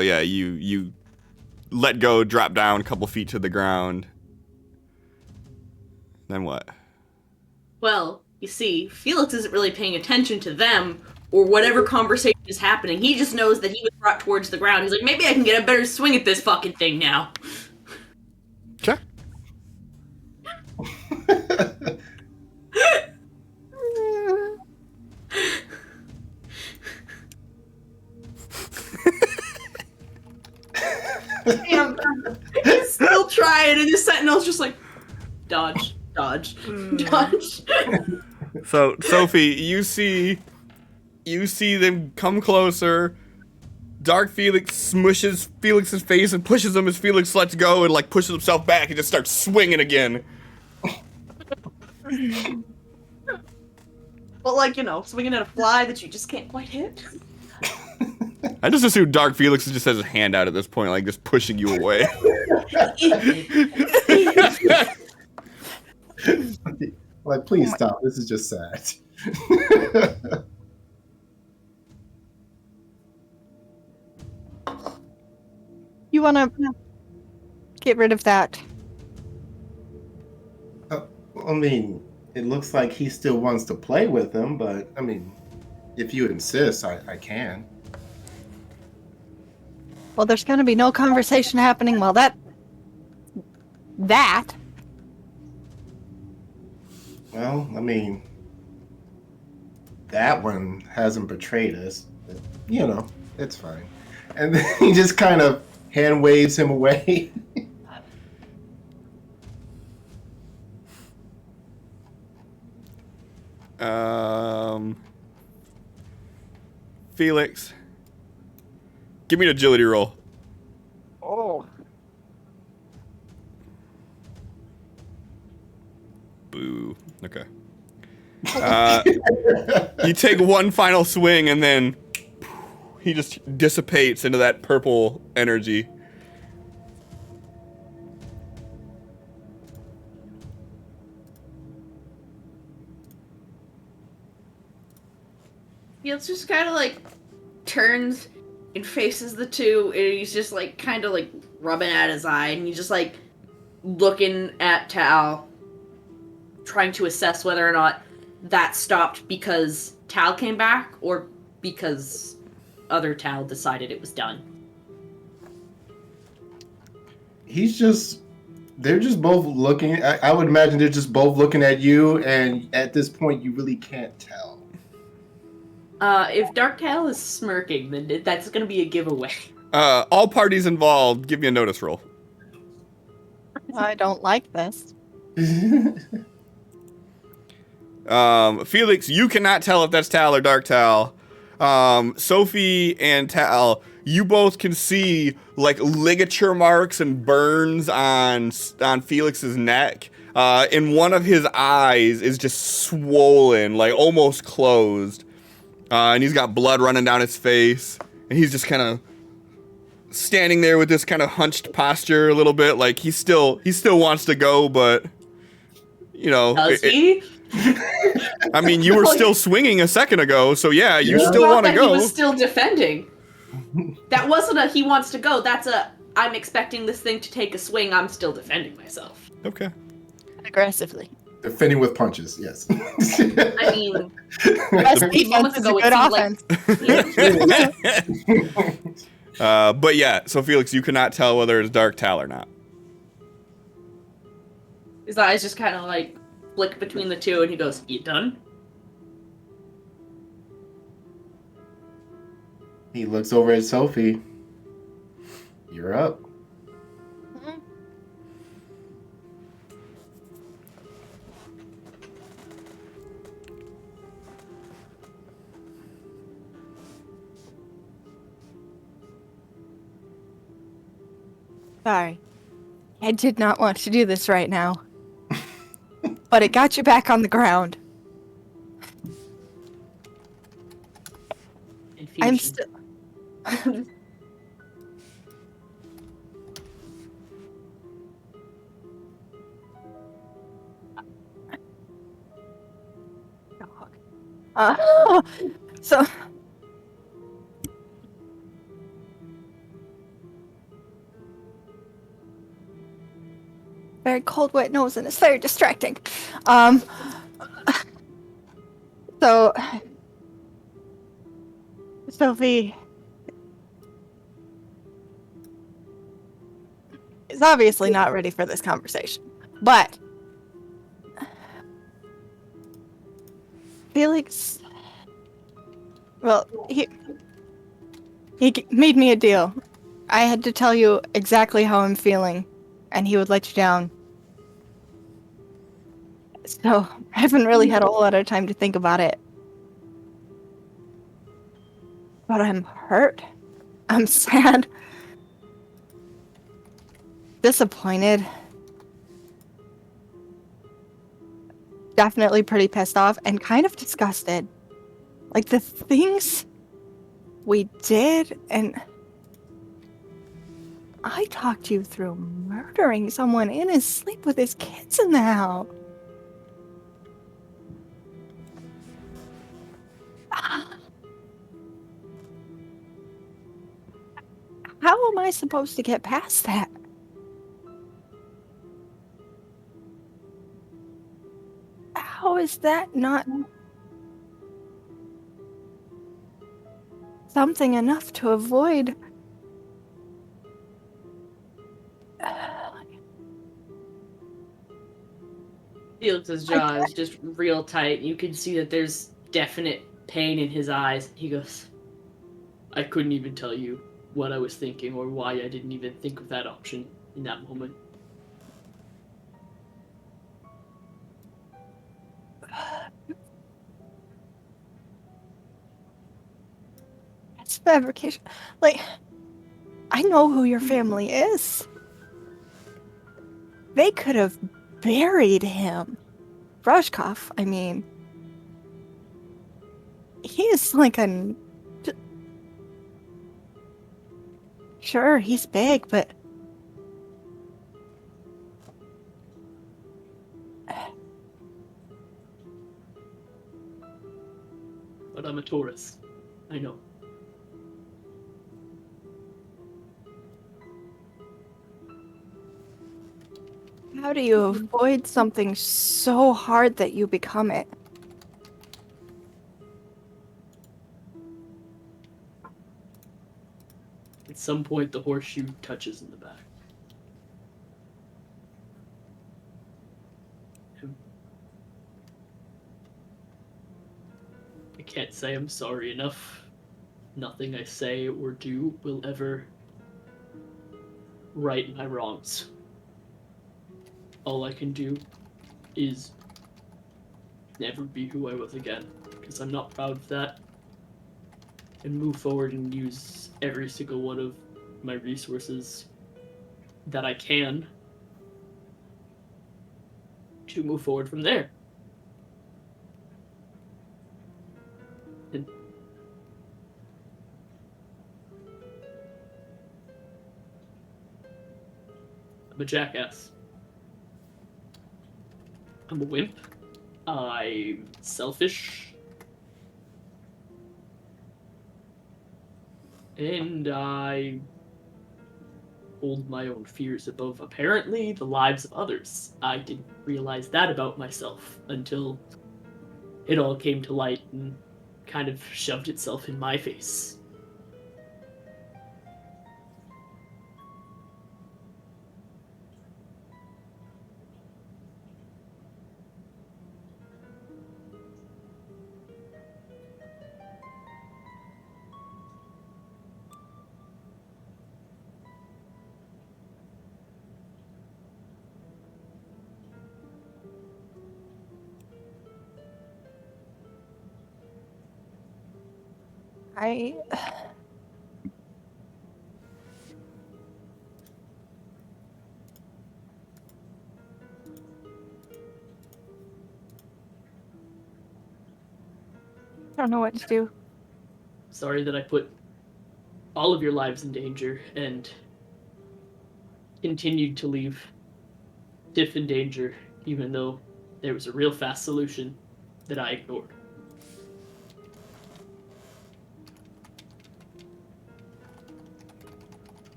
yeah, you let go, drop down a couple feet to the ground. Then what? Well, you see, Felix isn't really paying attention to them or whatever conversation is happening. He just knows that he was brought towards the ground. He's like, maybe I can get a better swing at this fucking thing now. Okay. Damn, he's still trying, and the Sentinel's just like, dodge, dodge, dodge. So Sophie, you see them come closer. Dark Felix smushes Felix's face and pushes him as Felix lets go and like pushes himself back and just starts swinging again. But like, swinging at a fly that you just can't quite hit. I just assume Dark Felix just has his hand out at this point, like just pushing you away. Like, please stop. This is just sad. You want to get rid of that? I mean, it looks like he still wants to play with him, but I mean, if you insist, I can. Well, there's going to be no conversation happening while that. Well, I mean, that one hasn't betrayed us. But, it's fine. And then he just kind of hand waves him away. Felix, give me an agility roll. Oh. Boo. Okay. You take one final swing and then he just dissipates into that purple energy. Felix just kind of like turns and faces the two, and he's just like kind of like rubbing at his eye, and he's just like looking at Tal, trying to assess whether or not that stopped because Tal came back or because other Tal decided it was done. He's just They're just both looking. I would imagine they're just both looking at you, and at this point, you really can't tell. If Darktail is smirking, then that's gonna be a giveaway. All parties involved, give me a notice roll. I don't like this. Felix, you cannot tell if that's Tal or Dark Tal. Sophie and Tal, you both can see like ligature marks and burns on Felix's neck. And one of his eyes is just swollen, like almost closed. And he's got blood running down his face. And he's just kind of standing there with this kind of hunched posture a little bit, like he still wants to go, but you know. Does he? I mean, you were still swinging a second ago, so yeah, you still thought want to that go. He was still defending. That wasn't a he wants to go. That's a I'm expecting this thing to take a swing. I'm still defending myself. Okay. Aggressively. Defending with punches, yes. I mean, Best a few moments defense is a ago, good it seemed offense. But yeah, so Felix, you cannot tell whether it's Dark Tal or not. his eyes just kind of like flick between the two, and he goes, "You done?" He looks over at Sophie. You're up. Sorry. I did not want to do this right now. But it got you back on the ground. I'm Infusion. still... So... Very cold, wet nose, and it's very distracting. So... Sophie... is obviously not ready for this conversation. But... Felix... Well, he made me a deal. I had to tell you exactly how I'm feeling, and he would let you down. So, I haven't really had a whole lot of time to think about it. But I'm hurt. I'm sad. Disappointed. Definitely pretty pissed off and kind of disgusted. Like, the things we did, and I talked you through murdering someone in his sleep with his kids in the house. How am I supposed to get past that? How is that not something enough to avoid? Felix's jaw is just real tight. You can see that there's definite pain in his eyes. He goes, I couldn't even tell you what I was thinking or why I didn't even think of that option in that moment. It's fabrication. Like, I know who your family is. They could have buried him. Brushkoff, I mean. He is like a... Sure, he's big, but... But I'm a tourist. I know. How do you avoid something so hard that you become it? At some point, the horseshoe touches in the back. can't say I'm sorry enough. Nothing I say or do will ever right my wrongs. All I can do is never be who I was again, because I'm not proud of that. And move forward and use every single one of my resources that I can to move forward from there. And I'm a jackass. I'm a wimp. I'm selfish. And I hold my own fears above, apparently, the lives of others. I didn't realize that about myself until it all came to light and kind of shoved itself in my face. I don't know what to do. Sorry that I put all of your lives in danger and continued to leave Tiff in danger, even though there was a real fast solution that I ignored.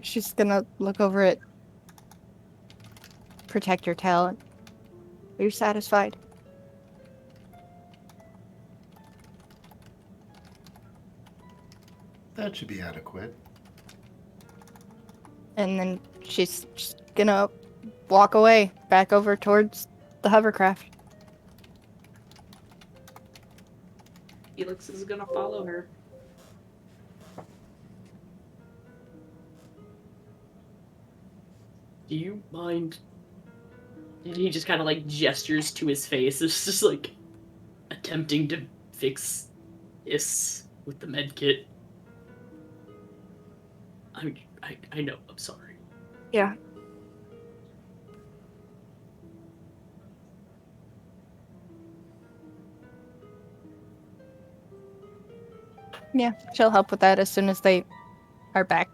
She's gonna look over at protect your talent. Are you satisfied? That should be adequate. And then she's just gonna walk away, back over towards the hovercraft. Felix is gonna follow her. Do you mind? And he just kind of like gestures to his face. It's just like attempting to fix this with the med kit. I know. I'm sorry. Yeah. Yeah, she'll help with that as soon as they are back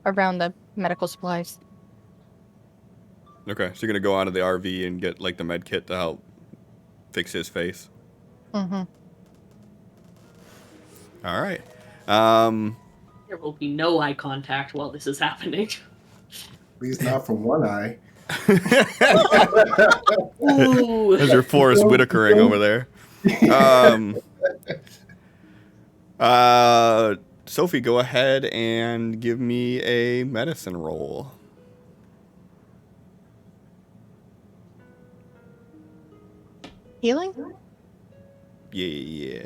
around the medical supplies. Okay, so you're gonna go onto the RV and get like the med kit to help fix his face. Mm-hmm. All right. There will be no eye contact while this is happening. At least not from one eye. Ooh. There's your Forrest Whitakering over there. Sophie, go ahead and give me a medicine roll. Healing? Yeah.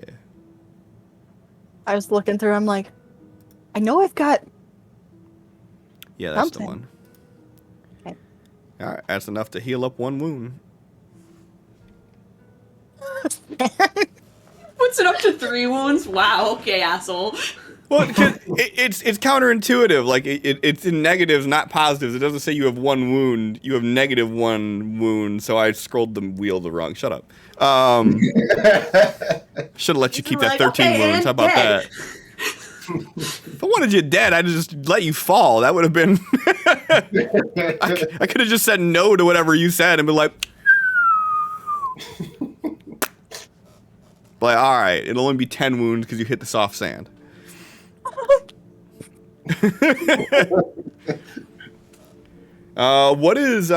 I was looking through, I'm like, I know I've got Yeah, that's something. the one. Okay. All right, that's enough to heal up one wound. Puts it up to 3 wounds? Wow, okay, asshole. Well, it's counterintuitive. Like it's in negatives, not positives. It doesn't say you have one wound. You have negative one wound. So I scrolled the wheel the wrong. Shut up. Should have let you keep that 13 wounds. How about that? If I wanted you dead, I'd just let you fall. That would have been. I could have just said no to whatever you said and been like. Like, all right, it'll only be 10 wounds because you hit the soft sand. What is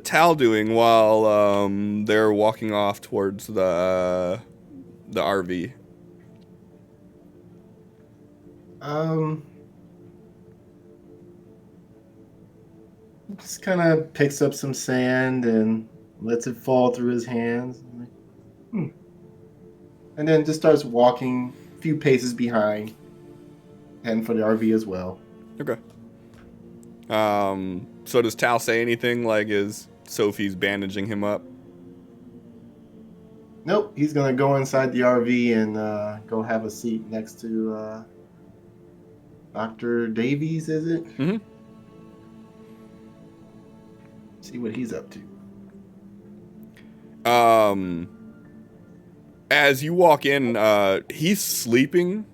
Tal doing while they're walking off towards the RV? just kind of picks up some sand and lets it fall through his hands. And then just starts walking a few paces behind, heading for the RV as well. Okay. So does Tal say anything like is Sophie's bandaging him up? Nope, he's gonna go inside the RV and go have a seat next to Dr. Davies, is it? Mm-hmm. See what he's up to. As you walk in, he's sleeping,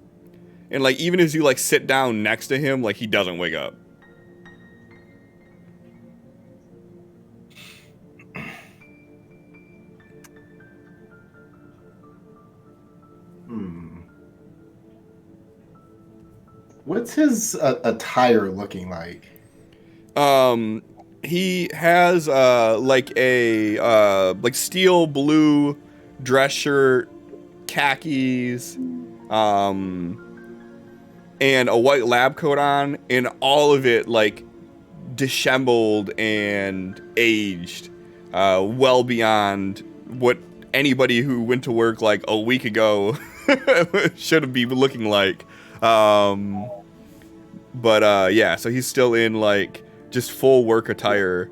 and like even as you like sit down next to him, like he doesn't wake up. What's his attire looking like? He has like a like steel blue dress shirt, khakis, and a white lab coat on, and all of it like disheveled and aged, well beyond what anybody who went to work like a week ago should be looking like. But yeah, so he's still in like just full work attire.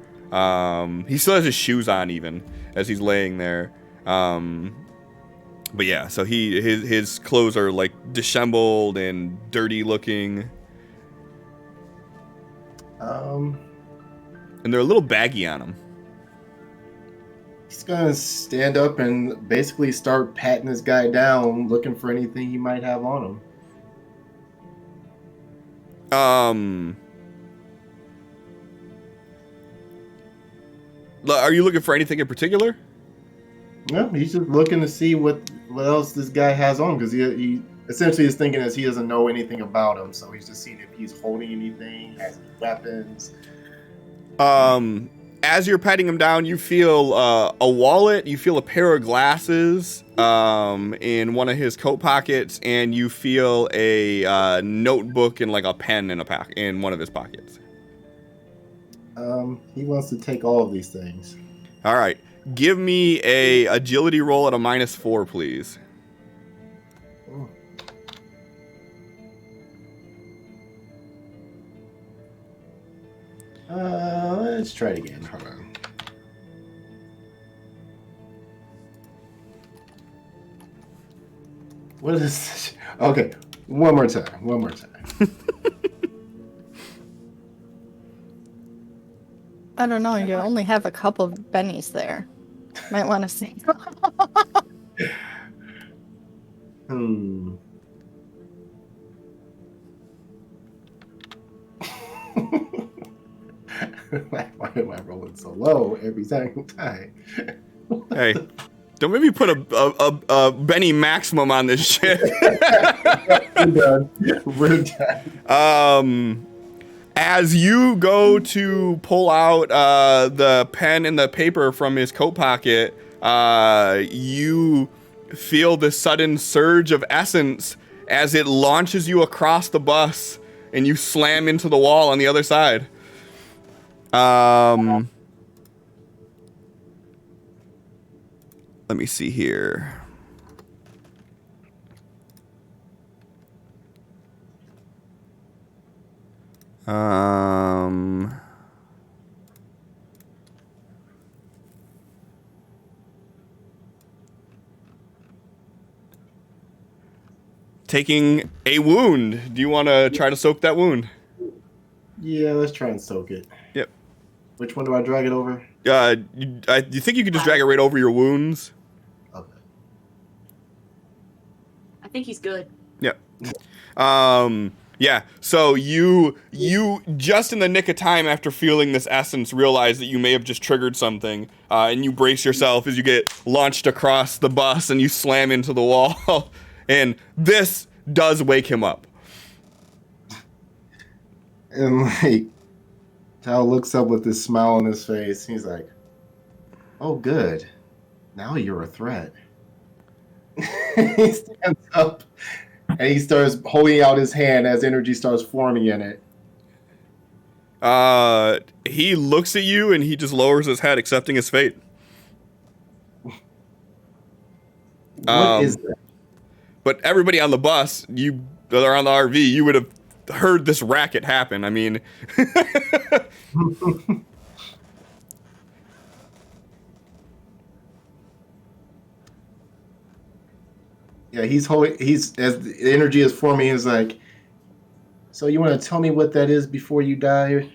He still has his shoes on even as he's laying there. But yeah, so his clothes are like disheveled and dirty looking. And they're a little baggy on him. He's gonna stand up and basically start patting this guy down, looking for anything he might have on him. Are you looking for anything in particular? No, he's just looking to see what else this guy has on, because he essentially is thinking as he doesn't know anything about him, so he's just seeing if he's holding anything, has any weapons. As you're patting him down, you feel a wallet, you feel a pair of glasses in one of his coat pockets, and you feel a notebook and like a pen in one of his pockets. He wants to take all of these things. All right. Give me a agility roll at a -4, please. Let's try it again. Hold on. What is this? Okay, one more time. I don't know. You only have a couple of bennies there. Might want to see. Why am I rolling so low every single time? Hey, don't maybe put a Benny maximum on this shit. We're done. As you go to pull out the pen and the paper from his coat pocket, you feel the sudden surge of essence as it launches you across the bus, and you slam into the wall on the other side. Let me see here. Taking a wound. Do you want to try to soak that wound? Yeah, let's try and soak it. Yep. Which one do I drag it over? You think you could just drag it right over your wounds? Okay. I think he's good. Yep. Yeah, so you just in the nick of time after feeling this essence realize that you may have just triggered something, and you brace yourself as you get launched across the bus and you slam into the wall, and this does wake him up. And like, Tal looks up with this smile on his face. He's like, "Oh, good. Now you're a threat." He stands up and he starts holding out his hand as energy starts forming in it. He looks at you and he just lowers his head, accepting his fate. What is that? But everybody on the bus, or on the RV, you would have heard this racket happen. I mean, Yeah, he's as the energy is forming. He's like, so you want to tell me what that is before you die?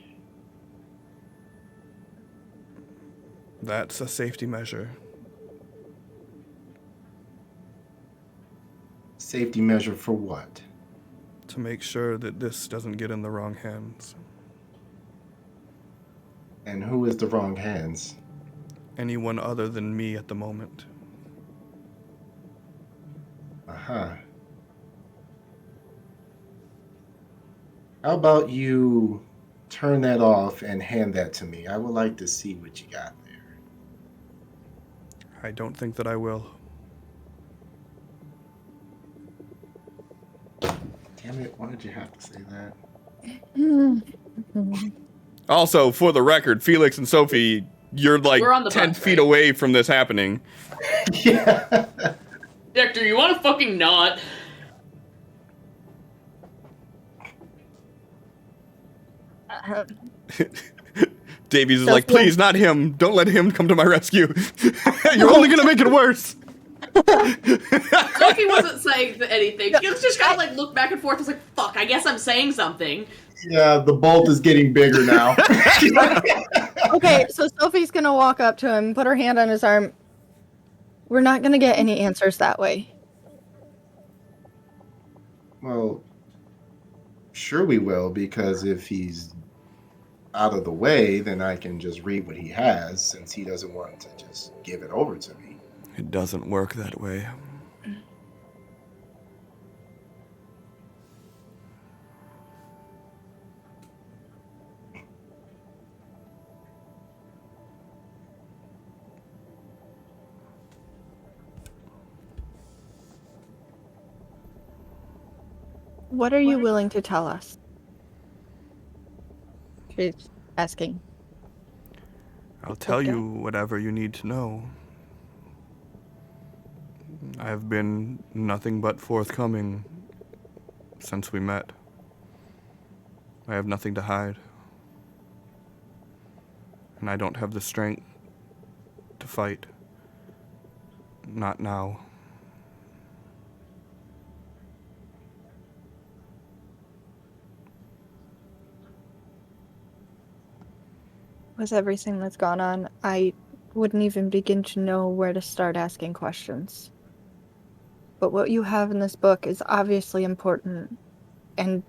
that's a safety measure. Safety measure for what? To make sure that this doesn't get in the wrong hands. And who is the wrong hands? Anyone other than me at the moment. Uh-huh. How about you turn that off and hand that to me? I would like to see what you got there. I don't think that I will. Damn it, why did you have to say that? Also, for the record, Felix and Sophie, you're like We're on the 10 bus, feet right? away from this happening. Yeah. Dexter, you want to fucking not? Davies is Just like, please, not him. Don't let him come to my rescue. You're only gonna make it worse. Sophie wasn't saying anything. She was just kind of like looked back and forth. I was like, fuck, I guess I'm saying something. Yeah, the bolt is getting bigger now. Okay, so Sophie's gonna walk up to him, put her hand on his arm. We're not gonna get any answers that way. Well, sure we will, because if he's out of the way, then I can just read what he has, since he doesn't want to just give it over to me. It doesn't work that way. What are you willing to tell us? She's asking. I'll tell Okay. you whatever you need to know. I have been nothing but forthcoming since we met. I have nothing to hide. And I don't have the strength to fight. Not now. With everything that's gone on, I wouldn't even begin to know where to start asking questions. But what you have in this book is obviously important and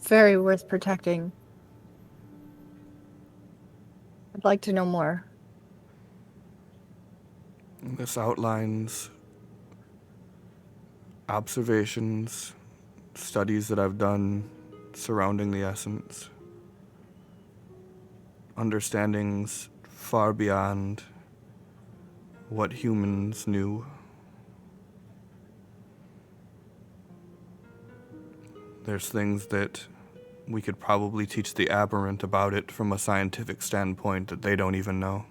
very worth protecting. I'd like to know more. This outlines observations, studies that I've done surrounding the essence, understandings far beyond what humans knew. There's things that we could probably teach the aberrant about it from a scientific standpoint that they don't even know.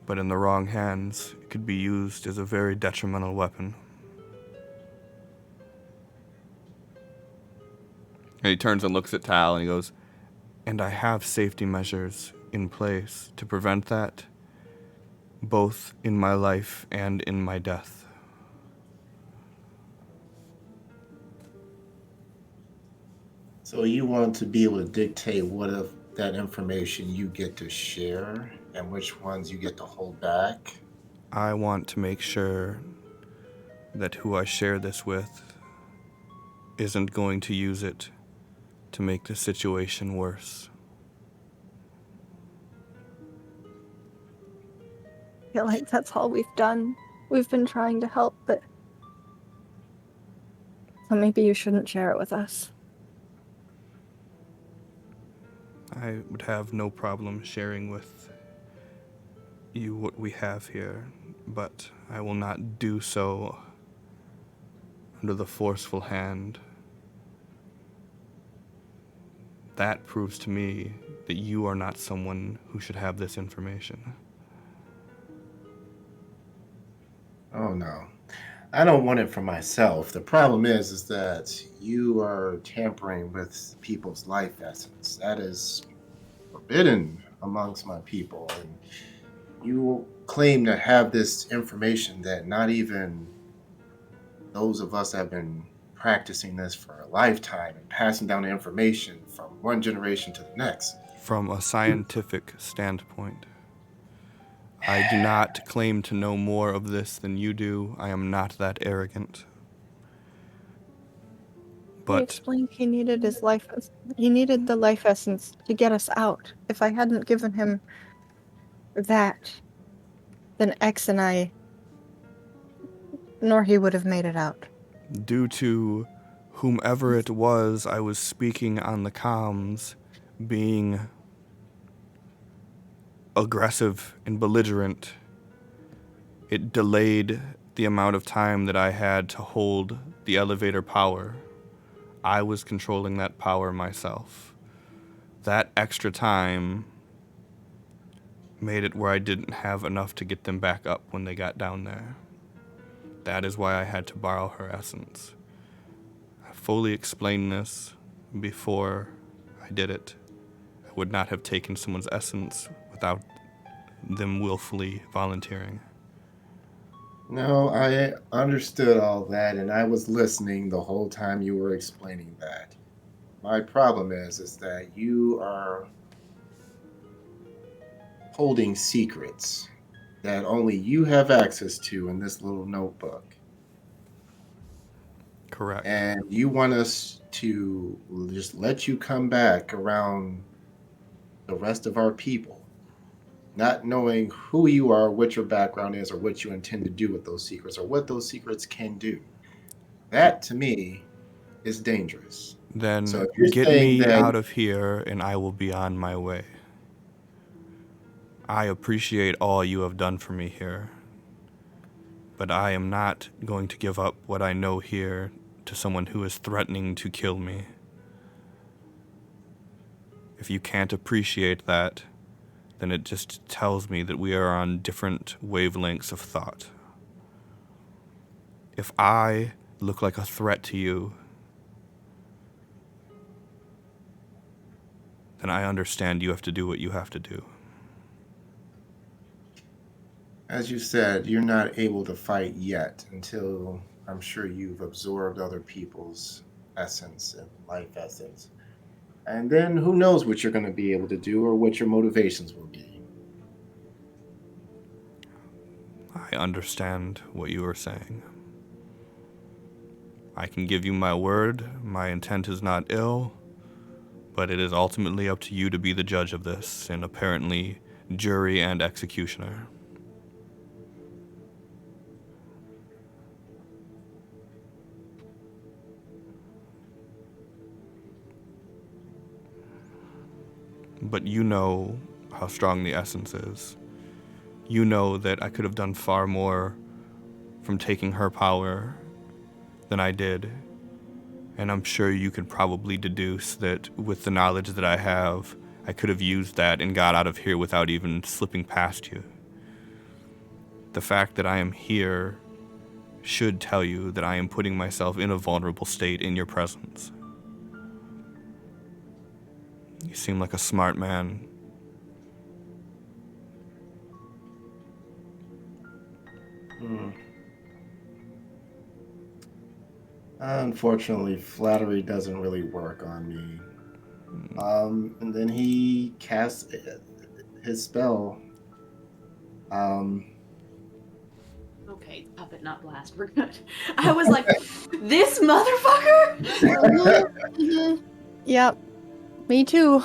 But in the wrong hands, it could be used as a very detrimental weapon. And he turns and looks at Tal and he goes, and I have safety measures in place to prevent that, both in my life and in my death. So you want to be able to dictate what of that information you get to share and which ones you get to hold back? I want to make sure that who I share this with isn't going to use it to make the situation worse. I feel like that's all we've done. We've been trying to help, but... So maybe you shouldn't share it with us. I would have no problem sharing with you what we have here, but I will not do so under the forceful hand that proves to me that you are not someone who should have this information. Oh no. I don't want it for myself. The problem is that you are tampering with people's life essence. That is forbidden amongst my people. And you claim to have this information that not even those of us that have been practicing this for a lifetime and passing down the information from one generation to the next. From a scientific standpoint, I do not claim to know more of this than you do. I am not that arrogant. He But explained he needed his life. He needed the life essence to get us out. If I hadn't given him that, then X and I, nor he would have made it out. due to whomever it was I was speaking on the comms being aggressive and belligerent, it delayed the amount of time that I had to hold the elevator power. I was controlling that power myself. That extra time made it where I didn't have enough to get them back up when they got down there. That is why I had to borrow her essence. I fully explained this before I did it. I would not have taken someone's essence without them willfully volunteering. No, I understood all that, and I was listening the whole time you were explaining that. My problem is that you are holding secrets that only you have access to in this little notebook. Correct. And you want us to just let you come back around the rest of our people, not knowing who you are, what your background is, or what you intend to do with those secrets, or what those secrets can do. That, to me, is dangerous. Then So if you're get saying me that- out of here and I will be on my way. I appreciate all you have done for me here, but I am not going to give up what I know here to someone who is threatening to kill me. If you can't appreciate that, then it just tells me that we are on different wavelengths of thought. If I look like a threat to you, then I understand you have to do what you have to do. As you said, you're not able to fight yet until I'm sure you've absorbed other people's essence and life essence. And then who knows what you're going to be able to do or what your motivations will be. I understand what you are saying. I can give you my word, my intent is not ill, but it is ultimately up to you to be the judge of this, and apparently jury and executioner. But you know how strong the essence is. You know that I could have done far more from taking her power than I did. And I'm sure you could probably deduce that with the knowledge that I have, I could have used that and got out of here without even slipping past you. The fact that I am here should tell you that I am putting myself in a vulnerable state in your presence. You seem like a smart man. Unfortunately, flattery doesn't really work on me. And then he casts his spell. Okay, puppet, not blast. We're good. I was like, this motherfucker? Mhm. Yep. Me too.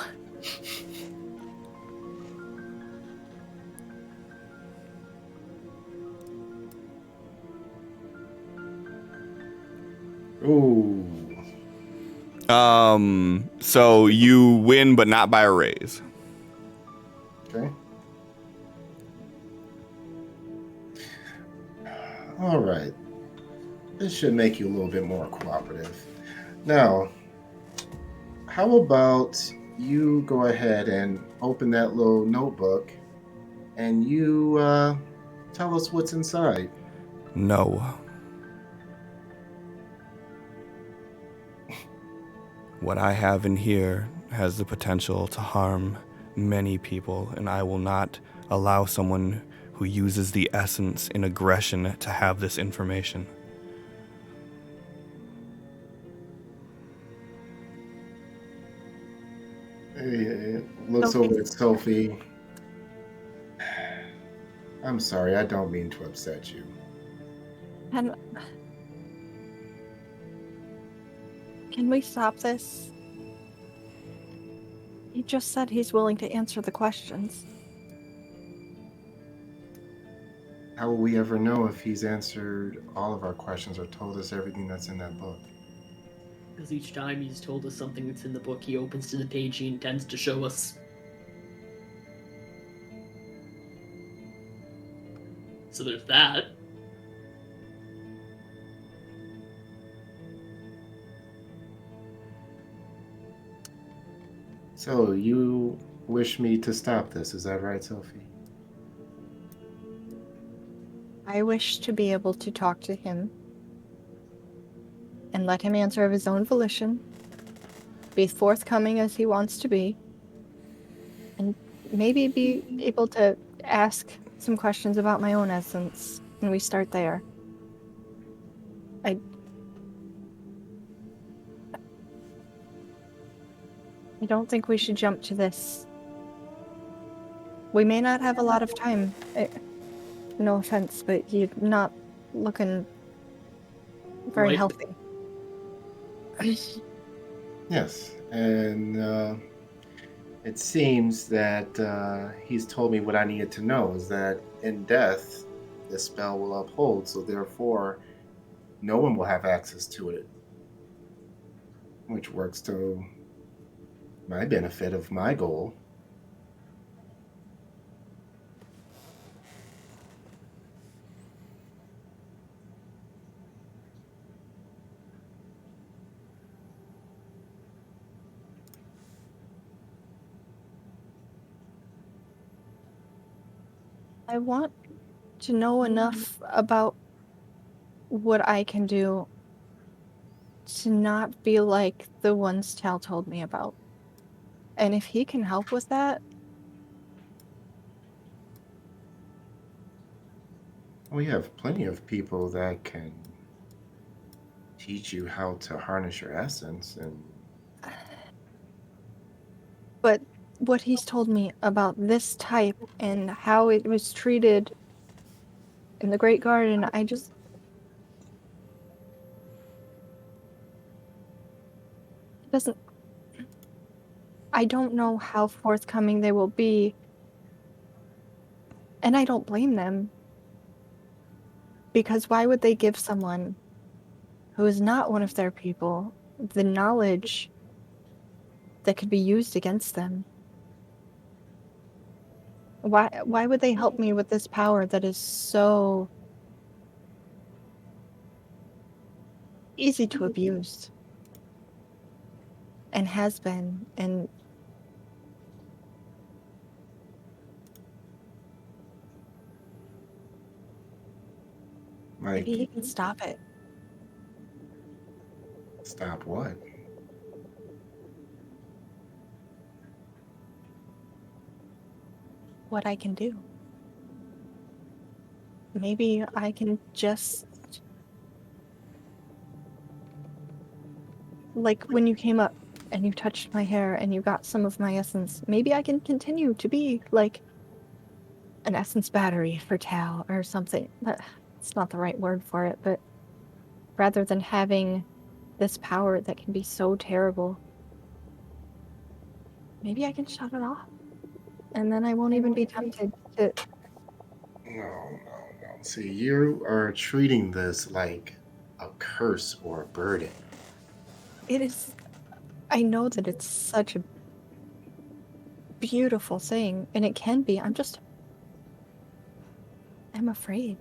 Ooh. So you win, but not by a raise. Okay. All right. This should make you a little bit more cooperative. Now, how about you go ahead and open that little notebook, and you tell us what's inside. No. What I have in here has the potential to harm many people, and I will not allow someone who uses the essence in aggression to have this information. He looks over at Sophie. I'm sorry, I don't mean to upset you. And can we stop this? He just said he's willing to answer the questions. How will we ever know if he's answered all of our questions or told us everything that's in that book? Because each time he's told us something that's in the book, he opens to the page he intends to show us. So there's that. So, you wish me to stop this, is that right, Sophie? I wish to be able to talk to him and let him answer of his own volition, be forthcoming as he wants to be, and maybe be able to ask some questions about my own essence, and we start there. I don't think we should jump to this. We may not have a lot of time. No offense, but you're not looking very Right. healthy. Yes, and it seems that he's told me what I needed to know, is that in death, this spell will uphold, so therefore, no one will have access to it, which works to my benefit of my goal. I want to know enough about what I can do to not be like the ones Tal told me about. And if he can help with that, We have plenty of people that can teach you how to harness your essence, and but what he's told me about this type and how it was treated in the Great Garden, I just... It doesn't... I don't know how forthcoming they will be, and I don't blame them. Because why would they give someone who is not one of their people the knowledge that could be used against them? Why would they help me with this power that is so easy to abuse? And has been, and like, maybe he can stop it. stop what? What I can do. Maybe I can just... Like when you came up and you touched my hair and you got some of my essence, maybe I can continue to be like an essence battery for Tal or something. It's not the right word for it, but rather than having this power that can be so terrible, maybe I can shut it off. And then I won't even be tempted to... No. See, you are treating this like a curse or a burden. It is... I know that it's such a beautiful thing, and it can be. I'm afraid.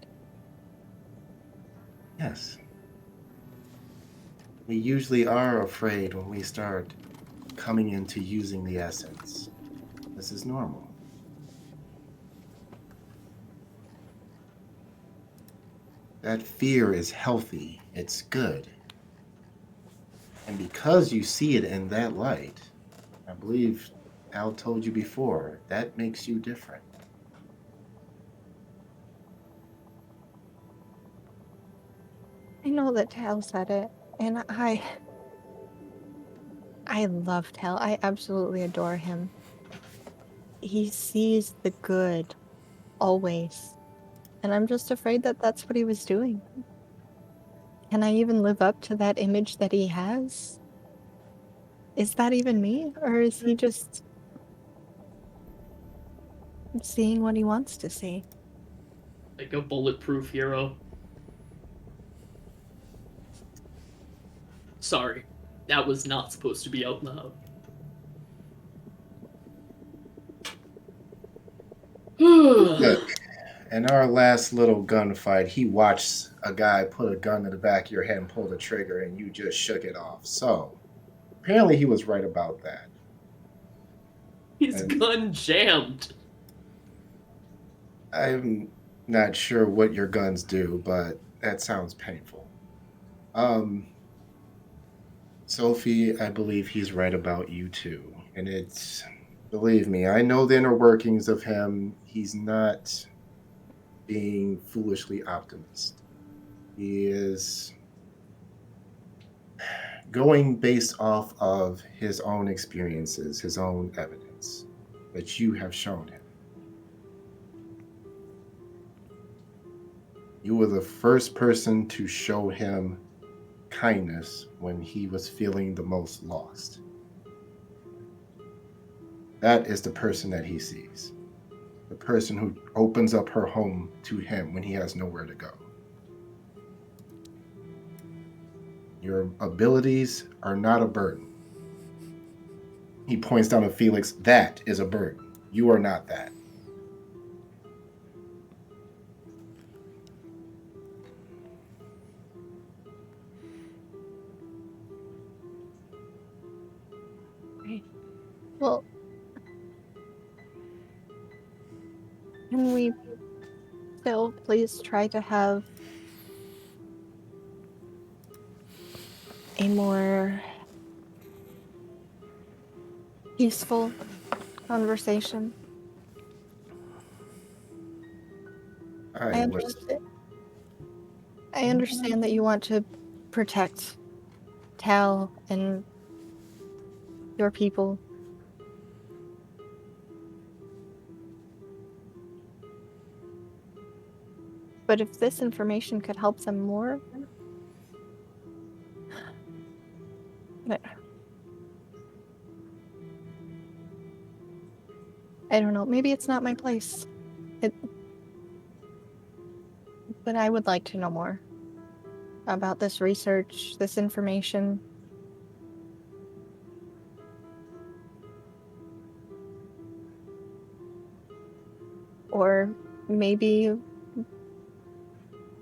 Yes. We usually are afraid when we start coming into using the essence. This is normal. That fear is healthy. It's good. And because you see it in that light, I believe Al told you before, that makes you different. I know that Tal said it, and I love Tal. I absolutely adore him. He sees the good, always. And I'm just afraid that that's what he was doing. Can I even live up to that image that he has? Is that even me? Or is he just seeing what he wants to see? Like a bulletproof hero. Sorry, that was not supposed to be out loud. Look, in our last little gunfight, he watched a guy put a gun in the back of your head and pull the trigger, and you just shook it off. So, apparently he was right about that. His And gun jammed. I'm not sure what your guns do, but that sounds painful. Sophie, I believe he's right about you too. And it's, believe me, I know the inner workings of him. He's not being foolishly optimist. He is going based off of his own experiences, his own evidence that you have shown him. You were the first person to show him kindness when he was feeling the most lost. That is the person that he sees. The person who opens up her home to him when he has nowhere to go. Your abilities are not a burden. He points down at Felix. That is a burden. You are not that. Well, can we still please try to have a more peaceful conversation? I understand that you want to protect Tal and your people. But if this information could help them more, but I don't know. Maybe it's not my place. But I would like to know more about this research, this information. Or maybe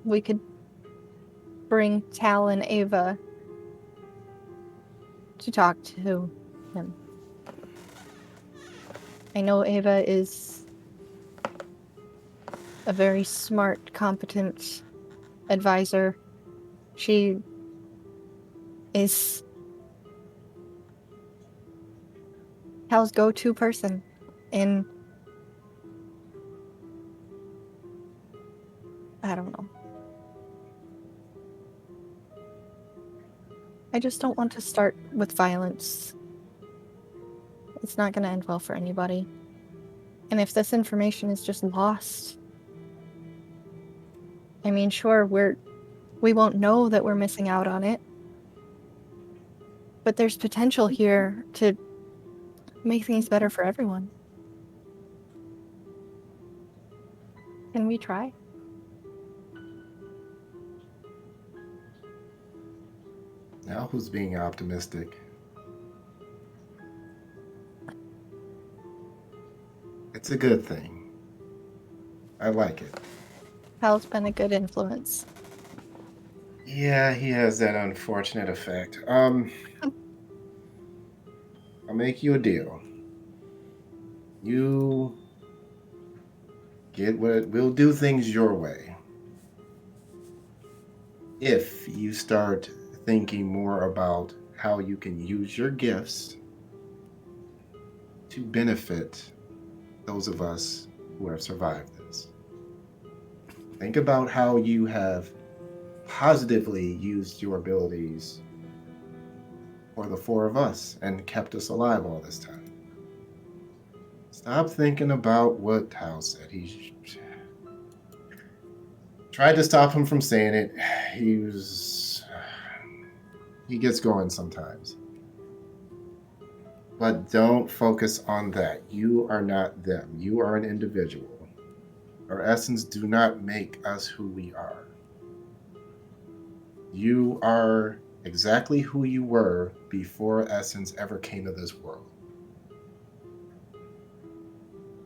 we could bring Tal and Ava to talk to him. I know Ava is a very smart, competent advisor. She is Tal's go-to person in... I don't know. I just don't want to start with violence. It's not going to end well for anybody. And if this information is just lost, I mean, sure, we won't know that we're missing out on it, but there's potential here to make things better for everyone. Can we try? Now who's being optimistic? It's a good thing. I like it. Hal's been a good influence. Yeah, he has that unfortunate effect. I'll make you a deal. You get what we'll do things your way. If you start thinking more about how you can use your gifts to benefit those of us who have survived this. Think about how you have positively used your abilities for the four of us and kept us alive all this time. Stop thinking about what Hal said. He tried to stop him from saying it. He gets going sometimes. But don't focus on that. You are not them. You are an individual. Our essence do not make us who we are. You are exactly who you were before essence ever came to this world.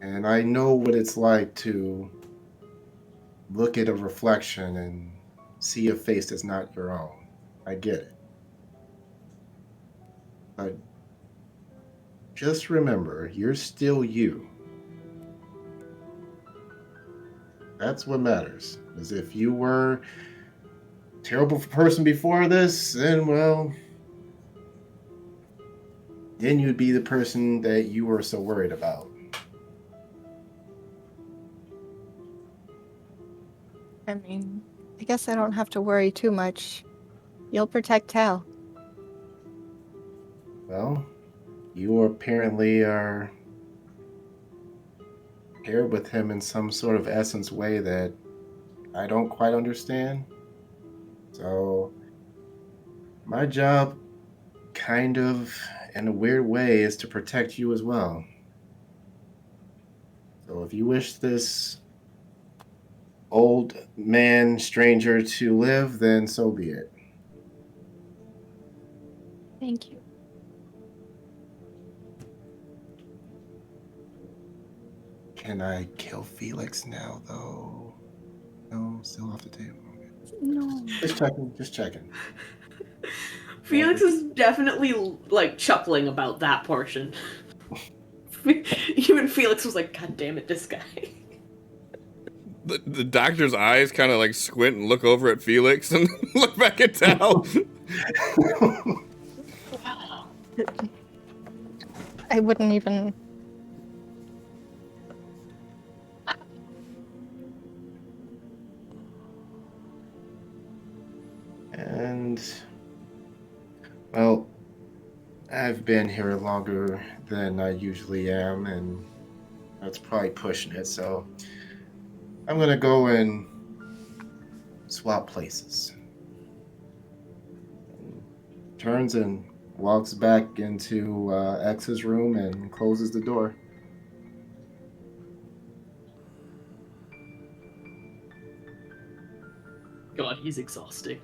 And I know what it's like to look at a reflection and see a face that's not your own. I get it. But just remember, you're still you. That's what matters. As if you were a terrible person before this, then, well, then you'd be the person that you were so worried about. I mean, I guess I don't have to worry too much. You'll protect Tal. Well, you apparently are paired with him in some sort of essence way that I don't quite understand. So, my job, kind of, in a weird way, is to protect you as well. So if you wish this old man stranger to live, then so be it. Thank you. Can I kill Felix now, though? No, still off the table. No. Just checking, just checking. Felix is definitely like chuckling about that portion. Even Felix was like, "God damn it, this guy." The doctor's eyes kind of like squint and look over at Felix and look back at Tal. I wouldn't even. And, well, I've been here longer than I usually am, and that's probably pushing it, so I'm gonna go and swap places. Turns and walks back into X's room and closes the door. God, he's exhausting.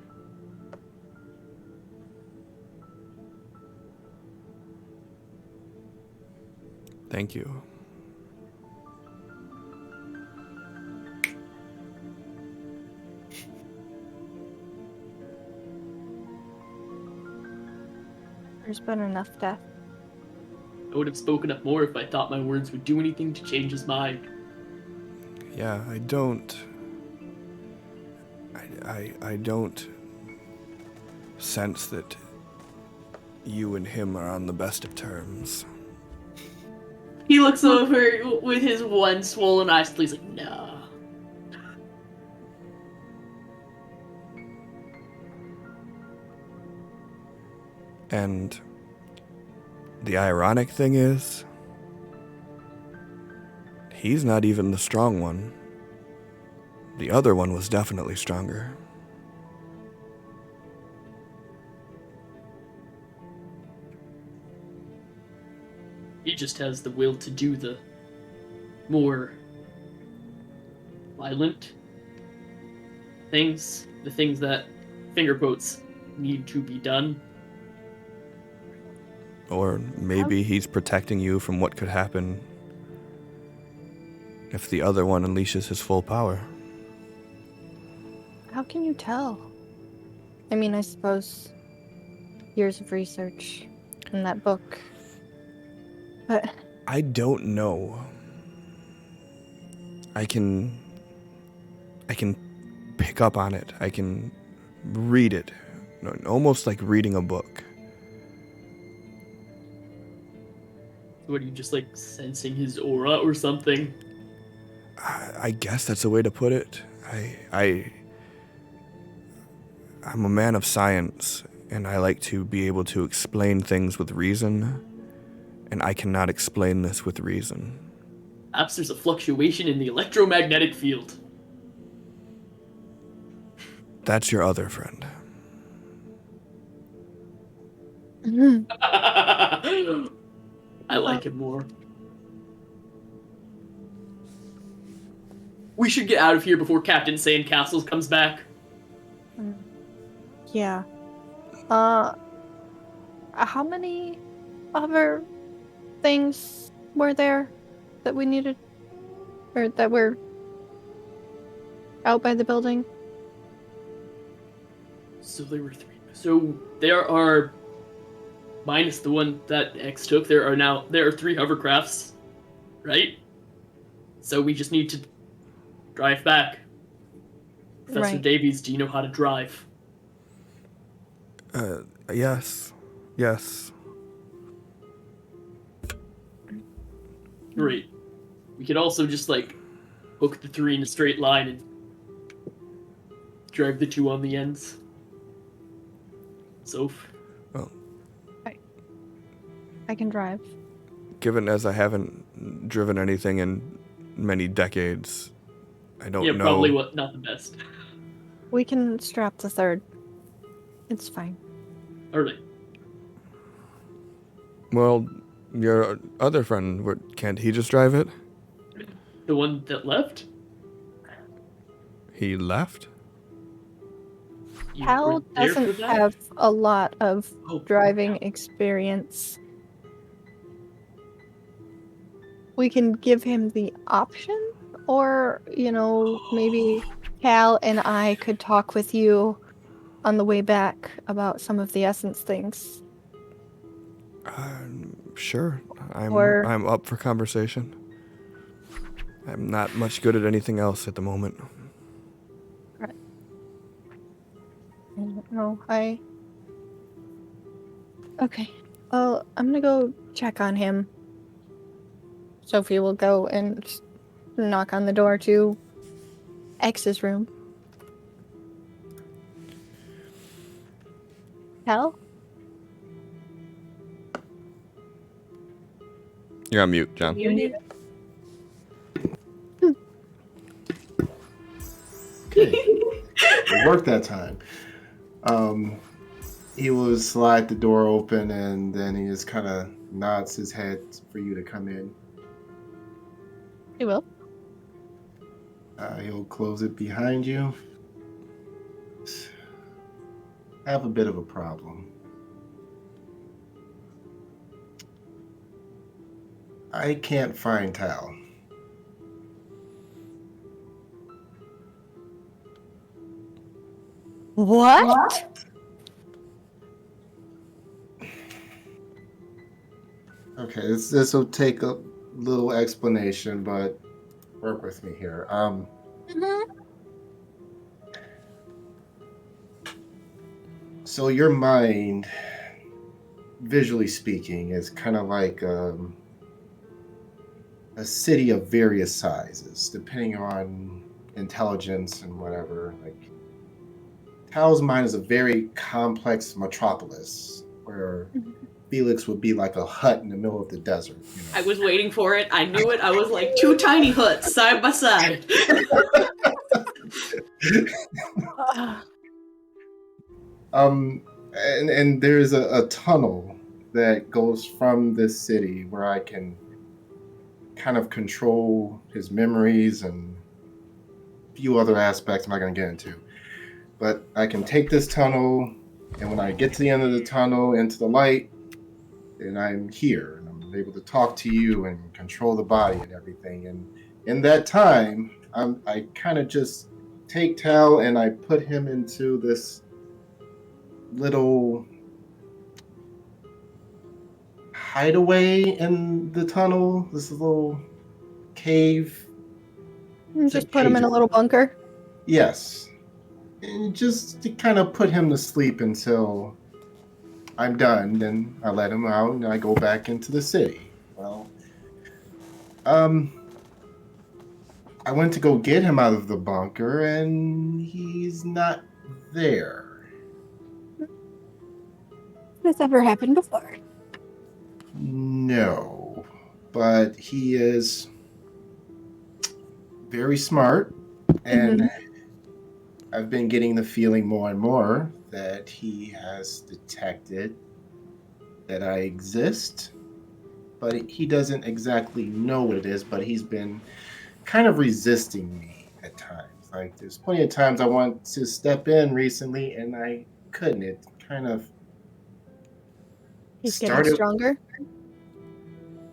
Thank you. There's been enough death. I would have spoken up more if I thought my words would do anything to change his mind. Yeah, I don't sense that you and him are on the best of terms. He looks over with his one swollen eye. He's like, "No." And the ironic thing is, he's not even the strong one. The other one was definitely stronger. He just has the will to do the more violent things, the things that, finger quotes, need to be done. Or maybe he's protecting you from what could happen if the other one unleashes his full power. How can you tell? I mean, I suppose years of research in that book But I don't know. I can pick up on it. I can read it. Almost like reading a book. What are you just like sensing his aura or something? I guess that's a way to put it. I'm a man of science, and I like to be able to explain things with reason, and I cannot explain this with reason. Perhaps there's a fluctuation in the electromagnetic field. That's your other friend. I like him more. We should get out of here before Captain Sandcastles comes back. yeah. How many other things were there that we needed, or that were out by the building? So there were 3. So there are, minus the one that X took, there are 3 hovercrafts, right? So we just need to drive back. Professor Right. Davies, do you know how to drive? Yes. Yes. Great. We could also just like hook the 3 in a straight line and drag the 2 on the ends. Soph. I can drive. Given as I haven't driven anything in many decades, I don't know. Probably not the best. We can strap the 3rd. It's fine. Alright. Well, your other friend, can't he just drive it? The one that left? He left? You Hal weren't there for doesn't that? have a lot of Oh, driving experience. We can give him the option, or, maybe Cal and I could talk with you on the way back about some of the essence things. Sure. Or- I'm up for conversation. I'm not much good at anything else at the moment. No, Okay. Well, I'm gonna go check on him. Sophie will go and knock on the door to X's room. Hal? You're on mute, John. Okay. It worked that time. He will slide the door open, and then he just kind of nods his head for you to come in. He will. He'll close it behind you. I have a bit of a problem. I can't find Tal. What? Okay, this will take a little explanation, but work with me here. So your mind, visually speaking, is kind of like a city of various sizes, depending on intelligence and whatever. Like Tal's mind is a very complex metropolis where Felix would be like a hut in the middle of the desert. I was waiting for it. I knew it. I was like 2 tiny huts side by side. And there's a tunnel that goes from this city where I can kind of control his memories and a few other aspects I'm not going to get into. But I can take this tunnel, and when I get to the end of the tunnel into the light, then I'm here, and I'm able to talk to you and control the body and everything. And in that time, I kind of just take Tal and I put him into this little hideaway in the tunnel. This little cave. Just put him in a little bunker. Yes. And just to kind of put him to sleep until I'm done. Then I let him out and I go back into the city. Well, I went to go get him out of the bunker and he's not there. Has this ever happened before? No. But he is very smart and I've been getting the feeling more and more that he has detected that I exist, but he doesn't exactly know what it is, but he's been kind of resisting me at times. Like, there's plenty of times I want to step in recently and I couldn't. It kind of He's getting started. stronger.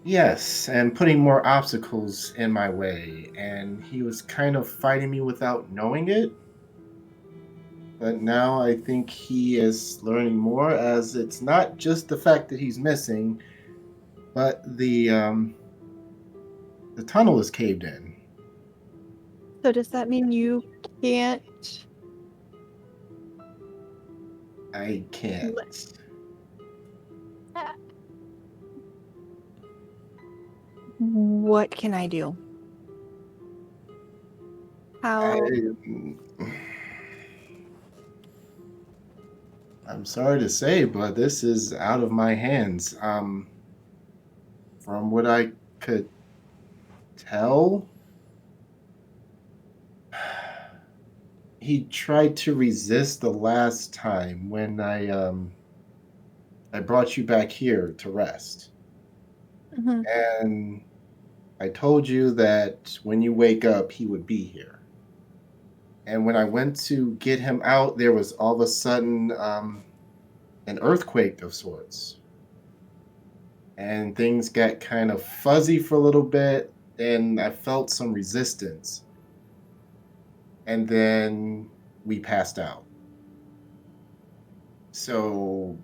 Yes, and putting more obstacles in my way, and he was kind of fighting me without knowing it. But now I think he is learning more, as it's not just the fact that he's missing, but the tunnel is caved in. So does that mean you can't? I can't. What can I do? How? I'm sorry to say, but this is out of my hands. From what I could tell, he tried to resist the last time when I brought you back here to rest. Mhm. And I told you that when you wake up, he would be here. And when I went to get him out, there was all of a sudden an earthquake of sorts. And things got kind of fuzzy for a little bit, and I felt some resistance. And then we passed out. So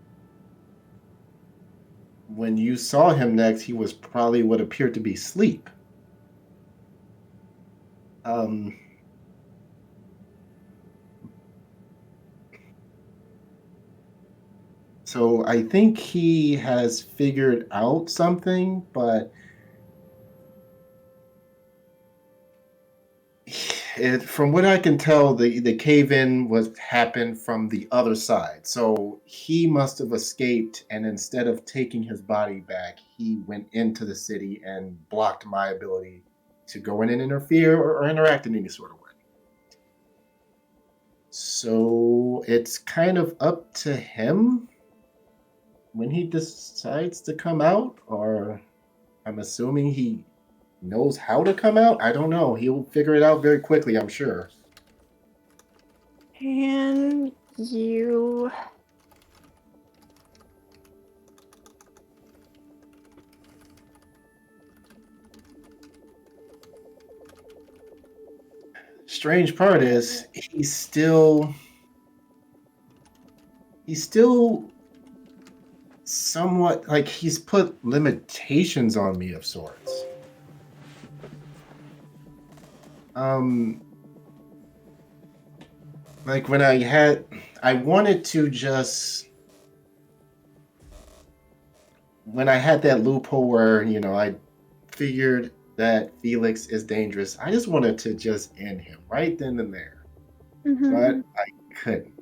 when you saw him next, he was probably what appeared to be sleep. So I think he has figured out something, but from what I can tell, the cave-in happened from the other side. So he must have escaped, and instead of taking his body back, he went into the city and blocked my ability to go in and interfere or interact in any sort of way. So it's kind of up to him when he decides to come out, or I'm assuming he knows how to come out. I don't know. He'll figure it out very quickly, I'm sure. And you. Strange part is he's still somewhat like he's put limitations on me of sorts. Like when I wanted to just when I had that loophole where, I figured that Felix is dangerous, I just wanted to just end him right then and there. But I couldn't.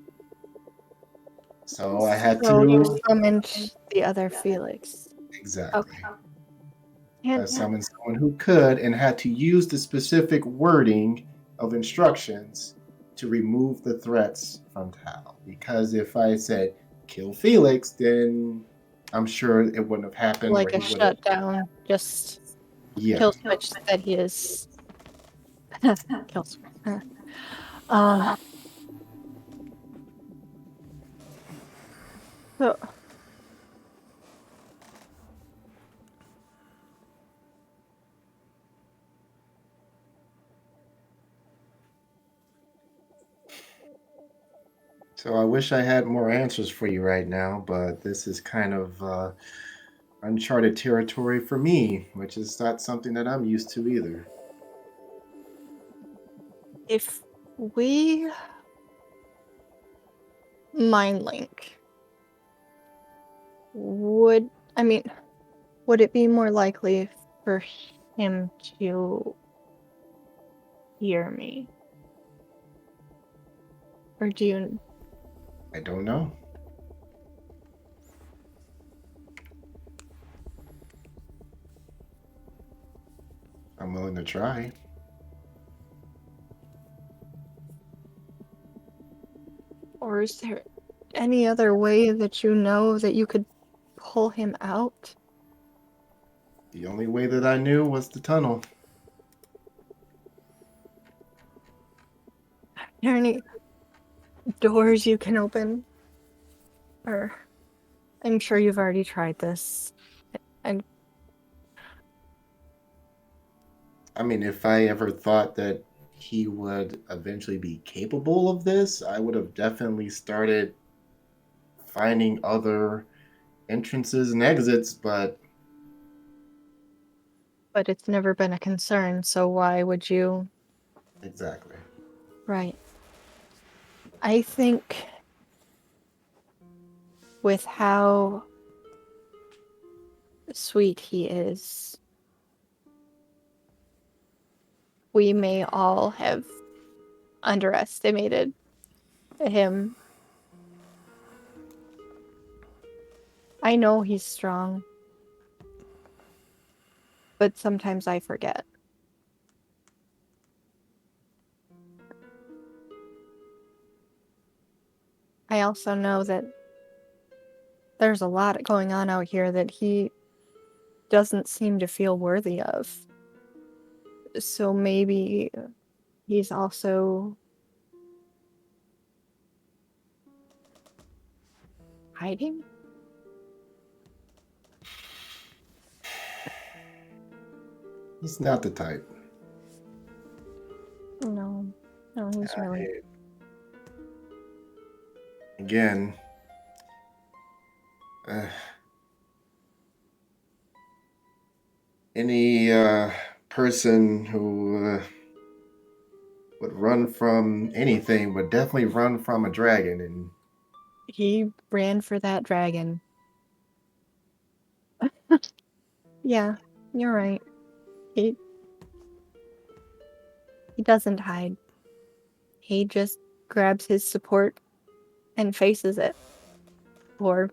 So I had So you to summoned the other Felix. exactly. Okay. I And summoned someone who could and had to use the specific wording of instructions to remove the threats from Tal. Because if I said kill Felix, then I'm sure it wouldn't have happened. like or a he would've- shutdown, just Yeah. kill switch that he is. Kill switch. So. So I wish I had more answers for you right now, but this is kind of uncharted territory for me, which is not something that I'm used to either. If we mind link, would it be more likely for him to hear me? Or do you... I don't know. I'm willing to try. Or is there any other way that you know that you could pull him out? The only way that I knew was the tunnel. Are there any doors you can open? Or... I'm sure you've already tried this. And I mean, if I ever thought that he would eventually be capable of this, I would have definitely started finding other entrances and exits, but it's never been a concern, so why would you... exactly. Right. I think with how sweet he is, we may all have underestimated him. I know he's strong, but sometimes I forget. I also know that there's a lot going on out here that he doesn't seem to feel worthy of. So maybe he's also hiding? He's not the type. No, he's really... Again, any person who would run from anything would definitely run from a dragon, and He ran for that dragon. Yeah, you're right. He doesn't hide. He just grabs his support and faces it. Or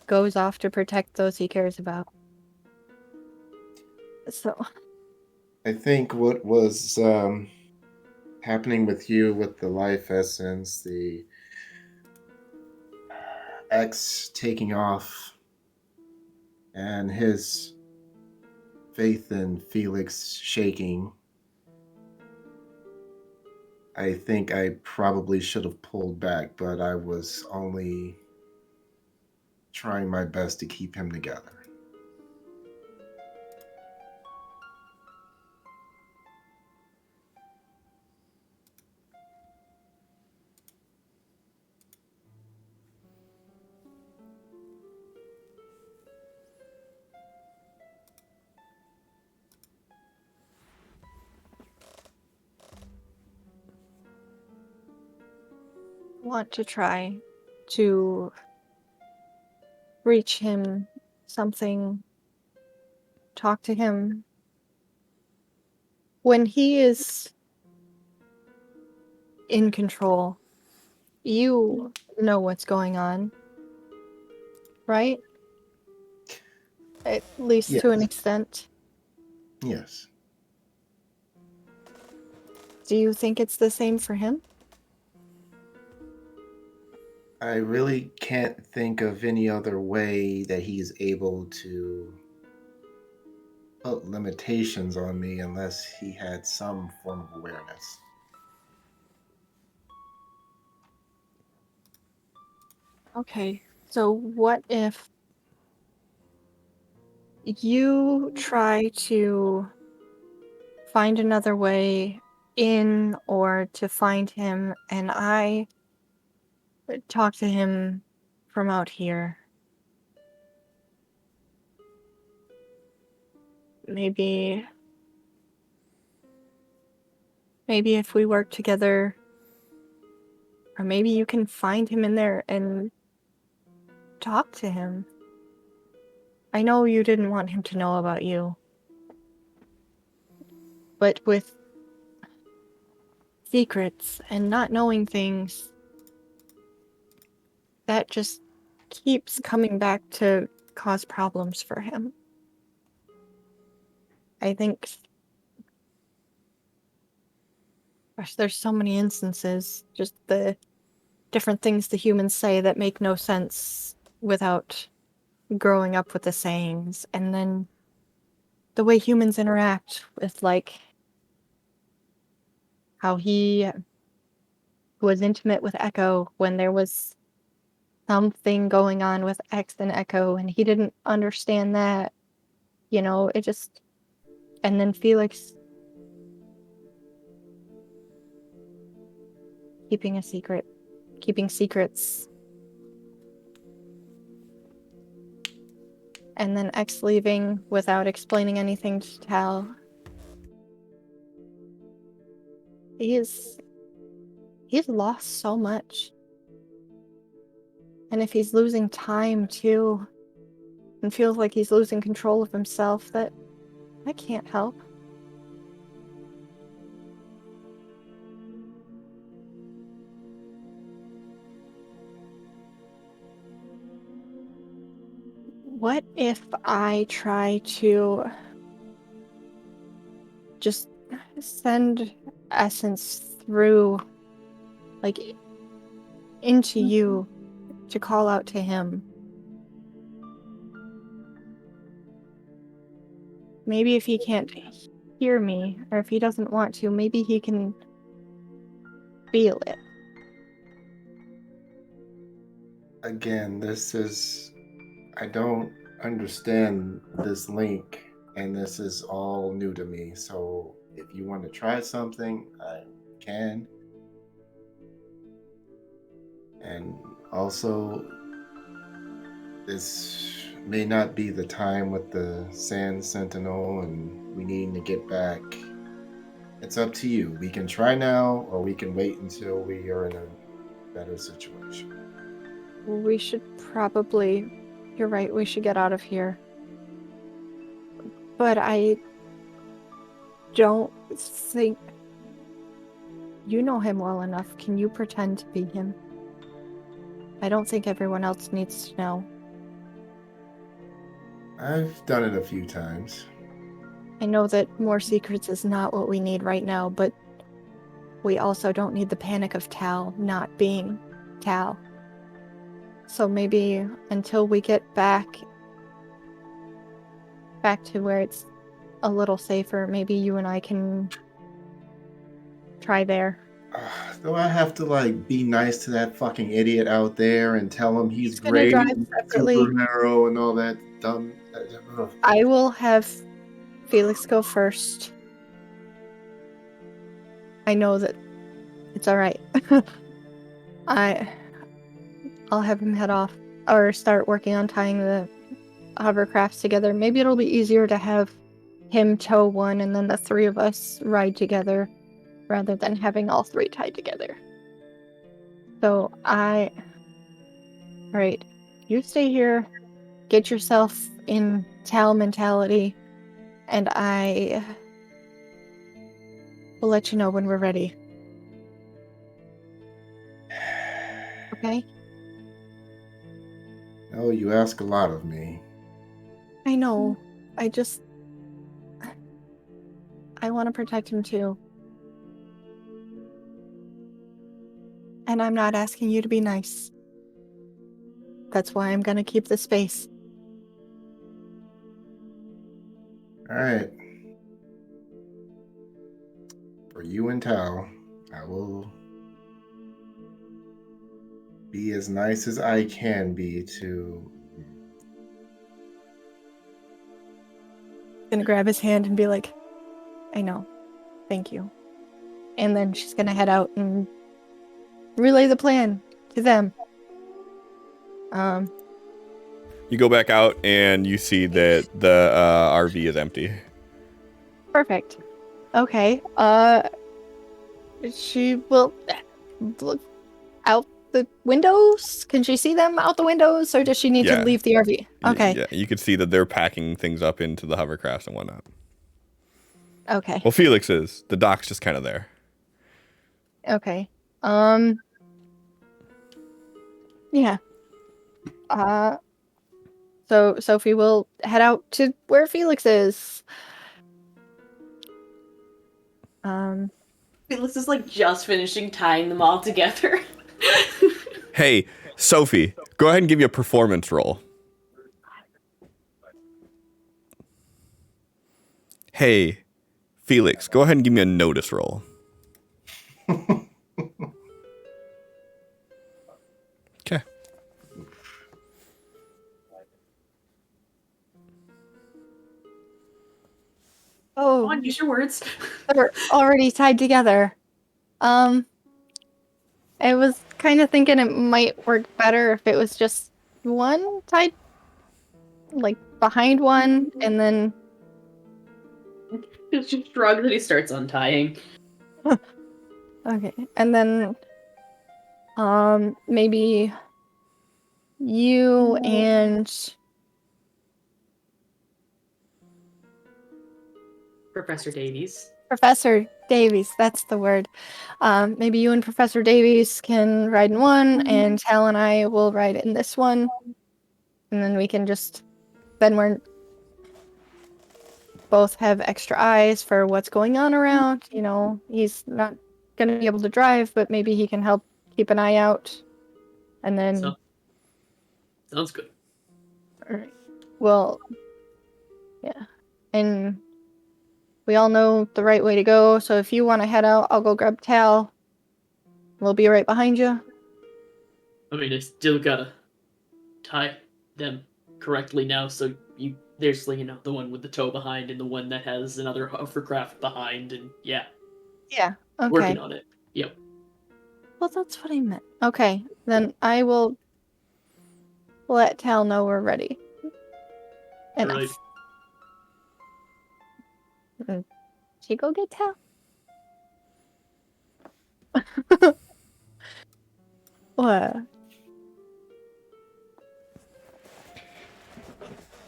goes off to protect those he cares about. So, I think what was happening with you with the life essence, the X taking off, and his faith in Felix shaking, I think I probably should have pulled back, but I was only trying my best to keep him together. want to try to reach him something, talk to him. When he is in control, you know what's going on, right? At least to an extent. Yes. Do you think it's the same for him? I really can't think of any other way that he's able to put limitations on me unless he had some form of awareness. Okay, so what if you try to find another way in or to find him, and I talk to him from out here? maybe if we work together, or maybe you can find him in there and talk to him. I know you didn't want him to know about you, but with secrets and not knowing things, that just keeps coming back to cause problems for him. I think, gosh, there's so many instances, just the different things the humans say that make no sense without growing up with the sayings, and then the way humans interact with, like, how he was intimate with Echo when there was something going on with X and Echo, and he didn't understand that. You know, it just... And then Felix keeping secrets. And then X leaving without explaining anything to Tal. He's lost so much. And if he's losing time too, and feels like he's losing control of himself, that I can't help. What if I try to just send essence through, like, into you to call out to him? Maybe if he can't hear me, or if he doesn't want to, maybe he can feel it. Again, I don't understand this link, and this is all new to me. So if you want to try something, I can. And also, this may not be the time with the Sand Sentinel, and we need to get back. It's up to you. We can try now, or we can wait until we are in a better situation. We should probably... You're right, we should get out of here. But I don't think... You know him well enough. Can you pretend to be him? I don't think everyone else needs to know. I've done it a few times. I know that more secrets is not what we need right now, but we also don't need the panic of Tal not being Tal. So maybe until we get back to where it's a little safer, maybe you and I can try there. Do I have to, like, be nice to that fucking idiot out there and tell him he's gonna great, drive and separately. superhero, and all that dumb? I will have Felix go first. I know that it's alright. I'll have him head off, or start working on tying the hovercrafts together. Maybe it'll be easier to have him tow one and then the three of us ride together, rather than having all three tied together. So Alright, you stay here, get yourself in Tal mentality, and I will let you know when we're ready. Okay? Oh, you ask a lot of me. I know. I want to protect him too. And I'm not asking you to be nice. That's why I'm gonna keep the space. Alright. For you and Tal, I will be as nice as I can be to... Gonna grab his hand and be like, I know. Thank you. And then she's gonna head out and relay the plan to them. You go back out and you see that the RV is empty. Perfect. Okay. She will look out the windows. Can she see them out the windows, or does she need Yeah. to leave the RV? Okay. Yeah, you can see that they're packing things up into the hovercrafts and whatnot. Okay. Well, Felix is. The doc's just kind of there. Okay. Yeah. So Sophie will head out to where Felix is. Felix is like just finishing tying them all together. Hey, Sophie, go ahead and give me a performance roll. Hey, Felix, go ahead and give me a notice roll. Okay. Oh, Come on, use your words. they're already tied together. I was kind of thinking it might work better if it was just one tied, like, behind one, and then... He just shrugs and he starts untying. Okay, and then, maybe you and... Professor Davies. Professor Davies, that's the word. Maybe you and Professor Davies can ride in one, and Tal and I will ride in this one. And then we can just... Then we're... both have extra eyes for what's going on around. You know, he's not going to be able to drive, but maybe he can help keep an eye out. And then... So, sounds good. Alright. Well, yeah. And we all know the right way to go, so if you want to head out, I'll go grab Tal. We'll be right behind you. I mean, I still gotta tie them correctly now, so there's, you know, the one with the toe behind and the one that has another hovercraft behind, and yeah. Yeah, okay. Working on it. Yep. Well, that's what I meant. Okay, then I will let Tal know we're ready. Enough. Alright. She go get Tal? What?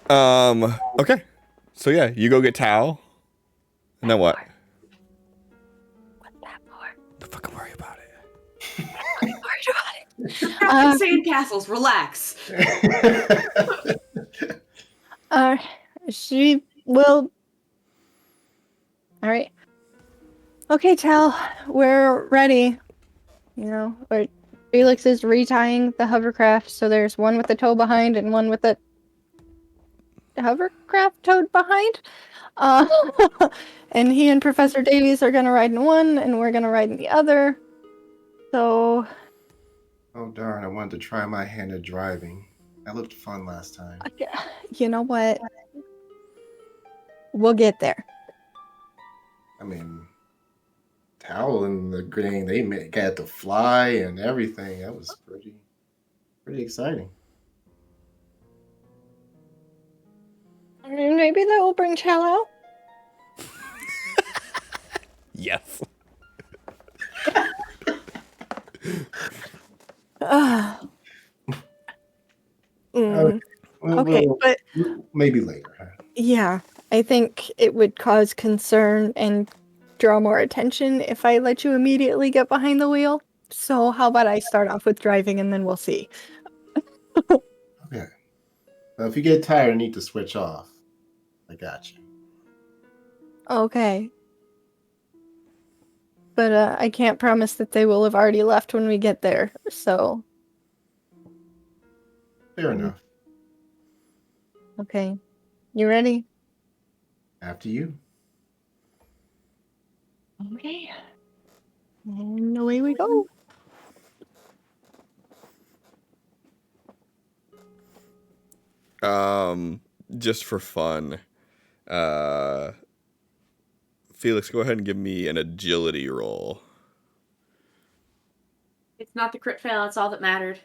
Okay. So yeah, you go get Tao. And then what? What's that for? Don't fucking worry about it. I'm worried about it. Sand castles, relax. She will... Alright. Okay, Tal, we're ready. You know, Felix is retying the hovercraft, so there's one with the toe behind and one with the hovercraft towed behind. And he and Professor Davies are gonna ride in one, and we're gonna ride in the other. So... Oh darn, I wanted to try my hand at driving. That looked fun last time. You know what? We'll get there. I mean, Towel and the gang, they got to fly and everything. That was pretty exciting. Maybe that will bring Tal out. Yes. Okay, but maybe later. Huh? yeah, I think it would cause concern and draw more attention if I let you immediately get behind the wheel. So how about I start off with driving and then we'll see. Okay. Well, if you get tired and need to switch off, I got you. Okay. But I can't promise that they will have already left when we get there, so... Fair enough. Okay. You ready? After you. Okay. And away we go. Just for fun, Felix, go ahead and give me an agility roll. It's not the crit fail, that's all that mattered.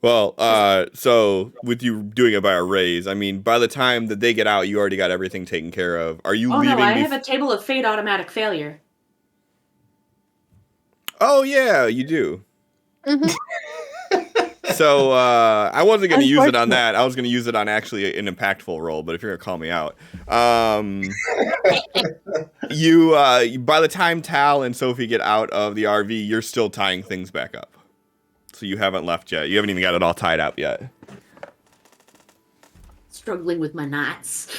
Well, so with you doing it by a raise, I mean, by the time that they get out, you already got everything taken care of. Are you Oh leaving? no, I have a table of fate automatic failure. Oh yeah, you do. Mhm. So I wasn't going to use it on Unfortunate. that. I was going to use it on actually an impactful role. But if you're going to call me out, you by the time Tal and Sophie get out of the RV, you're still tying things back up. So you haven't left yet. You haven't even got it all tied up yet. Struggling with my knots.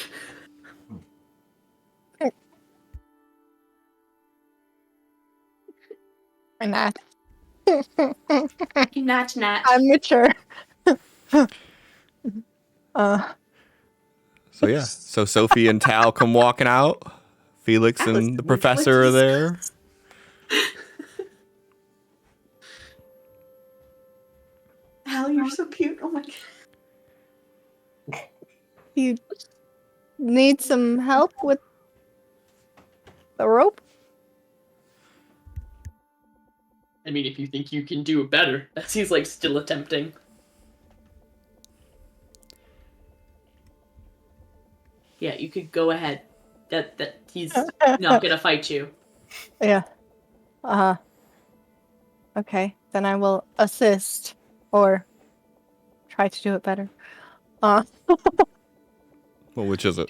Or not. Not. I'm mature. So yeah. So Sophie and Tal come walking out. Felix That was and the much professor more are there. Al, you're so cute. Oh my god. You need some help with the rope? I mean, if you think you can do it better, that seems like still attempting. Yeah, you could go ahead. That he's not gonna fight you. Yeah. Okay, then I will assist or try to do it better. Well, which is it?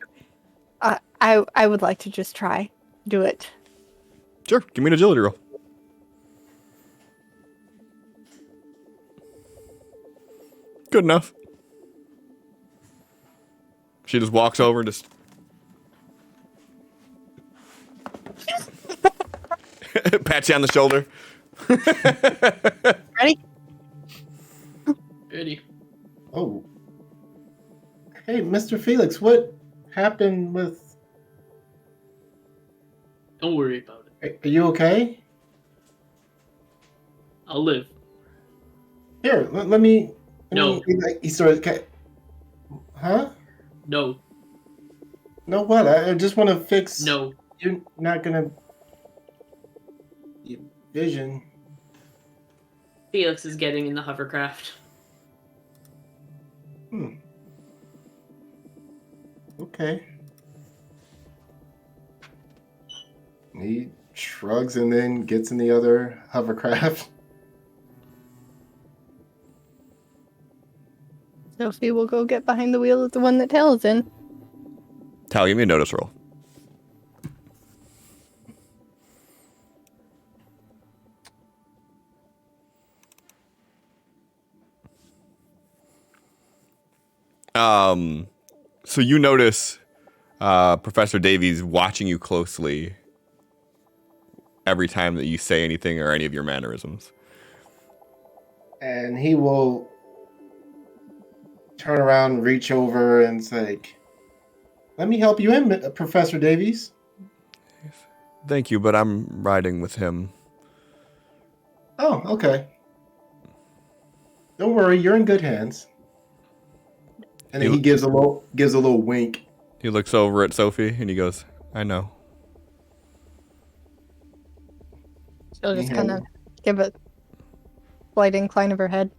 I would like to just try do it. Sure. Give me an agility roll. Good enough. She just walks over and just pats you on the shoulder. Ready? Ready? Oh. Hey, Mr. Felix, what happened with... Don't worry about it. Are you okay? I'll live. Here, let me... No. He started... Huh? No. No, what? I just want to fix... No. You're not gonna... Vision. Felix is getting in the hovercraft. Okay. He shrugs and then gets in the other hovercraft. Sophie will go get behind the wheel of the one that Tal is in. Tal, give me a notice roll. So you notice Professor Davies watching you closely every time that you say anything or any of your mannerisms. And he will turn around, reach over, and say, "Let me help you in, Professor Davies." Thank you, but I'm riding with him. Oh, okay. Don't worry, you're in good hands. And then he gives a little wink. He looks over at Sophie and he goes, I know. She'll just kind of give a slight incline of her head.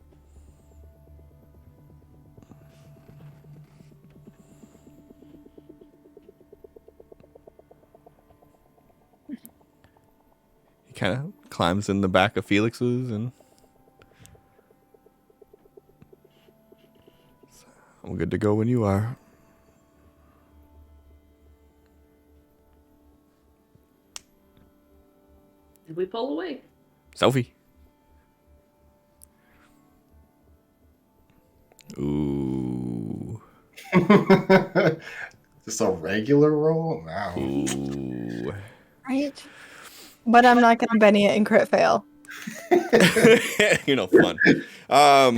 He kind of climbs in the back of Felix's and I'm good to go when you are. Did we pull away? Sophie. Ooh. Just a regular roll? Wow. Ooh. Right? But I'm not going to Benny it and crit fail. You know, fun. All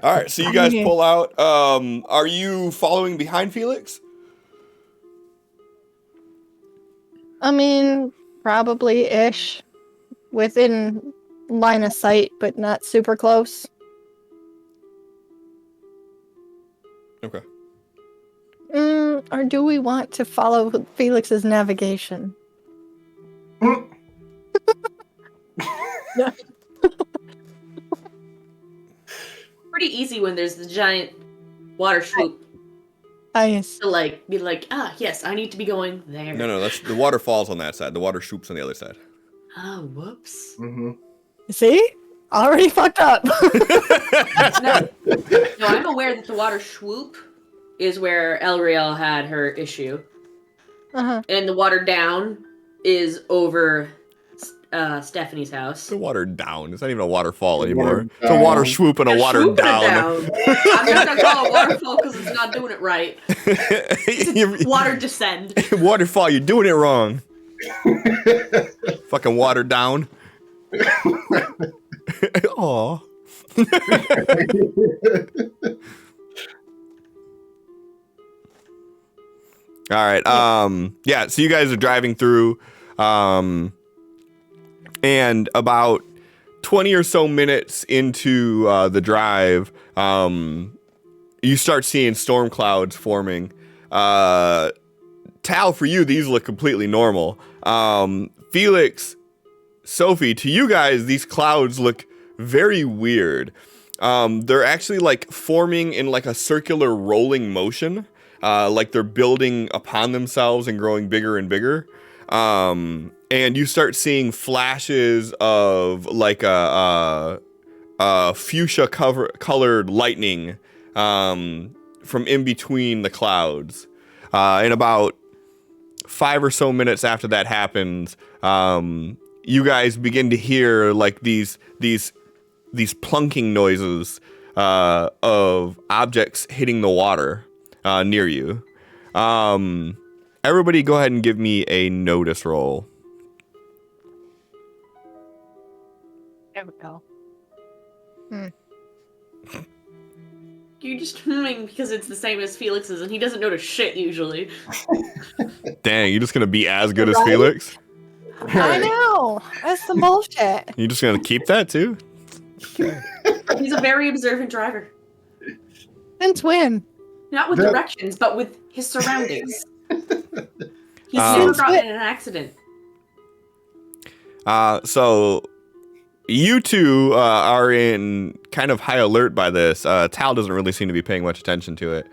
right, so you guys pull out. Are you following behind Felix? I mean, probably-ish. Within line of sight, but not super close. Okay. Or do we want to follow Felix's navigation? pretty easy when there's the giant water swoop Nice. to be like, yes, I need to be going there. No, that's the water falls on that side. The water swoops on the other side. Oh, whoops. Mm-hmm. See? Already fucked up. No, I'm aware that the water swoop is where Elriel had her issue. Uh-huh. And the water down is over Stephanie's house. The water down. It's not even a waterfall The anymore. water It's a water down. swoop and a They're water swooping it down. I'm not gonna call it waterfall because it's not doing it right. Water descend. Waterfall, you're doing it wrong. Fucking water down. Aw. All right. Yeah, so you guys are driving through and about 20 or so minutes into the drive, you start seeing storm clouds forming. Tal, for you, these look completely normal. Felix, Sophie, to you guys, these clouds look very weird. They're actually like forming in like a circular rolling motion. Like they're building upon themselves and growing bigger and bigger. And you start seeing flashes of like a fuchsia colored lightning from in between the clouds. And about 5 or so minutes after that happens, you guys begin to hear like these plunking noises of objects hitting the water near you. Everybody go ahead and give me a notice roll. There we go. You're just humming because it's the same as Felix's, and he doesn't notice shit usually. Dang, you're just gonna be as good as Right? Felix? I know. That's some bullshit. You're just gonna keep that too? He's a very observant driver. Since when? Not with That- directions, but with his surroundings. He's Um, never gotten in an accident. So you two are in kind of high alert by this. Tal doesn't really seem to be paying much attention to it.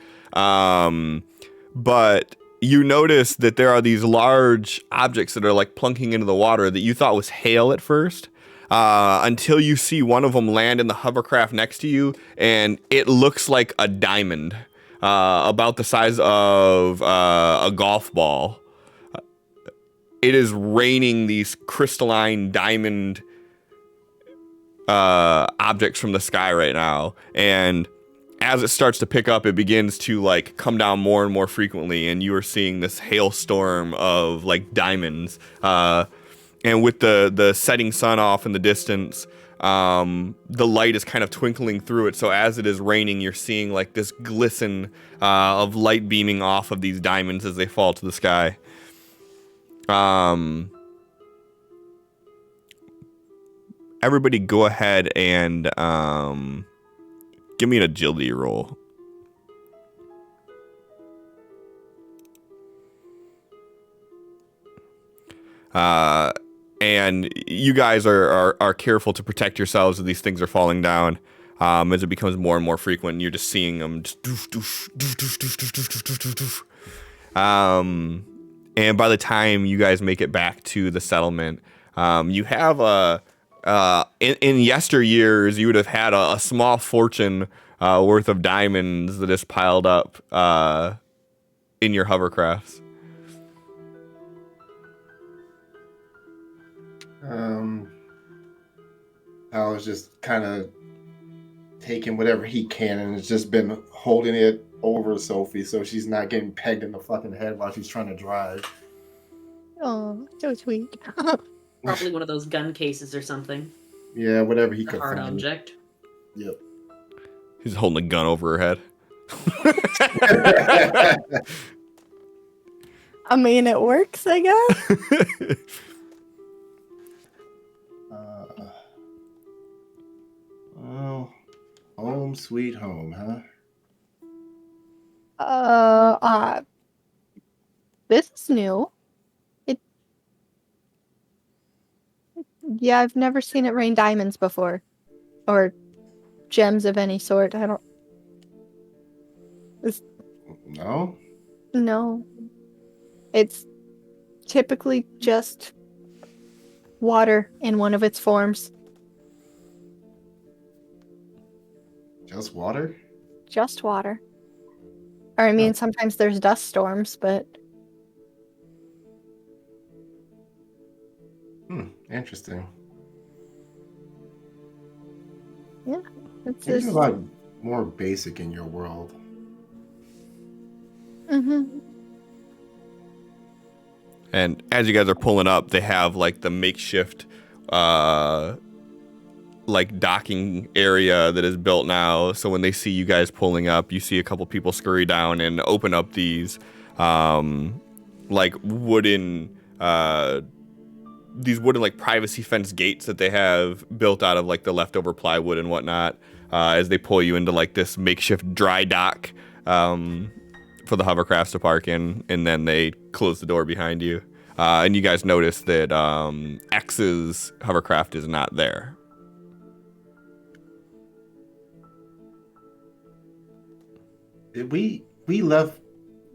But you notice that there are these large objects that are like plunking into the water that you thought was hail at first. Until you see one of them land in the hovercraft next to you, and it looks like a diamond, about the size of a golf ball. It is raining these crystalline diamond objects from the sky right now, and as it starts to pick up, it begins to like come down more and more frequently, and you are seeing this hailstorm of like diamonds. And with the setting sun off in the distance, the light is kind of twinkling through it. So as it is raining, you're seeing like this glisten of light beaming off of these diamonds as they fall to the sky. Everybody go ahead and give me an agility roll. And you guys are careful to protect yourselves as these things are falling down. As it becomes more and more frequent, and you're just seeing them. And by the time you guys make it back to the settlement, you have in yesteryears you would have had a small fortune worth of diamonds that is piled up in your hovercrafts. I was just kind of taking whatever he can, and it's just been holding it over Sophie so she's not getting pegged in the fucking head while she's trying to drive. Oh, so sweet. Probably one of those gun cases or something. Yeah, whatever he A could hard find. object. Yep. He's holding a gun over her head. I mean, it works, I guess. Well, home sweet home, huh? This is new. Yeah, I've never seen it rain diamonds before. Or gems of any sort. I don't. No. No. It's typically just water in one of its forms. Just water. Just water. Or I mean, sometimes there's dust storms, but Interesting. it's Seems just. a lot more basic in your world. And as you guys are pulling up, they have like the makeshift like docking area that is built now. So when they see you guys pulling up, you see a couple people scurry down and open up these like wooden like privacy fence gates that they have built out of like the leftover plywood and whatnot, as they pull you into like this makeshift dry dock for the hovercrafts to park in, and then they close the door behind you. And you guys notice that X's hovercraft is not there. We left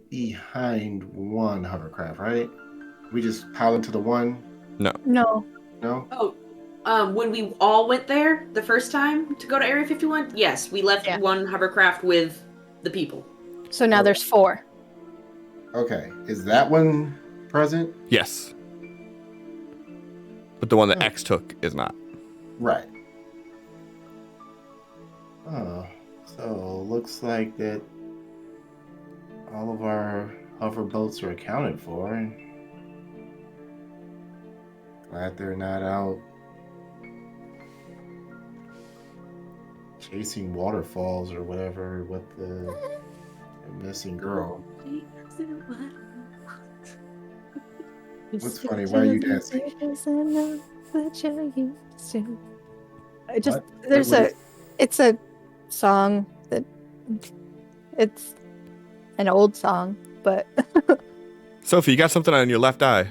behind one hovercraft, right? We just piled into the one. No. No. No. Oh, when we all went there the first time to go to Area 51, yes, we left one hovercraft with the people. So now there's 4. Okay. Is that one present? Yes. But the one that X took is not. Right. Oh, so looks like that all of our hover boats are accounted for. Glad they're not out chasing waterfalls or whatever with the missing girl. What's funny? Why are you dancing? I just What? there's What it's a song that it's an old song, but Sophie, you got something on your left eye.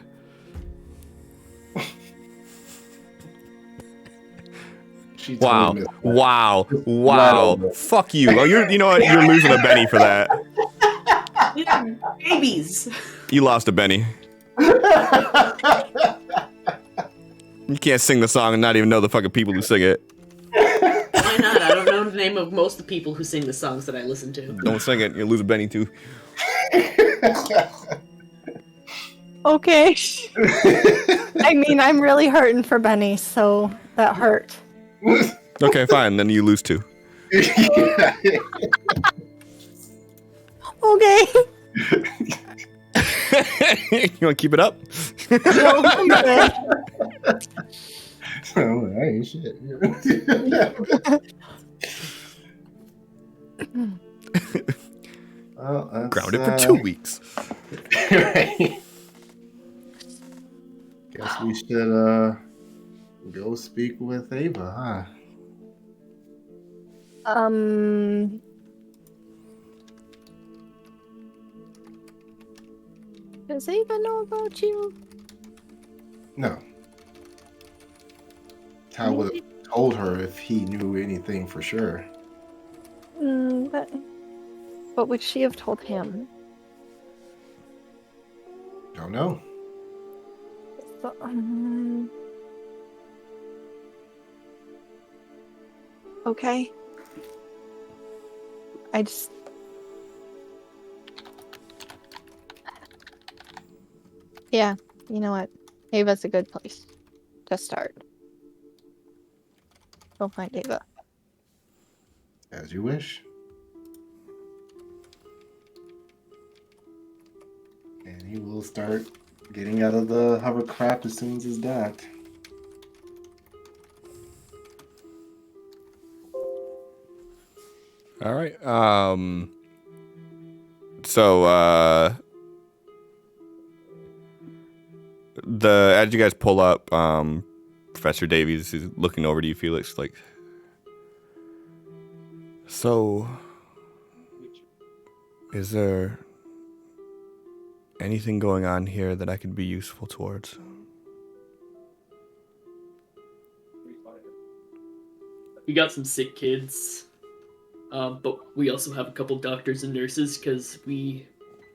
She Wow. totally missed that. Wow. Just Wow. wow. Fuck you. Oh, you know what? You're losing a Benny for that. Babies. You lost a Benny. You can't sing the song and not even know the fucking people who sing it. Why not? I don't know the name of most of the people who sing the songs that I listen to. Don't sing it. You'll lose a Benny too. okay. I mean, I'm really hurting for Benny, so that hurt. Okay, fine. Then you lose 2. Okay. You want to keep it up? No, I'm good. Oh, that ain't shit. Well, that's, Grounded for 2 weeks. right. Guess we should go speak with Ava, huh? Does Ava know about you? No. Tal would have told her if he knew anything for sure. But what would she have told him? Don't know. So, okay. I just. Yeah, you know what? Ava's a good place to start. Go find Ava. As you wish. And he will start getting out of the hovercraft as soon as it's docked. All right. So as you guys pull up, Professor Davies is looking over to you, Felix, like, so is there anything going on here that I could be useful towards? We got some sick kids. But we also have a couple doctors and nurses because we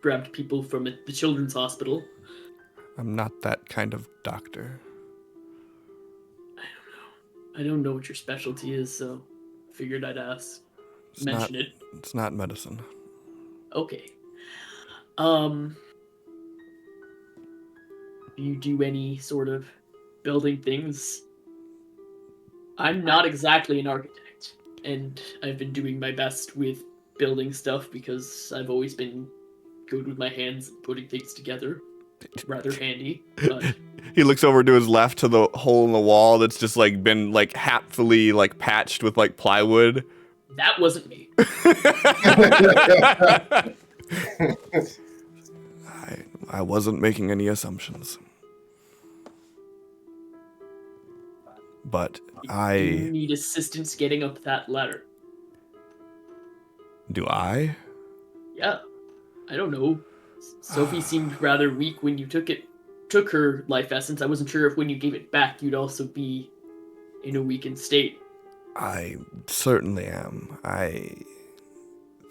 grabbed people from the children's hospital. I'm not that kind of doctor. I don't know what your specialty is, so figured I'd ask. Mention it. It's not medicine. Okay. Do you do any sort of building things? I'm not exactly an architect, and I've been doing my best with building stuff because I've always been good with my hands and putting things together. Rather handy, but He looks over to his left to the hole in the wall that's just like been like hapfully like patched with like plywood. that wasn't me. I wasn't making any assumptions. But You I need assistance getting up that ladder. do I? Yeah, I don't know. Sophie seemed rather weak when you took her life essence. I wasn't sure if when you gave it back you'd also be in a weakened state. I certainly am. I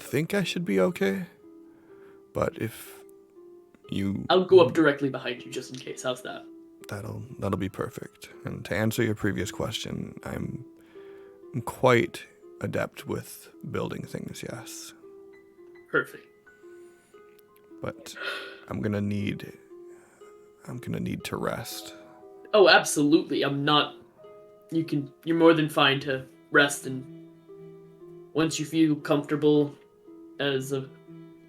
think I should be okay. But if you I'll go up directly behind you just in case. How's that? that'll be perfect. And to answer your previous question, I'm quite adept with building things, yes. Perfect. But I'm gonna need to rest. Oh, absolutely. I'm not. You're more than fine to rest, and once you feel comfortable as a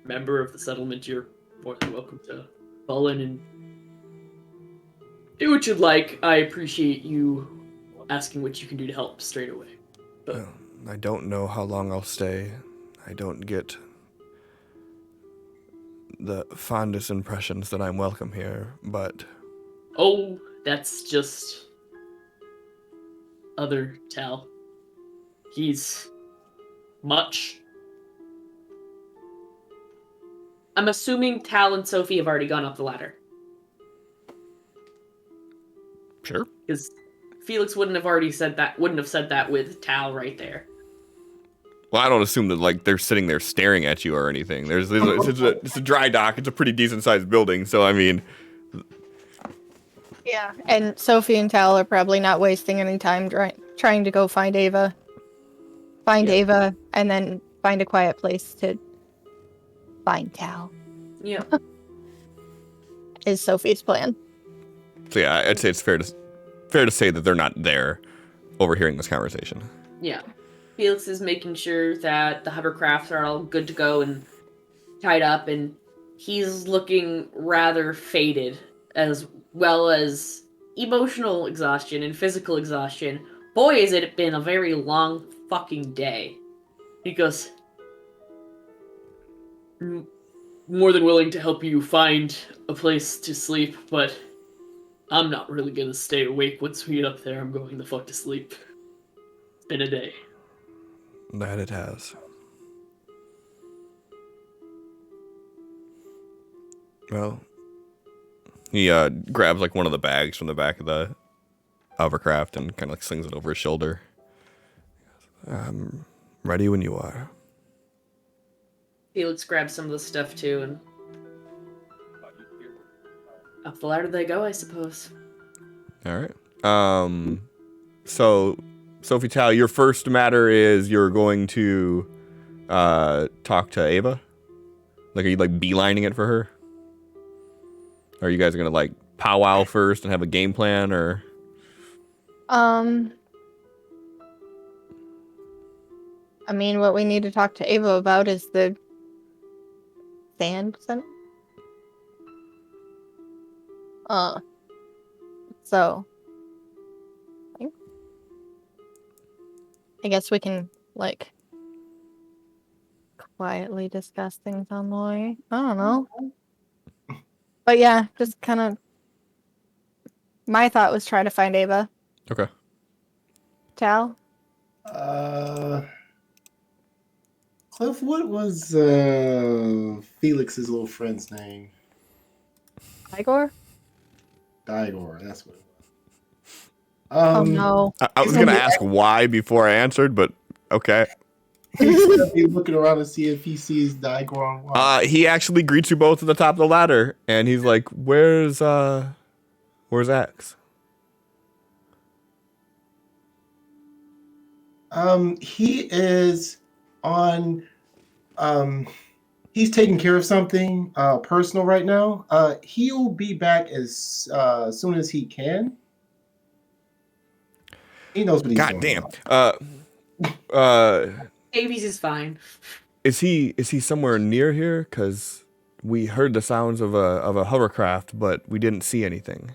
member of the settlement, you're more than welcome to fall in and do what you'd like. I appreciate you asking what you can do to help straight away. But Well, I don't know how long I'll stay. I don't get the fondest impressions that I'm welcome here, but oh, that's just other Tal. He's much. I'm assuming Tal and Sophie have already gone up the ladder. sure. Because Felix wouldn't have said that with Tal right there. Well, I don't assume that like they're sitting there staring at you or anything. It's a dry dock. It's a pretty decent sized building, so I mean, Yeah, and Sophie and Tal are probably not wasting any time trying to go find Ava. Find Yeah. Ava, and then find a quiet place to find Tal, Yeah. is Sophie's plan. so yeah, I'd say it's fair to say that they're not there overhearing this conversation. Yeah. Felix is making sure that the hovercrafts are all good to go and tied up, and he's looking rather faded, as well as emotional exhaustion and physical exhaustion. Boy, has it been a very long fucking day. He goes, More than willing to help you find a place to sleep, but I'm not really gonna stay awake once we get up there. I'm going the fuck to sleep. It's been a day. That it has. Well, he grabs like one of the bags from the back of the hovercraft and kind of like slings it over his shoulder. I'm ready when you are. Felix grabs some of the stuff too, and up the ladder they go, I suppose. All right. So Sophie Tal, your first matter is you're going to talk to Ava? Like, are you like beelining it for her? Or are you guys gonna like powwow first and have a game plan, or? I mean, what we need to talk to Ava about is the Sand Sentinel. So I guess we can like quietly discuss things on the way. I don't know. But yeah, just kind of. My thought was try to find Ava. Okay. Tal? Cliff, what was Felix's little friend's name? Igor? Digor, that's what it Oh no. I was gonna ask why before I answered, but okay. He's gonna be looking around to see if he sees Daigor on watch. He actually greets you both at the top of the ladder, and he's like, "Where's X?" He is on. He's taking care of something personal right now. He'll be back as soon as he can. He knows what he's doing. God damn. Davies is fine. Is he somewhere near here? Because we heard the sounds of a hovercraft, but we didn't see anything.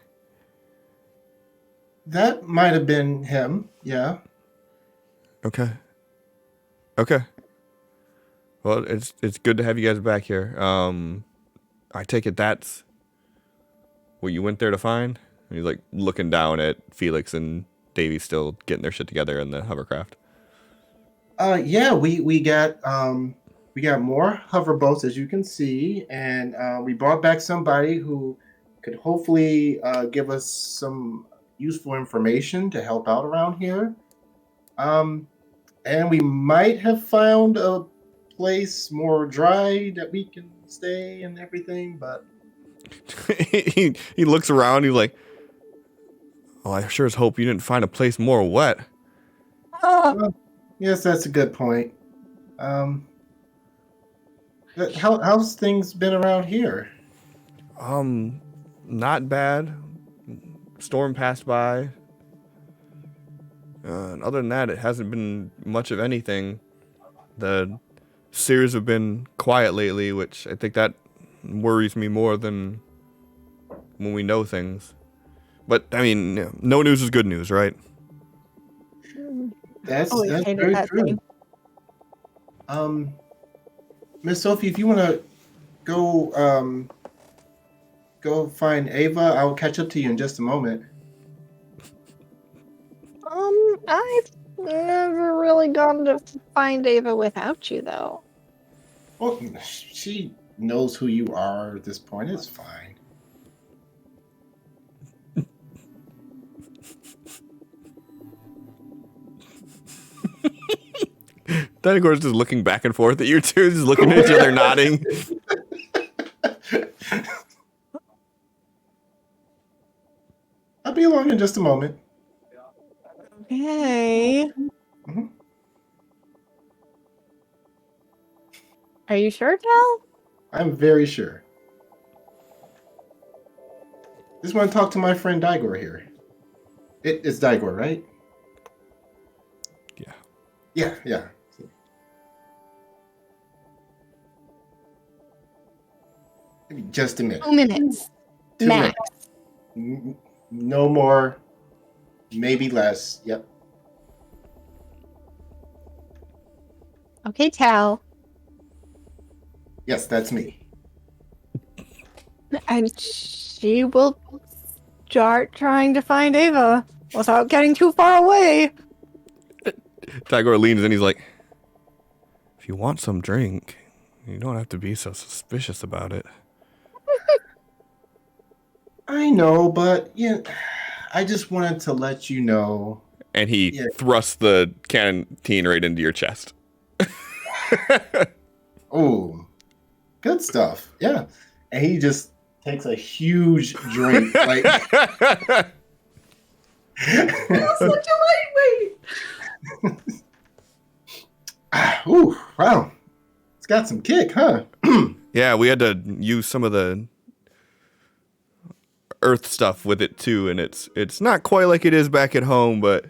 That might have been him. Yeah. Okay. Well, it's good to have you guys back here. I take it that's what you went there to find? And he's like looking down at Felix and Davey still getting their shit together in the hovercraft. Yeah, we got more hover boats, as you can see, and we brought back somebody who could hopefully give us some useful information to help out around here. And we might have found a place more dry that we can stay and everything, but he looks around. He's like, "Oh, I sure as hope you didn't find a place more wet." Yes, that's a good point. How's things been around here? Not bad. Storm passed by. And other than that, it hasn't been much of anything. The series have been quiet lately, which I think that worries me more than when we know things. But I mean, no news is good news, right? That's hated very that true. thing. Miss Sophie, if you want to go find Ava, I'll catch up to you in just a moment. I've never really gone to find Ava without you, though. Well, she knows who you are at this point. It's fine. Dynagor's just looking back and forth at you two, just looking at each other, nodding. I'll be along in just a moment. Okay. Mhm. Are you sure, Cal? I'm very sure. Just want to talk to my friend Daigor here. It's Daigor, right? Yeah. Yeah. Give me just a minute. 2 minutes. 2 Max. minutes. No more. Maybe less. Yep. Okay, Tal. Yes, that's me. And she will start trying to find Ava without getting too far away. Dynagor leans in, he's like, "If you want some drink, you don't have to be so suspicious about it." I know, but yeah, I just wanted to let you know. And he thrusts the canteen right into your chest. Oh, good stuff. Yeah. And he just takes a huge drink. Like, That's such a lightweight. ooh, wow. It's got some kick, huh? Yeah, we had to use some of the earth stuff with it too, and it's not quite like it is back at home, but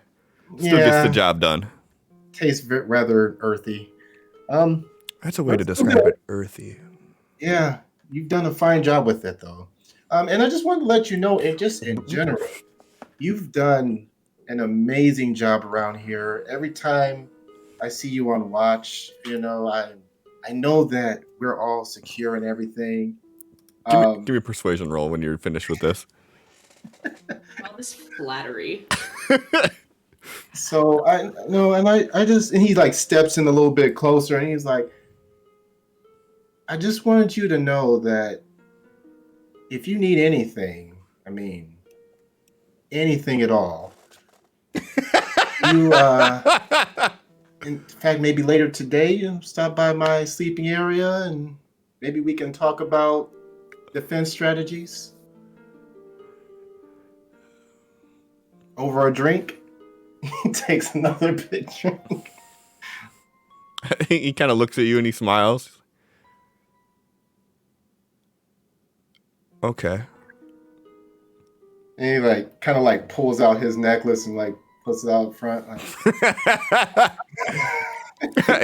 still gets the job done. Tastes rather earthy. That's a way to describe it, earthy. Yeah, you've done a fine job with it, though. And I just wanted to let you know, just in general, you've done an amazing job around here. Every time I see you on watch, I know that we're all secure and everything. Give me a persuasion roll when you're finished with this. All this flattery. So I and he like steps in a little bit closer, and he's like, I just wanted you to know that if you need anything, I mean, anything at all, You, in fact, maybe later today, you stop by my sleeping area and maybe we can talk about defense strategies over a drink. He takes another big drink. He kind of looks at you and he smiles. Okay. And he like kind of like pulls out his necklace and like puts it out front. Like,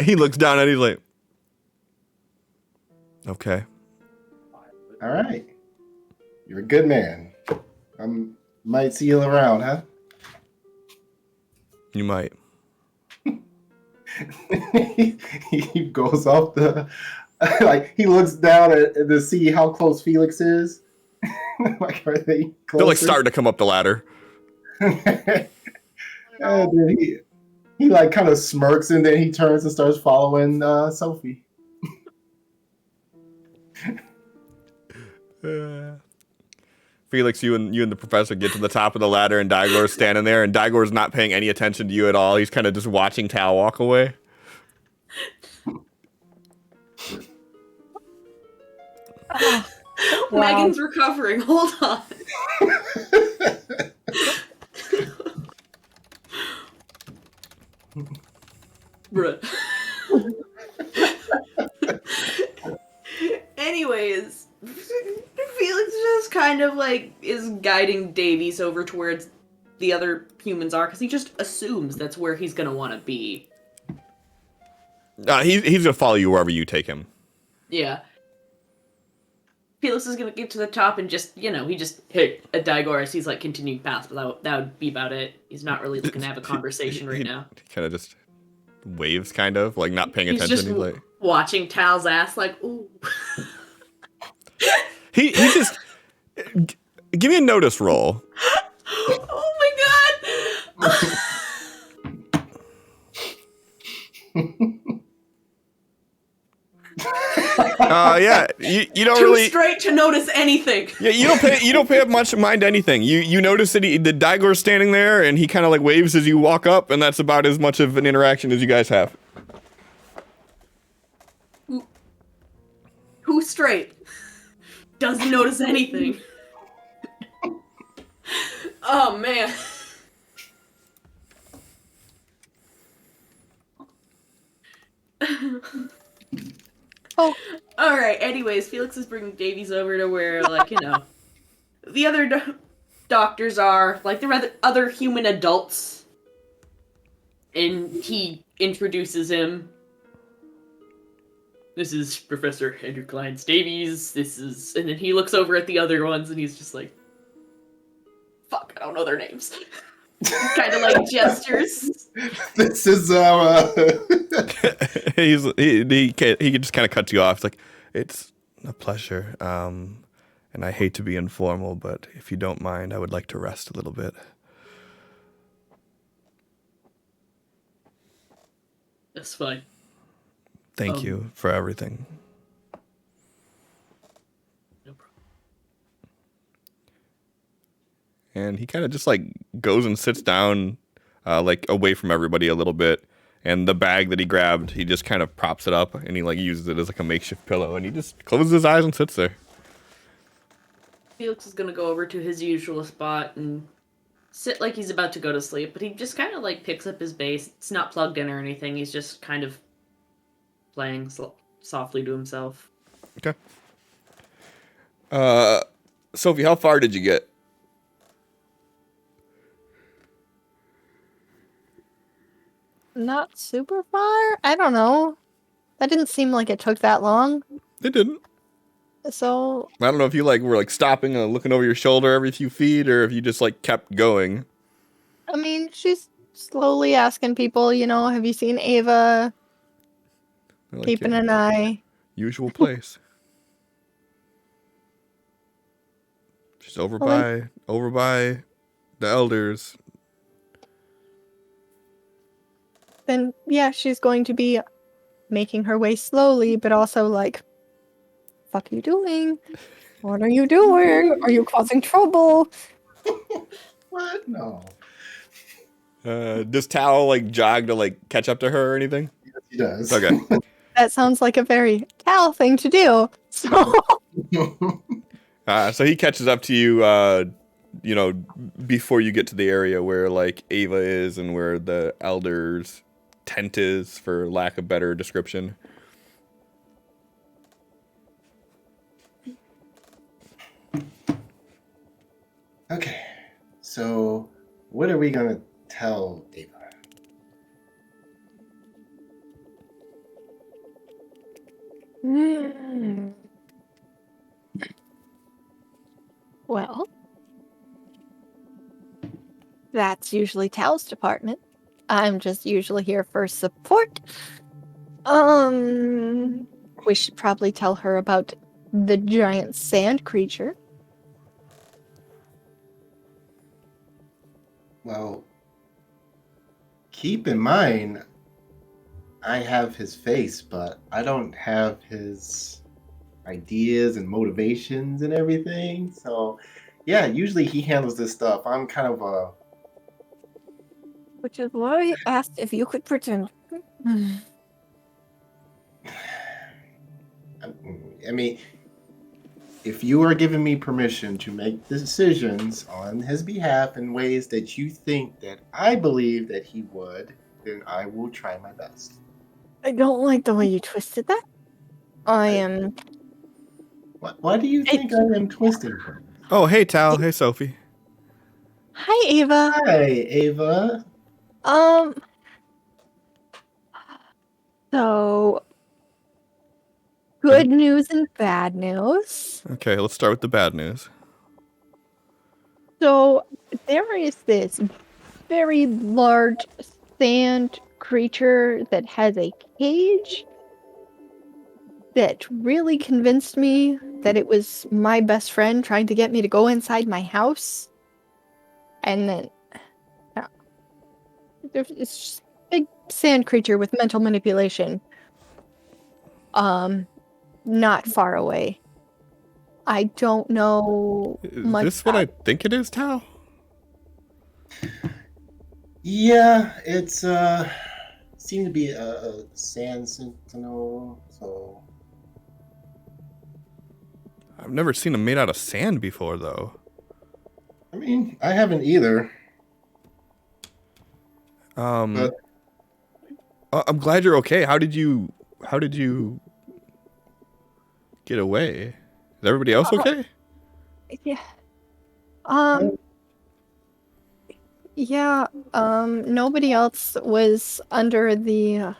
He looks down at it, he's like, okay. all right, you're a good man. Might see you around, huh? You might. He goes off the like he looks down to see how close Felix is. Like, are they closer? They're like starting to come up the ladder. And then he like kind of smirks and then he turns and starts following Sophie. Felix, you and the professor get to the top of the ladder and Daigor's standing there and Daigor's not paying any attention to you at all. He's kind of just watching Tal walk away. Wow. Megan's recovering. Hold on. Bruh. Anyways, Felix just kind of like is guiding Davies over towards the other humans are because he just assumes that's where he's gonna want to be. He's gonna follow you wherever you take him. Yeah. Felix is gonna get to the top and just, he just hit a Daigor as he's like continuing past, but that would be about it. He's not really looking to have a conversation right now. He kind of just waves, kind of like not paying He's attention. just He's like watching Tal's ass, like, ooh. he just give me a notice roll. Oh my god! Yeah, you don't Too really straight to notice anything. Yeah, you don't pay much mind to anything. You notice that the Daigor's standing there and he kind of like waves as you walk up, and that's about as much of an interaction as you guys have. Who's straight? Doesn't notice anything. Oh man. Oh. Alright, anyways, Felix is bringing Davies over to where, like, the other doctors are, like, the other human adults. And he introduces him. This is Professor Andrew Kleins Davies. And then he looks over at the other ones and he's just like, fuck, I don't know their names. Kind of like gestures. This is he just kind of cuts you off. It's like, it's a pleasure. And I hate to be informal, but if you don't mind, I would like to rest a little bit. That's fine. Thank you for everything. No problem. And he kind of just like goes and sits down, like away from everybody a little bit. And the bag that he grabbed, he just kind of props it up and he like uses it as like a makeshift pillow. And he just closes his eyes and sits there. Felix is gonna go over to his usual spot and sit like he's about to go to sleep, but he just kind of like picks up his bass. It's not plugged in or anything. He's just kind of playing softly to himself. Okay. Sophie, how far did you get? Not super far? I don't know. That didn't seem like it took that long. It didn't. So, I don't know if you like were like stopping and looking over your shoulder every few feet, or if you just like kept going. I mean, she's slowly asking people, have you seen Ava? Like Keeping your an eye. usual place. She's over by the elders. Then, yeah, she's going to be making her way slowly, but also like, fuck are you doing? What are you doing? Are you causing trouble? what? No. Does Tal like jog to like catch up to her or anything? Yes, he does. Okay. That sounds like a very Cal thing to do. So So he catches up to you, you know, before you get to the area where like Ava is and where the elder's tent is, for lack of better description. Okay, so what are we gonna tell Ava? well, that's usually Tal's department. I'm just usually here for support. We should probably tell her about the giant sand creature. Well, keep in mind, I have his face, but I don't have his ideas and motivations and everything. So, yeah, usually he handles this stuff. I'm kind of a. Which is why I asked if you could pretend. I mean, if you are giving me permission to make decisions on his behalf in ways that you think that I believe that he would, then I will try my best. I don't like the way you twisted that. I am. Why do you think I am twisting things? Oh, hey Tal. Hey Sophie. Hi, Ava. Hi, Ava. So, good news and bad news. Okay, let's start with the bad news. So, there is this very large sand creature that has a cage that really convinced me that it was my best friend trying to get me to go inside my house. And then there's this big sand creature with mental manipulation. Not far away. I don't know Is much this what I about- think it is, Tal? Yeah, it's seemed to be a Sand Sentinel. So I've never seen them made out of sand before, though. I mean, I haven't either. But I'm glad you're okay. How did you get away? Is everybody else okay? Yeah. Yeah, nobody else was under the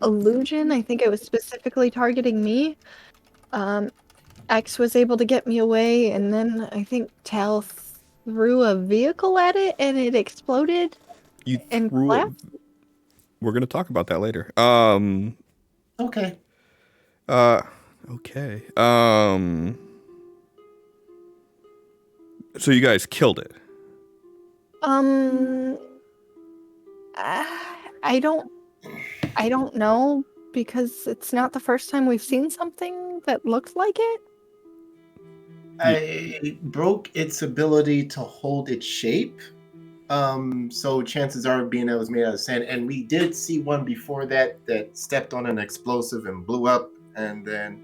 illusion. I think it was specifically targeting me. X was able to get me away, and then I think Tal threw a vehicle at it, and it exploded You and threw it. collapsed. We're gonna talk about that later. okay. Okay. So you guys killed it. I don't know, because it's not the first time we've seen something that looks like it. I broke its ability to hold its shape. So chances are being that it was made out of sand. And we did see one before that stepped on an explosive and blew up. And then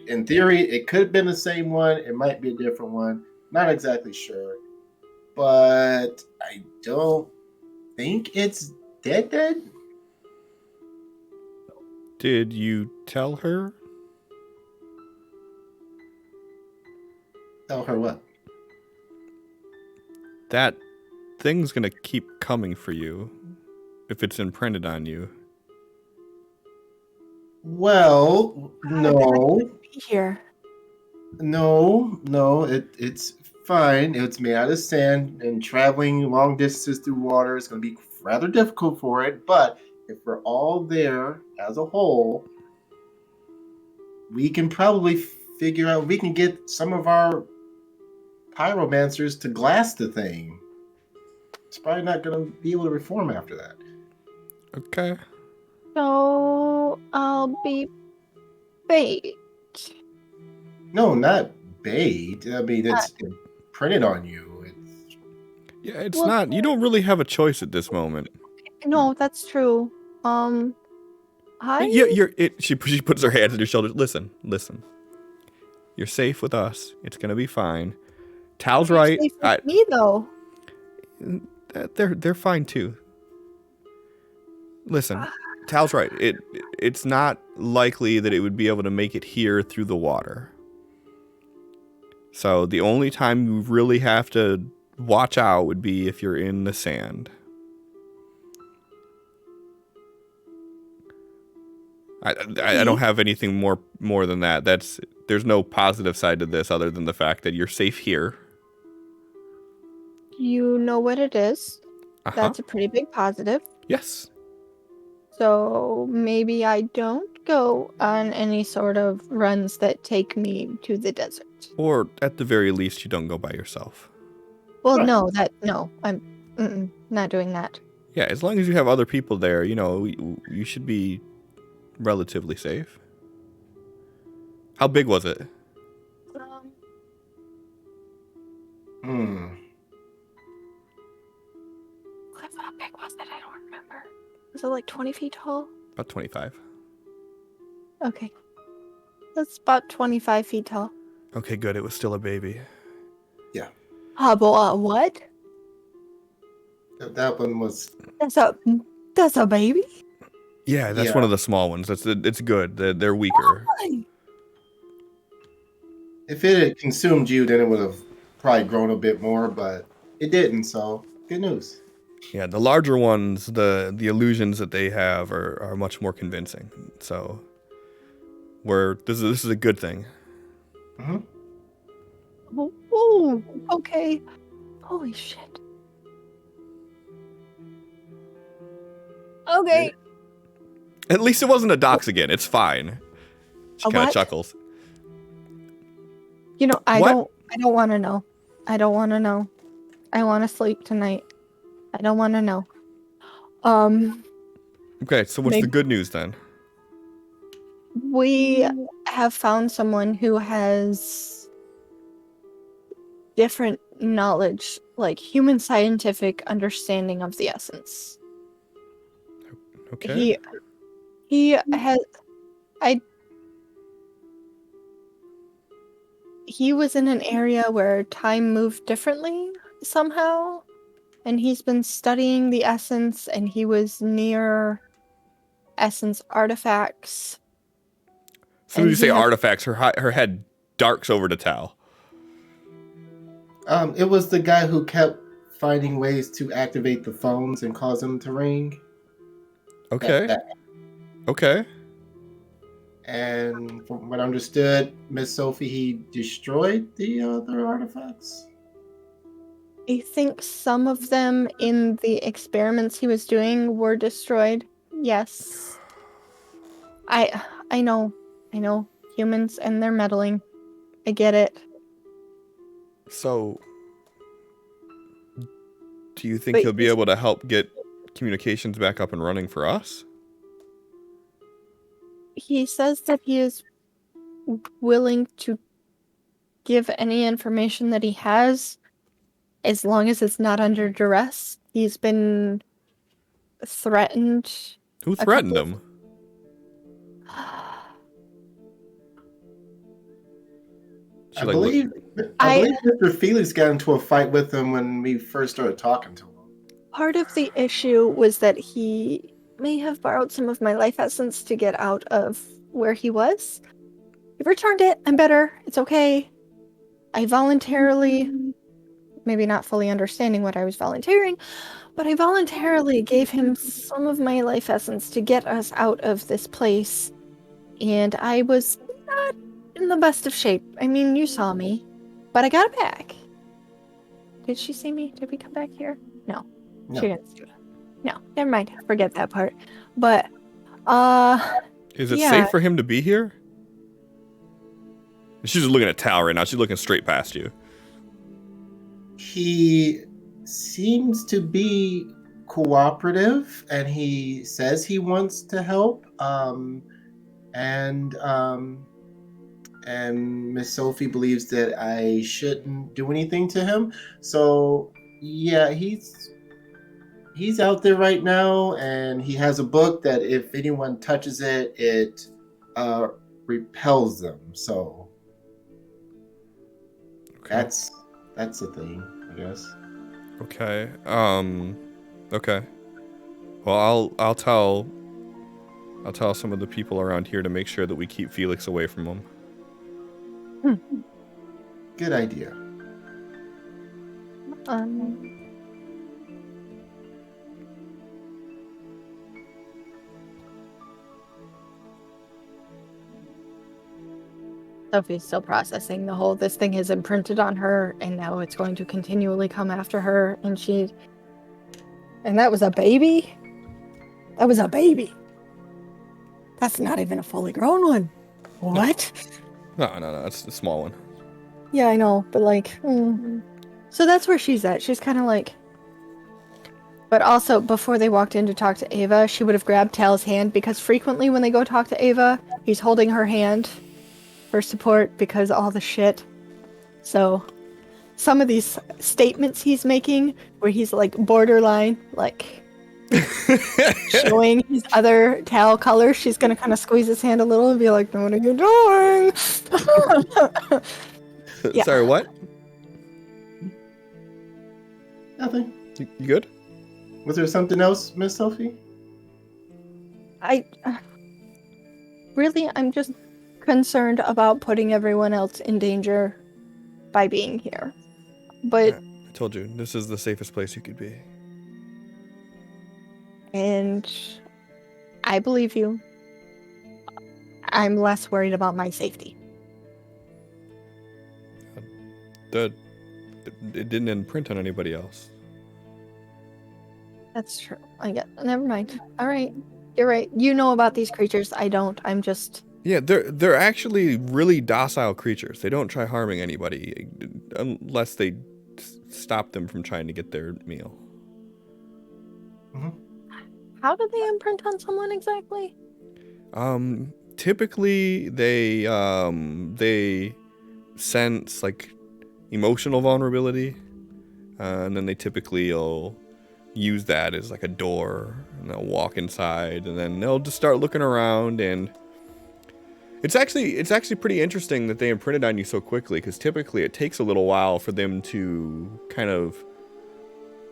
in theory, it could have been the same one. It might be a different one. Not exactly sure. But I don't think it's dead. Did you tell her? Tell her what? That thing's gonna keep coming for you if it's imprinted on you. Well, no. Here. No, it's fine. It's made out of sand, and traveling long distances through water is going to be rather difficult for it. But if we're all there as a whole, we can probably figure out. We can get some of our pyromancers to glass the thing. It's probably not going to be able to reform after that. Okay. So I'll be bait. No, not bait. I mean, it's printed on you. Yeah, it's Well, not. You don't really have a choice at this moment. No, that's true. Hi. Yeah, she puts her hands on your shoulders. Listen. You're safe with us. It's gonna be fine. Tal's You're right. safe with me though. They're fine too. Listen, Tal's right. It's not likely that it would be able to make it here through the water. So the only time you really have to watch out would be if you're in the sand. I don't have anything more than that. There's no positive side to this other than the fact that you're safe here. You know what it is. Uh-huh. That's a pretty big positive. Yes. So maybe I don't go on any sort of runs that take me to the desert. Or at the very least, you don't go by yourself. Well, no, I'm not doing that. Yeah, as long as you have other people there, you should be relatively safe. How big was it? Cliff, how big was it? I don't remember. Was it like 20 feet tall? About 25. Okay. That's about 25 feet tall. Okay, good. It was still a baby. What? That one was. That's a baby? Yeah, that's one of the small ones. It's good. They're weaker. Why? If it had consumed you, then it would have probably grown a bit more, but it didn't. So good news. Yeah, the larger ones, the illusions that they have are much more convincing. So, this is a good thing. Mm-hmm. Oh, okay. Holy shit. Okay. At least it wasn't a dox again. It's fine. She A kind of what? chuckles. I What? don't want to know. I don't want to know. I want to sleep tonight. I don't want to know. Okay, so what's the good news then? We have found someone who has different knowledge, like human scientific understanding of the essence. Okay. He was in an area where time moved differently somehow, and he's been studying the essence, and he was near essence artifacts. As soon as you say artifacts, her head darks over to Tal. It was the guy who kept finding ways to activate the phones and cause them to ring. Okay. Okay. And from what I understood, Miss Sophie, he destroyed the other artifacts. I think some of them in the experiments he was doing were destroyed. Yes. I know humans and their meddling. I get it. So, do you think he'll be able to help get communications back up and running for us? He says that he is willing to give any information that he has as long as it's not under duress. He's been threatened. Who threatened him? I believe Mr. Felix got into a fight with him when we first started talking to him. Part of the issue was that he may have borrowed some of my life essence to get out of where he was. He returned it. I'm better. It's okay. I voluntarily, maybe not fully understanding what I was volunteering, but I voluntarily gave him some of my life essence to get us out of this place. And I was not in the best of shape. I mean, you saw me, but I got it back. Did she see me? Did we come back here? No. She didn't see me. No, never mind. Forget that part. But, is it safe for him to be here? She's just looking at Tal right now. She's looking straight past you. He seems to be cooperative, and he says he wants to help. And Miss Sophie believes that I shouldn't do anything to him. So Yeah, he's out there right now, and he has a book that if anyone touches it, it repels them. So Okay. that's a thing, I guess. Okay. Okay. Well, I'll tell some of the people around here to make sure that we keep Felix away from him. Good idea. Um, Sophie's still processing the whole this thing has imprinted on her and now it's going to continually come after her and that was a baby? That was a baby. That's not even a fully grown one. What? No, it's a small one. Yeah, I know, but so that's where she's at. She's kind of like. But also, before they walked in to talk to Ava, she would have grabbed Tal's hand because frequently when they go talk to Ava, he's holding her hand for support because all the shit. So, some of these statements he's making, where he's like borderline, like showing his other Tal colors, she's gonna kind of squeeze his hand a little and be like, "What are you doing?" Yeah. Sorry, what? Nothing. You good? Was there something else, Miss Sophie? I'm just concerned about putting everyone else in danger by being here. But I told you, this is the safest place you could be. and I believe you. I'm less worried about my safety. It didn't imprint on anybody else. That's true. I get. Never mind. All right. You're right. You know about these creatures. I don't. I'm just. Yeah, they're actually really docile creatures. They don't try harming anybody unless they stop them from trying to get their meal. How do they imprint on someone exactly? Typically they sense like emotional vulnerability, and then they typically will use that as like a door, and they'll walk inside, and then they'll just start looking around. And it's actually pretty interesting that they imprinted on you so quickly, because typically it takes a little while for them to kind of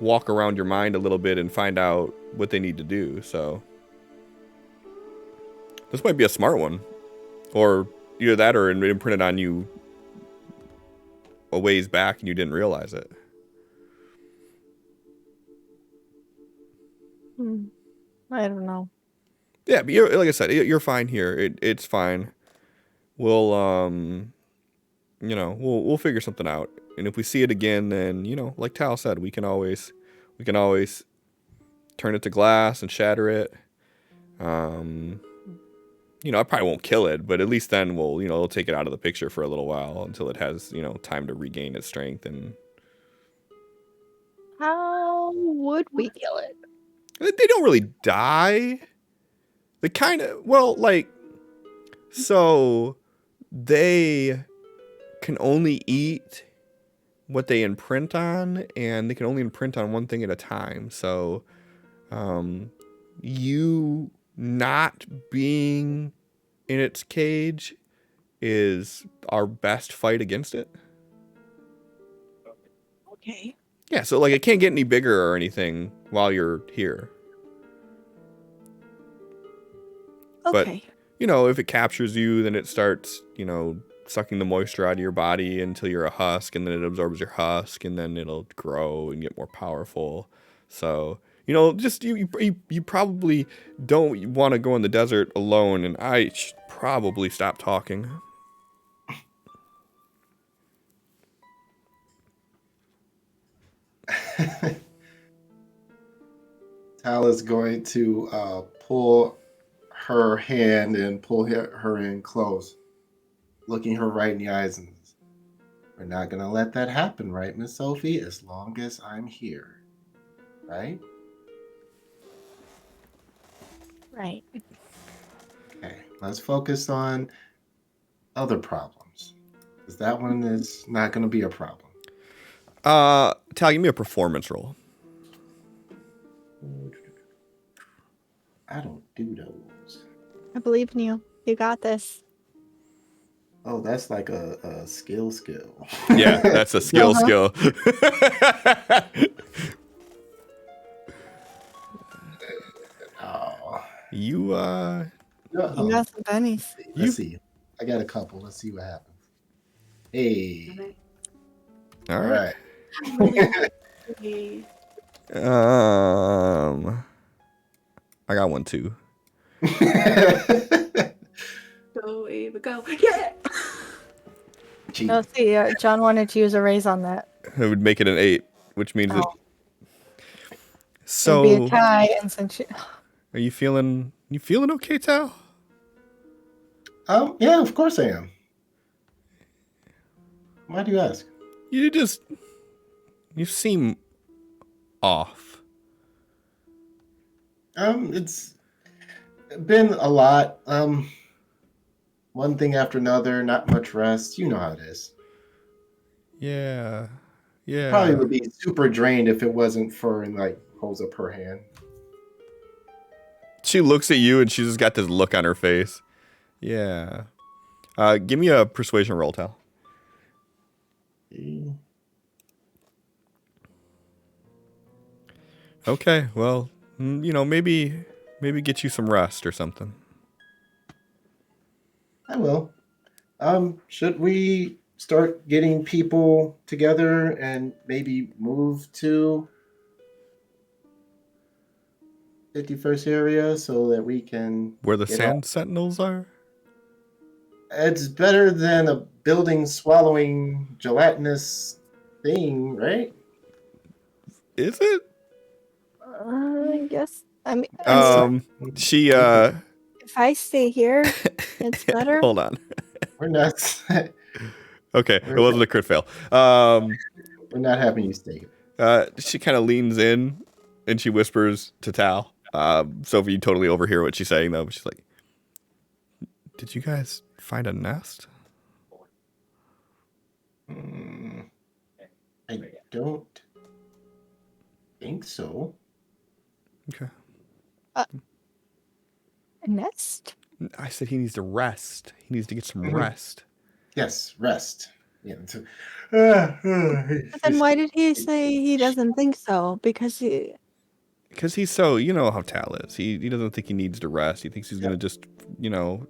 walk around your mind a little bit and find out what they need to do. So this might be a smart one, or either that or it imprinted on you a ways back and you didn't realize it. I don't know. Yeah, but like I said, you're fine here. It's fine. We'll we'll figure something out. And if we see it again, then like Tal said, we can always turn it to glass and shatter it. I probably won't kill it, but at least then we'll take it out of the picture for a little while until it has time to regain its strength. And How would we kill it? they don't really die. They kind of, so they can only eat what they imprint on, and they can only imprint on one thing at a time. So you not being in its cage is our best fight against it. Okay. Yeah, so it can't get any bigger or anything while you're here. Okay. But, if it captures you, then it starts, sucking the moisture out of your body until you're a husk, and then it absorbs your husk, and then it'll grow and get more powerful. So, just you probably don't want to go in the desert alone, and I should probably stop talking. Tal is going to pull her hand and pull her in close, looking her right in the eyes. And we're not going to let that happen, right, Miss Sophie? As long as I'm here, right? Right. Okay, let's focus on other problems, because that one is not going to be a problem. Tal, give me a performance roll. I don't do those. I believe in you. You got this. Oh, that's like a skill. Yeah, that's a skill. Oh. You You got some pennies. Let's see. I got a couple. Let's see what happens. Hey. all All right. Okay. I got one too. Go, Ava, go. Yeah. Cheat. No, see, John wanted to use a raise on that. It would make it an 8, which means it. Oh. So, It'd be a tie, and since are you feeling okay, Tal? Yeah, of course I am. Why do you ask? You seem off. It's been a lot. One thing after another, not much rest. You know how it is. Yeah. Probably would be super drained if it wasn't for like holds up her hand. She looks at you and she's just got this look on her face. Yeah. Give me a persuasion roll, Tal. Okay, well, maybe get you some rest or something. I will. Should we start getting people together and maybe move to 51st area so that we can Where the get Sand Sentinels are? It's better than a building swallowing gelatinous thing, right? Is it? I guess. I mean, She if I stay here, it's better. Hold on. We're not. Okay, it wasn't a crit fail. We're not having you stay. She kind of leans in and she whispers to Tal. Sophie, you totally overhear what she's saying though. But she's like, "Did you guys find a nest?" I don't think so. Okay. A nest? I said he needs to rest. He needs to get some rest. Yes, rest. Yeah. But then why did he say he doesn't think so? Because he's so, you know how Tal is. He doesn't think he needs to rest. He thinks he's gonna just, Mm-hmm.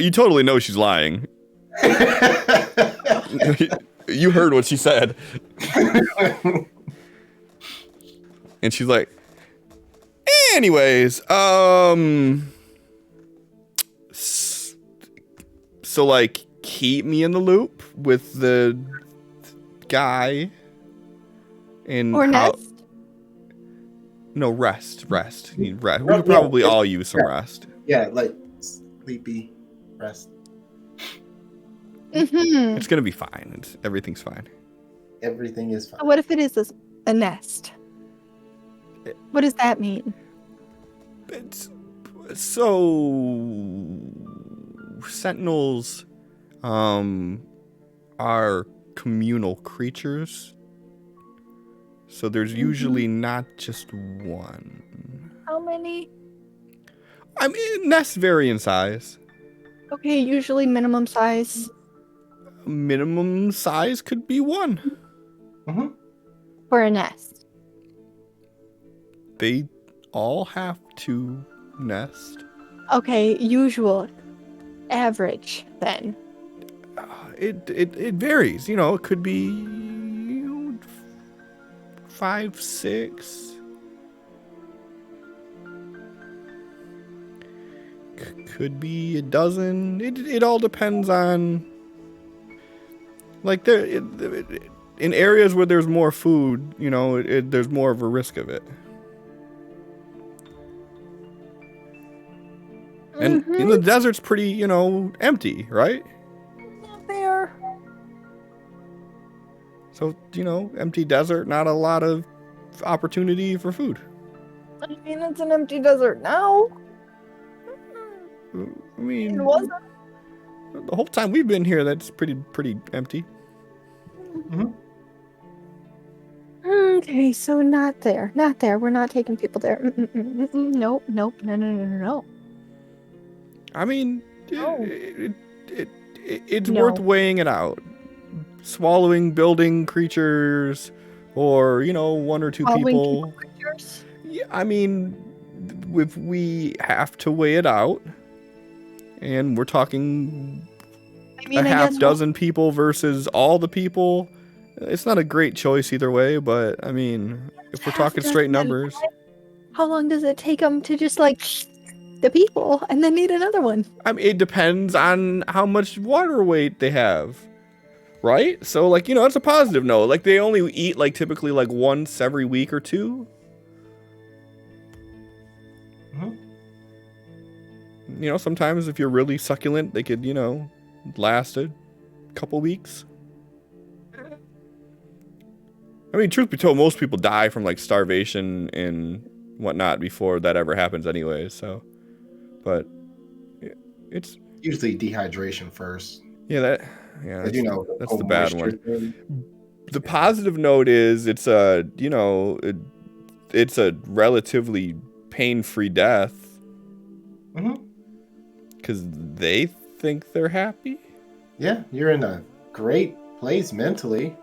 You totally know she's lying. You heard what she said. And she's like, anyways, so like keep me in the loop with the guy and or nest? No, rest. You need rest. We could probably all use some rest. Yeah, like sleepy rest. Mm-hmm. It's gonna be fine. Everything's fine. Everything is fine. What if it is a nest? What does that mean? So sentinels are communal creatures. So there's usually not just one. How many? I mean, nests vary in size. Okay, usually minimum size. Minimum size could be one. Mm-hmm. For a nest. They all have to nest. Okay, usual. Average, then. It varies. It could be 5, 6. Could be a dozen. It all depends on. Like in areas where there's more food, there's more of a risk of it. And in the desert's pretty, empty, right? There. So, empty desert, not a lot of opportunity for food. I mean, it's an empty desert now. I mean, It wasn't. the whole time we've been here, that's pretty empty. Okay, so not there. Not there. We're not taking people there. Nope, nope, no. I mean, No. it's No. worth weighing it out. Swallowing building creatures, or one or two Swallowing people. creatures? Yeah, I mean, if we have to weigh it out, and we're talking I mean, a I half guess dozen people versus all the people, it's not a great choice either way. But I mean, if we're half talking dozen straight and numbers, how long does it take them to just like the people and then need another one? I mean, it depends on how much water weight they have. Right? So, like, it's a positive note. Like, they only eat, like, typically, like, once every week or two. Sometimes if you're really succulent, they could, last a couple weeks. I mean, truth be told, most people die from, like, starvation and whatnot before that ever happens anyway, so. But, it's... Usually dehydration first. Yeah, that's the bad one. Thing. The positive note is it's a relatively pain-free death. Because they think they're happy. Yeah, you're in a great place mentally.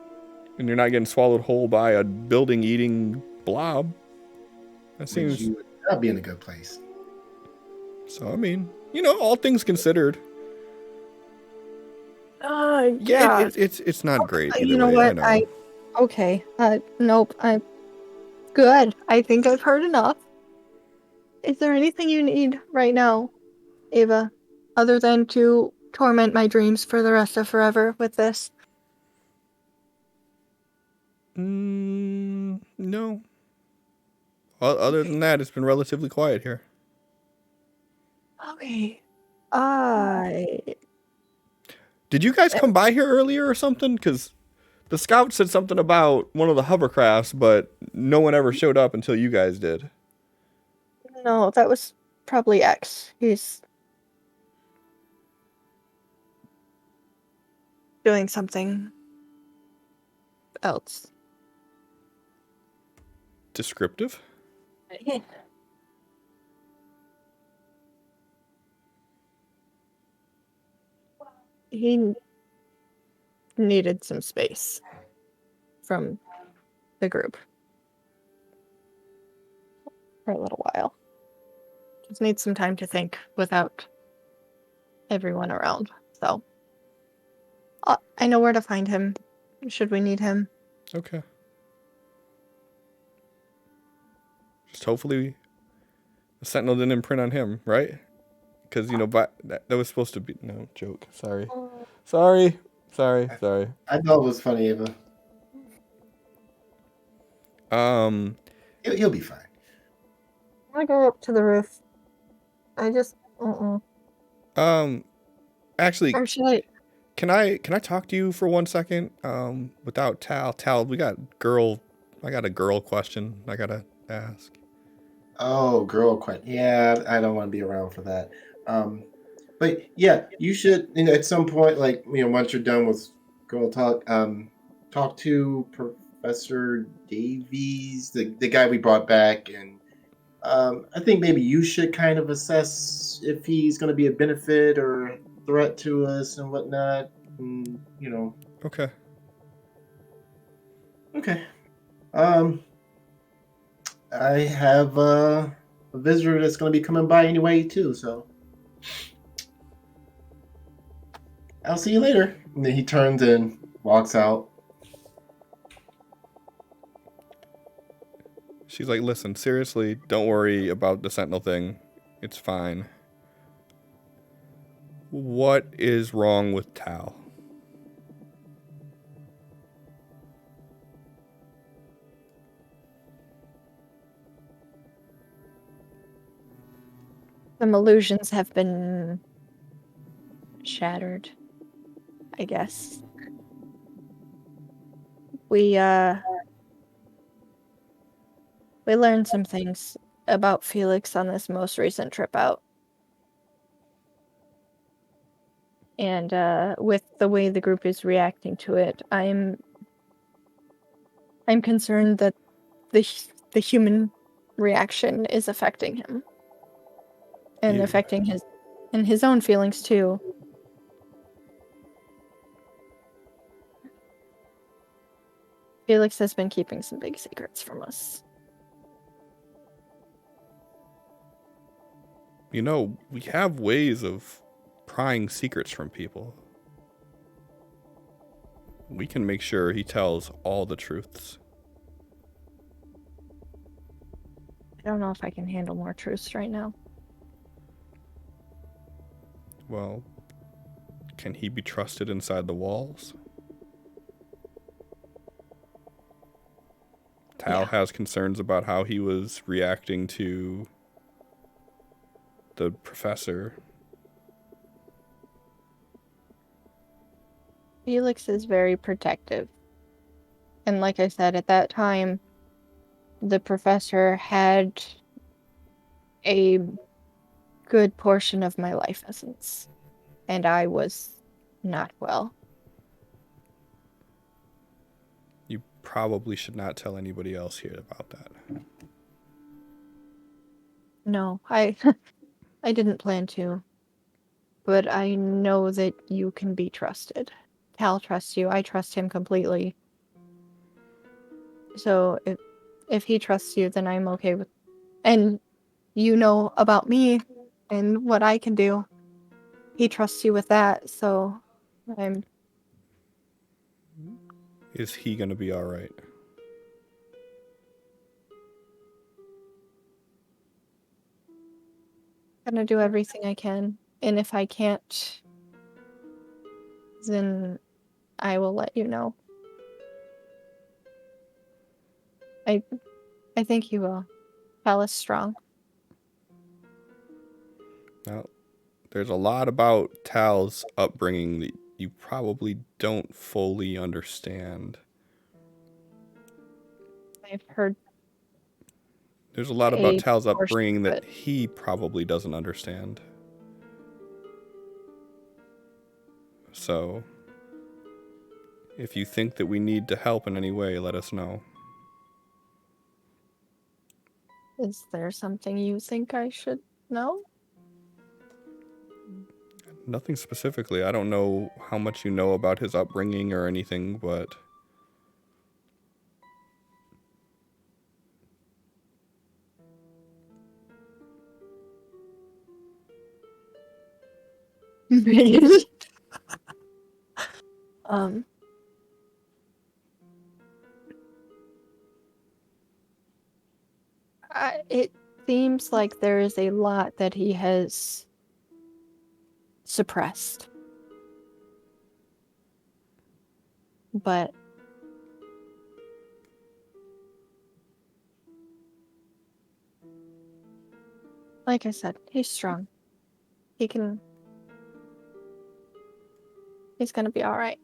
And you're not getting swallowed whole by a building-eating blob. That seems... You would not be in a good place. So, I mean, all things considered. Yeah. It's not great either You know way, what? Okay. Nope. I'm good. I think I've heard enough. Is there anything you need right now, Ava, other than to torment my dreams for the rest of forever with this? No. Other than that, it's been relatively quiet here. Okay. Did you guys come by here earlier or something? Because the scout said something about one of the hovercrafts, but no one ever showed up until you guys did. No, that was probably X. He's doing something else. Descriptive? He needed some space from the group for a little while. Just needs some time to think without everyone around. So I know where to find him should we need him. Okay. Just hopefully the Sentinel didn't imprint on him, right? Because, but that was supposed to be... No, joke. Sorry. Sorry. I thought it was funny, Ava. He'll be fine. I go up to the roof. I just... Actually... Or should I... Can I talk to you for 1 second? Without Tal. Tal, I got a girl question I gotta ask. Oh, girl question. Yeah, I don't want to be around for that. But yeah, you should, at some point, like, once you're done with girl talk, talk to Professor Davies, the guy we brought back, and I think maybe you should kind of assess if he's going to be a benefit or a threat to us and whatnot. And, Okay. Okay. I have a visitor that's going to be coming by anyway too, so I'll see you later. And then he turns and walks out. She's like, listen, seriously, don't worry about the Sentinel thing. It's fine. What is wrong with Tal? Some illusions have been shattered, I guess. We learned some things about Felix on this most recent trip out. And with the way the group is reacting to it, I'm concerned that the human reaction is affecting him and You- affecting his own feelings too. Felix has been keeping some big secrets from us. You know, we have ways of prying secrets from people. We can make sure he tells all the truths. I don't know if I can handle more truths right now. Well, can he be trusted inside the walls? Tal Yeah. has concerns about how he was reacting to the professor. Felix is very protective. And like I said, at that time, the professor had a good portion of my life essence. And I was not well. You probably should not tell anybody else here about that. No, I I didn't plan to. But I know that you can be trusted. Tal trusts you. I trust him completely. So if he trusts you, then I'm okay with. And you know about me and what I can do. He trusts you with that, so I'm Is he gonna be all right? gonna do everything I can. And if I can't, then I will let you know. I think he will. Tal is strong. Now, there's a lot about Tal's upbringing that you probably don't fully understand. I've heard There's a lot about a Tal's portion upbringing of that it. he probably doesn't understand. So, if you think that we need to help in any way, let us know. Is there something you think I should know? Nothing specifically. I don't know how much you know about his upbringing or anything, but um it seems like there is a lot that he has suppressed. But like I said, he's strong. He's gonna be all right.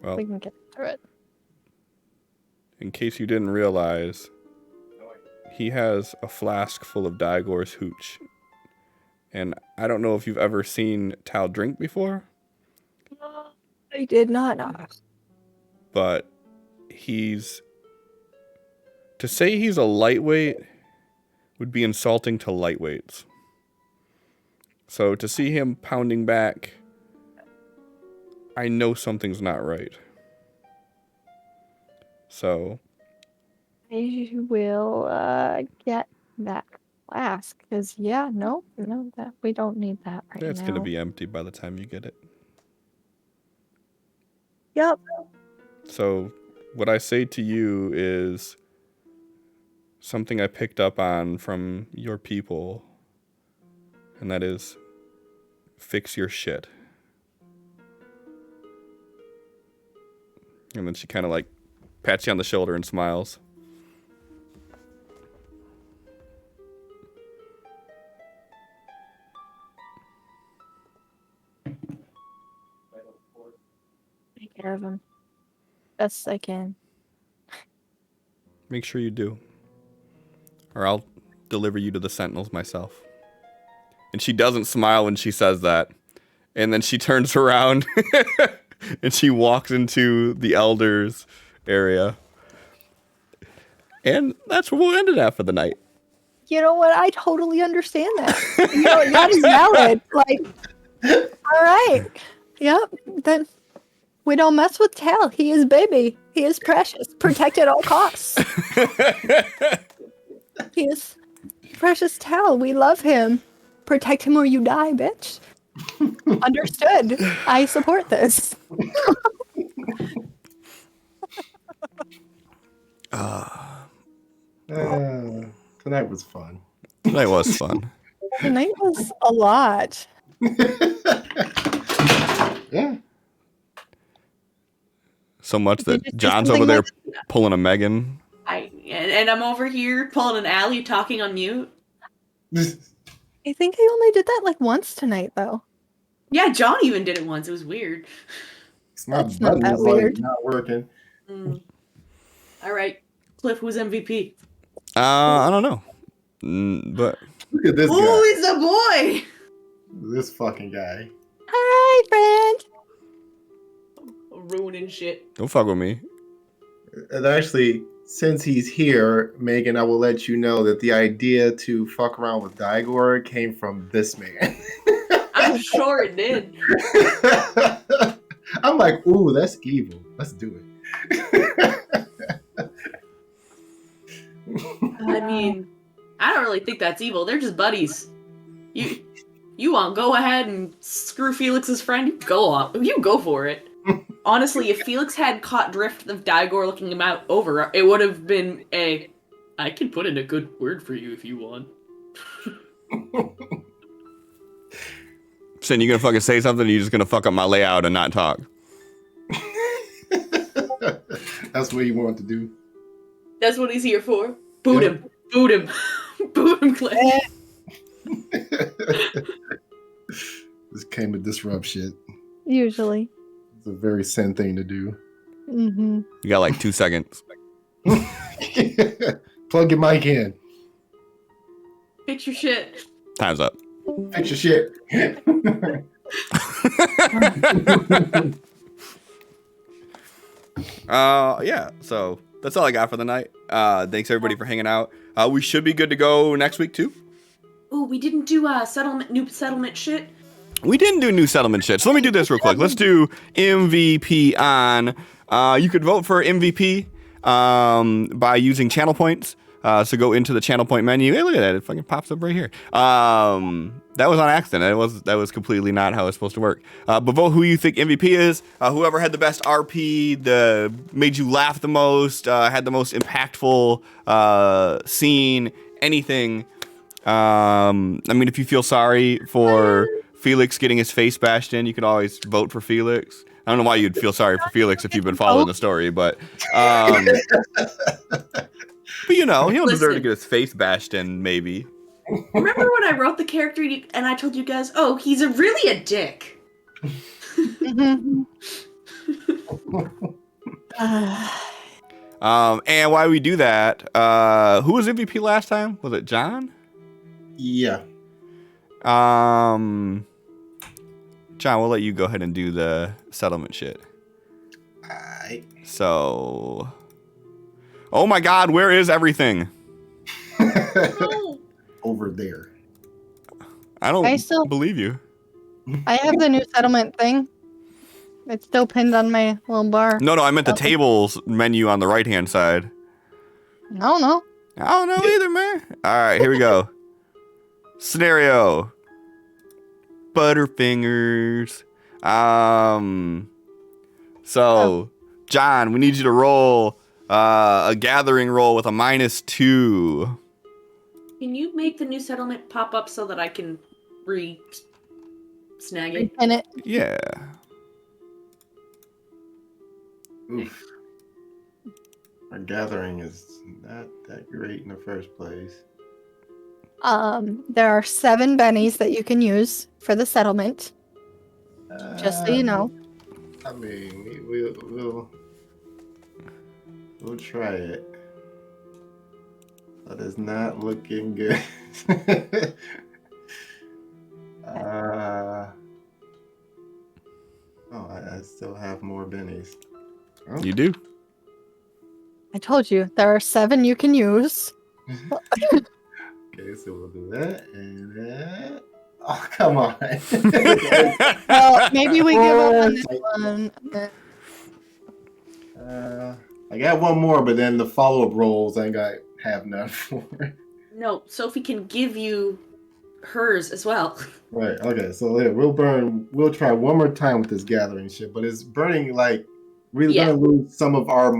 well, We can get through it. in case you didn't realize, he has a flask full of Daigor's hooch. And I don't know if you've ever seen Tal drink before, I did not know. but to say he's a lightweight would be insulting to lightweights. So to see him pounding back, I know something's not right. So I will get that flask because no, that we don't need that right it's now. going to be empty by the time you get it. Yep. So what I say to you is something I picked up on from your people, and that is fix your shit. And then she kind of like pats you on the shoulder and smiles. Take care of him best I can. Make sure you do, or I'll deliver you to the Sentinels myself. and she doesn't smile when she says that. And then she turns around and she walks into the elders area. And that's where we'll end it at for the night. You know what? I totally understand that. That is valid. Like, all right. Yep. Then we don't mess with Tal. He is baby. He is precious. Protect at all costs. He is precious Tal. We love him. Protect him or you die, bitch. Understood. I support this. Tonight was fun. Tonight was fun. Tonight was a lot. Yeah. So much Did that you do John's something over there like- pulling a Megan. And I'm over here pulling an alley, talking on mute. I think I only did that like once tonight, though. Yeah, John even did it once. It was weird. My That's not button that is like weird. not working. All right, Cliff, who's MVP? I don't know. But Look at this Who guy. is the boy? This fucking guy. Hi, friend. Ruining shit. don't fuck with me. And actually, since he's here, Megan, I will let you know that the idea to fuck around with Digor came from this man. I'm sure it did. I'm like, ooh, that's evil. Let's do it. I mean, I don't really think that's evil. They're just buddies. You want go ahead and screw Felix's friend? You go for it. Honestly, if Felix had caught drift of Digor looking him out over, it would have been I can put in a good word for you if you want. Sin, you gonna fucking say something or you just gonna fuck up my layout and not talk? That's what he wanted to do. That's what he's here for. Boot Yep. him. Boot him. Boot him, Cliff. This came to disrupt shit. Usually. It's a very sin thing to do. Mm-hmm. You got like 2 seconds. Plug your mic in. Fix your shit. Time's up. Fix your shit. Yeah, so that's all I got for the night. Thanks everybody for hanging out. We should be good to go next week too. Ooh, we didn't do new settlement shit. We didn't do new settlement shit, so let me do this real quick. Let's do MVP on. You could vote for MVP by using channel points. So go into the channel point menu. Hey, look at that! It fucking pops up right here. That was on accident. That was completely not how it's supposed to work. But vote who you think MVP is. Whoever had the best RP, made you laugh the most, had the most impactful scene, anything. I mean, if you feel sorry for Felix getting his face bashed in, you can always vote for Felix. I don't know why you'd feel sorry for Felix if you've been following the story, but you know, he don't deserve to get his face bashed in, maybe. Remember when I wrote the character and I told you guys, oh, he's really a dick. Mm-hmm. And why we do that, who was MVP last time? Was it John? Yeah. John, we'll let you go ahead and do the settlement shit. Alright. So, oh my God, where is everything? No. Over there. I don't I still- believe you. I have the new settlement thing. It's still pinned on my little bar. No, I meant the Okay. tables menu on the right-hand side. I don't know. I don't know either, man. All right, here we go. Scenario. Butterfingers. So, John, we need you to roll a gathering roll with a -2. Can you make the new settlement pop up so that I can snag it? And it. Yeah. Oof. Our gathering is not that great in the first place. There are 7 bennies that you can use for the settlement. Just so you know. I mean, we'll try it. That is not looking good. I still have more bennies. Oh. You do. I told you there are 7 you can use. Okay, so we'll do that and that. Oh, come on. Well, maybe we give up on this one. I got one more, but then the follow-up rolls I have none for. No, Sophie can give you hers as well. Right. Okay. So yeah, we'll try one more time with this gathering shit, but it's burning like we're Yeah. gonna lose some of our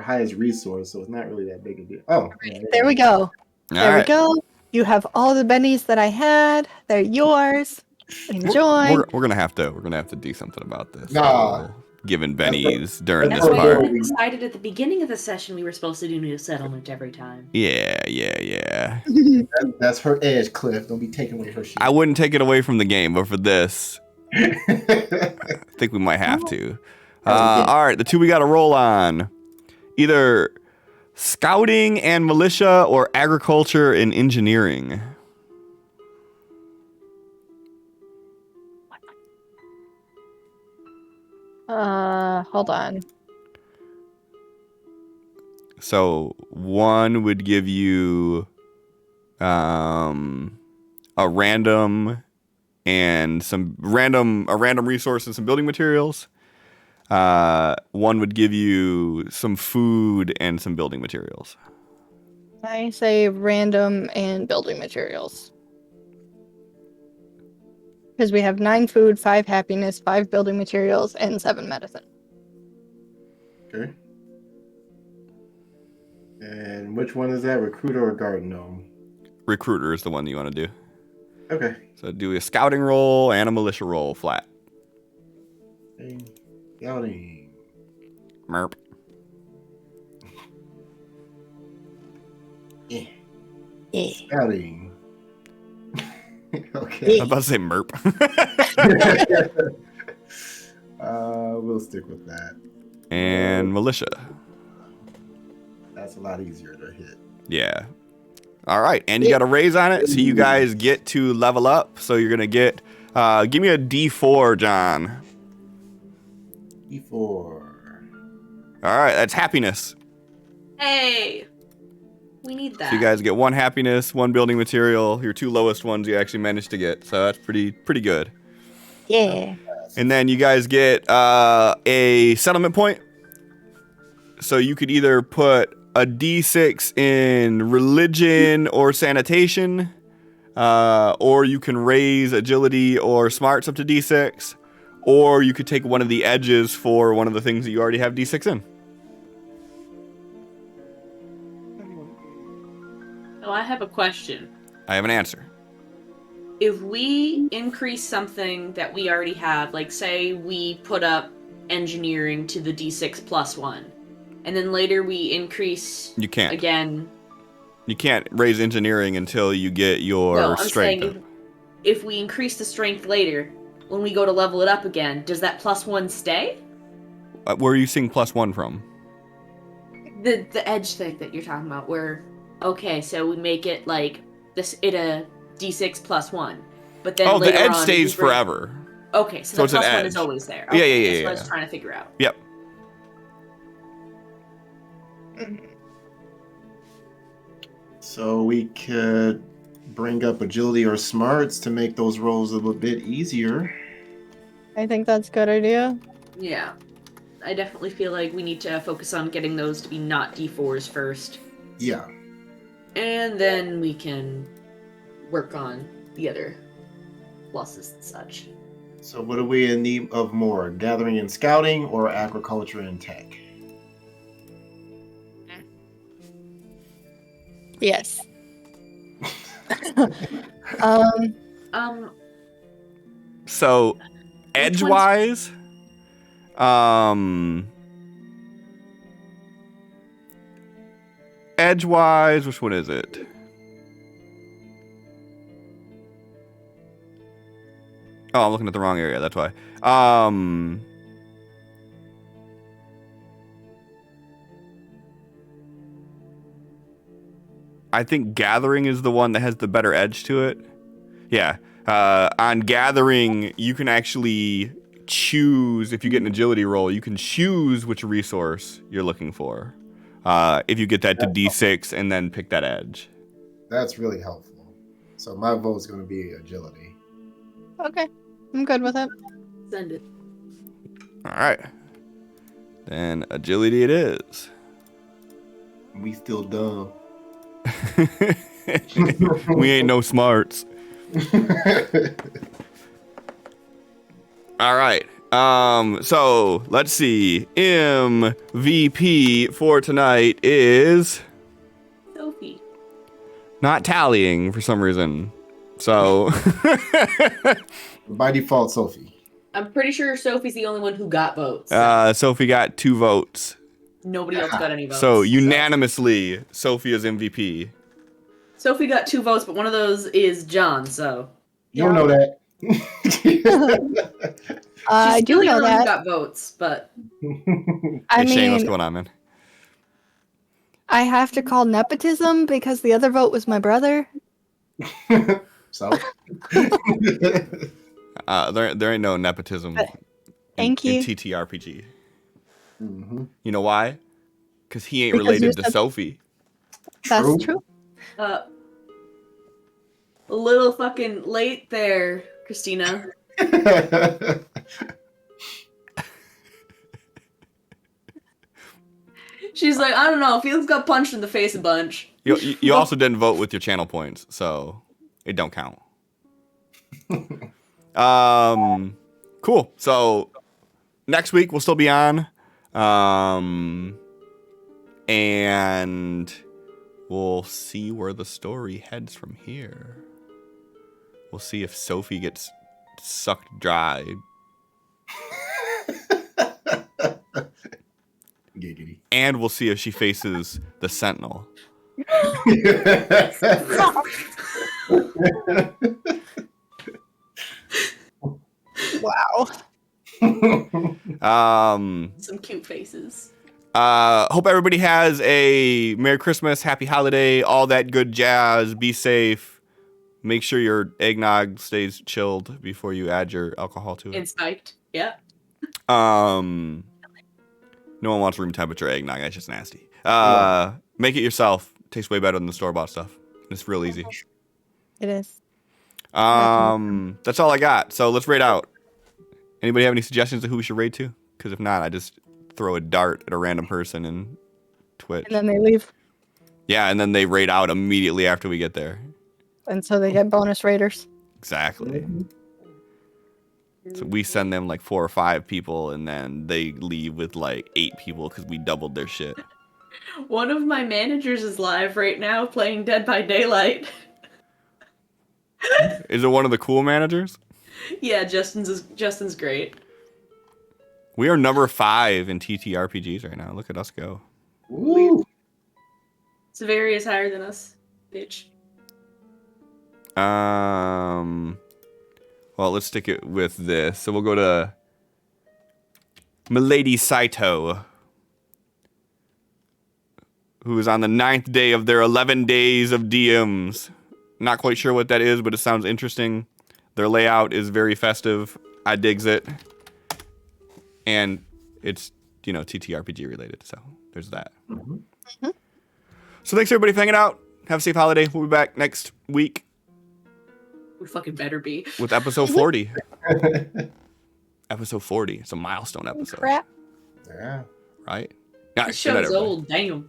highest resource, so it's not really that big a deal. Oh, yeah, There we go. There we right. go. You have all the bennies that I had. They're yours. Enjoy. We're gonna have to do something about this. Nah. Giving bennies during That's this why part. we decided at the beginning of the session we were supposed to do new settlement every time. Yeah. That's her edge, Cliff. Don't be taking away her shit. I wouldn't take it away from the game, but for this, I think we might have to. All right, the 2 we got to roll on. Either scouting and militia or agriculture and engineering. Hold on. So 1 would give you a random resource and some building materials. 1 would give you some food and some building materials. I say random and building materials. Because we have 9 food, 5 happiness, 5 building materials, and 7 medicine. Okay. And which one is that? Recruiter or garden gnome? Recruiter is the one you want to do. Okay. So do a scouting roll and a militia roll flat. Scouting. Merp. Scouting. Okay. I was about to say merp. We'll stick with that. And militia. That's a lot easier to hit. Yeah. All right. And you got a raise on it. So you guys get to level up. So you're going to get, give me a D4, John. E4. All right. That's happiness. Hey! We need that. So you guys get 1 happiness, 1 building material. Your 2 lowest ones you actually managed to get. So that's pretty good. Yeah. And then you guys get a settlement point. So you could either put a D6 in religion or sanitation, or you can raise agility or smarts up to D6, or you could take one of the edges for one of the things that you already have D6 in. Oh, I have a question. I have an answer. If we increase something that we already have, like say we put up engineering to the D6 plus 1, and then later we increase You can't. again. You can't raise engineering until you get your No, I'm strength. saying if we increase the strength later, when we go to level it up again, does that plus 1 stay? Where are you seeing +1 from? The edge thing that you're talking about, where okay, so we make it like this a D6 plus 1, but then Oh, later the edge on, stays we bring- forever. Okay, so So the it's an plus 1 edge. is always there. Yeah, Okay, yeah, that's yeah, what I was yeah. trying to figure out. Yep. So we could bring up agility or smarts to make those rolls a little bit easier. I think that's a good idea. Yeah. I definitely feel like we need to focus on getting those to be not D4s first. Yeah. And then we can work on the other pluses and such. So what are we in need of more? Gathering and scouting or agriculture and tech? Yes. So, edgewise, edgewise, which one is it? Oh, I'm looking at the wrong area. That's why. I think gathering is the one that has the better edge to it. Yeah. On gathering, you can actually choose, if you get an agility roll, you can choose which resource you're looking for. If you get that to D6 and then pick that edge. That's really helpful. So my vote's going to be agility. Okay, I'm good with it. Send it. All right. Then agility it is. We still dumb. We ain't no smarts. All right. So let's see. MVP for tonight is Sophie. not tallying for some reason. So By default, Sophie. I'm pretty sure Sophie's the only one who got votes. Sophie got 2 votes. Nobody else got any votes. So unanimously, Sophie is MVP. Sophie got 2 votes, but one of those is John, so. You don't know that. I She's do still the know only one who that. got votes, but. I Hey, Shane, what's mean, going on, man? I have to call nepotism because the other vote was my brother. So. There ain't no nepotism Thank in you. TTRPG. Mm-hmm. You know why? Because he ain't Because you related to said- Sophie. That's true. A little fucking late there, Christina. She's like, I don't know, Felix got punched in the face a bunch. You also didn't vote with your channel points, so it don't count. Cool. So next week we'll still be on, and we'll see where the story heads from here. We'll see if Sophie gets sucked dry. Giggity. And we'll see if she faces the Sentinel. Wow. Some cute faces. Hope everybody has a Merry Christmas, Happy Holiday, all that good jazz. Be safe. Make sure your eggnog stays chilled before you add your alcohol to it. And spiked. Yeah. No one wants room temperature eggnog. That's just nasty. Make it yourself. Tastes way better than the store-bought stuff. It's real easy. It is. That's all I got. So let's raid out. Anybody have any suggestions of who we should raid to? Because if not, I just throw a dart at a random person in Twitch. And then they leave. Yeah, and then they raid out immediately after we get there. And so they get bonus raiders. Exactly. So we send them like 4 or 5 people, and then they leave with like 8 people because we doubled their shit. One of my managers is live right now playing Dead by Daylight. Is it one of the cool managers? Yeah, Justin's great. We are number 5 in TTRPGs right now. Look at us go. Woo. Severi is higher than us, bitch. Well, let's stick it with this. So we'll go to Milady Saito, who is on the 9th day of their 11 days of DMs. Not quite sure what that is, but it sounds interesting. Their layout is very festive. I digs it. And it's, TTRPG related, so there's that. Mm-hmm. So thanks everybody for hanging out. Have a safe holiday. We'll be back next week We fucking better be. with episode 40. Episode 40. It's a milestone episode. Crap. Yeah. Right? Yeah, This good night, show's everybody. old, damn.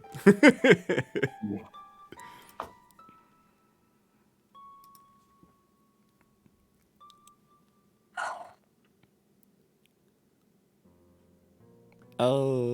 Oh.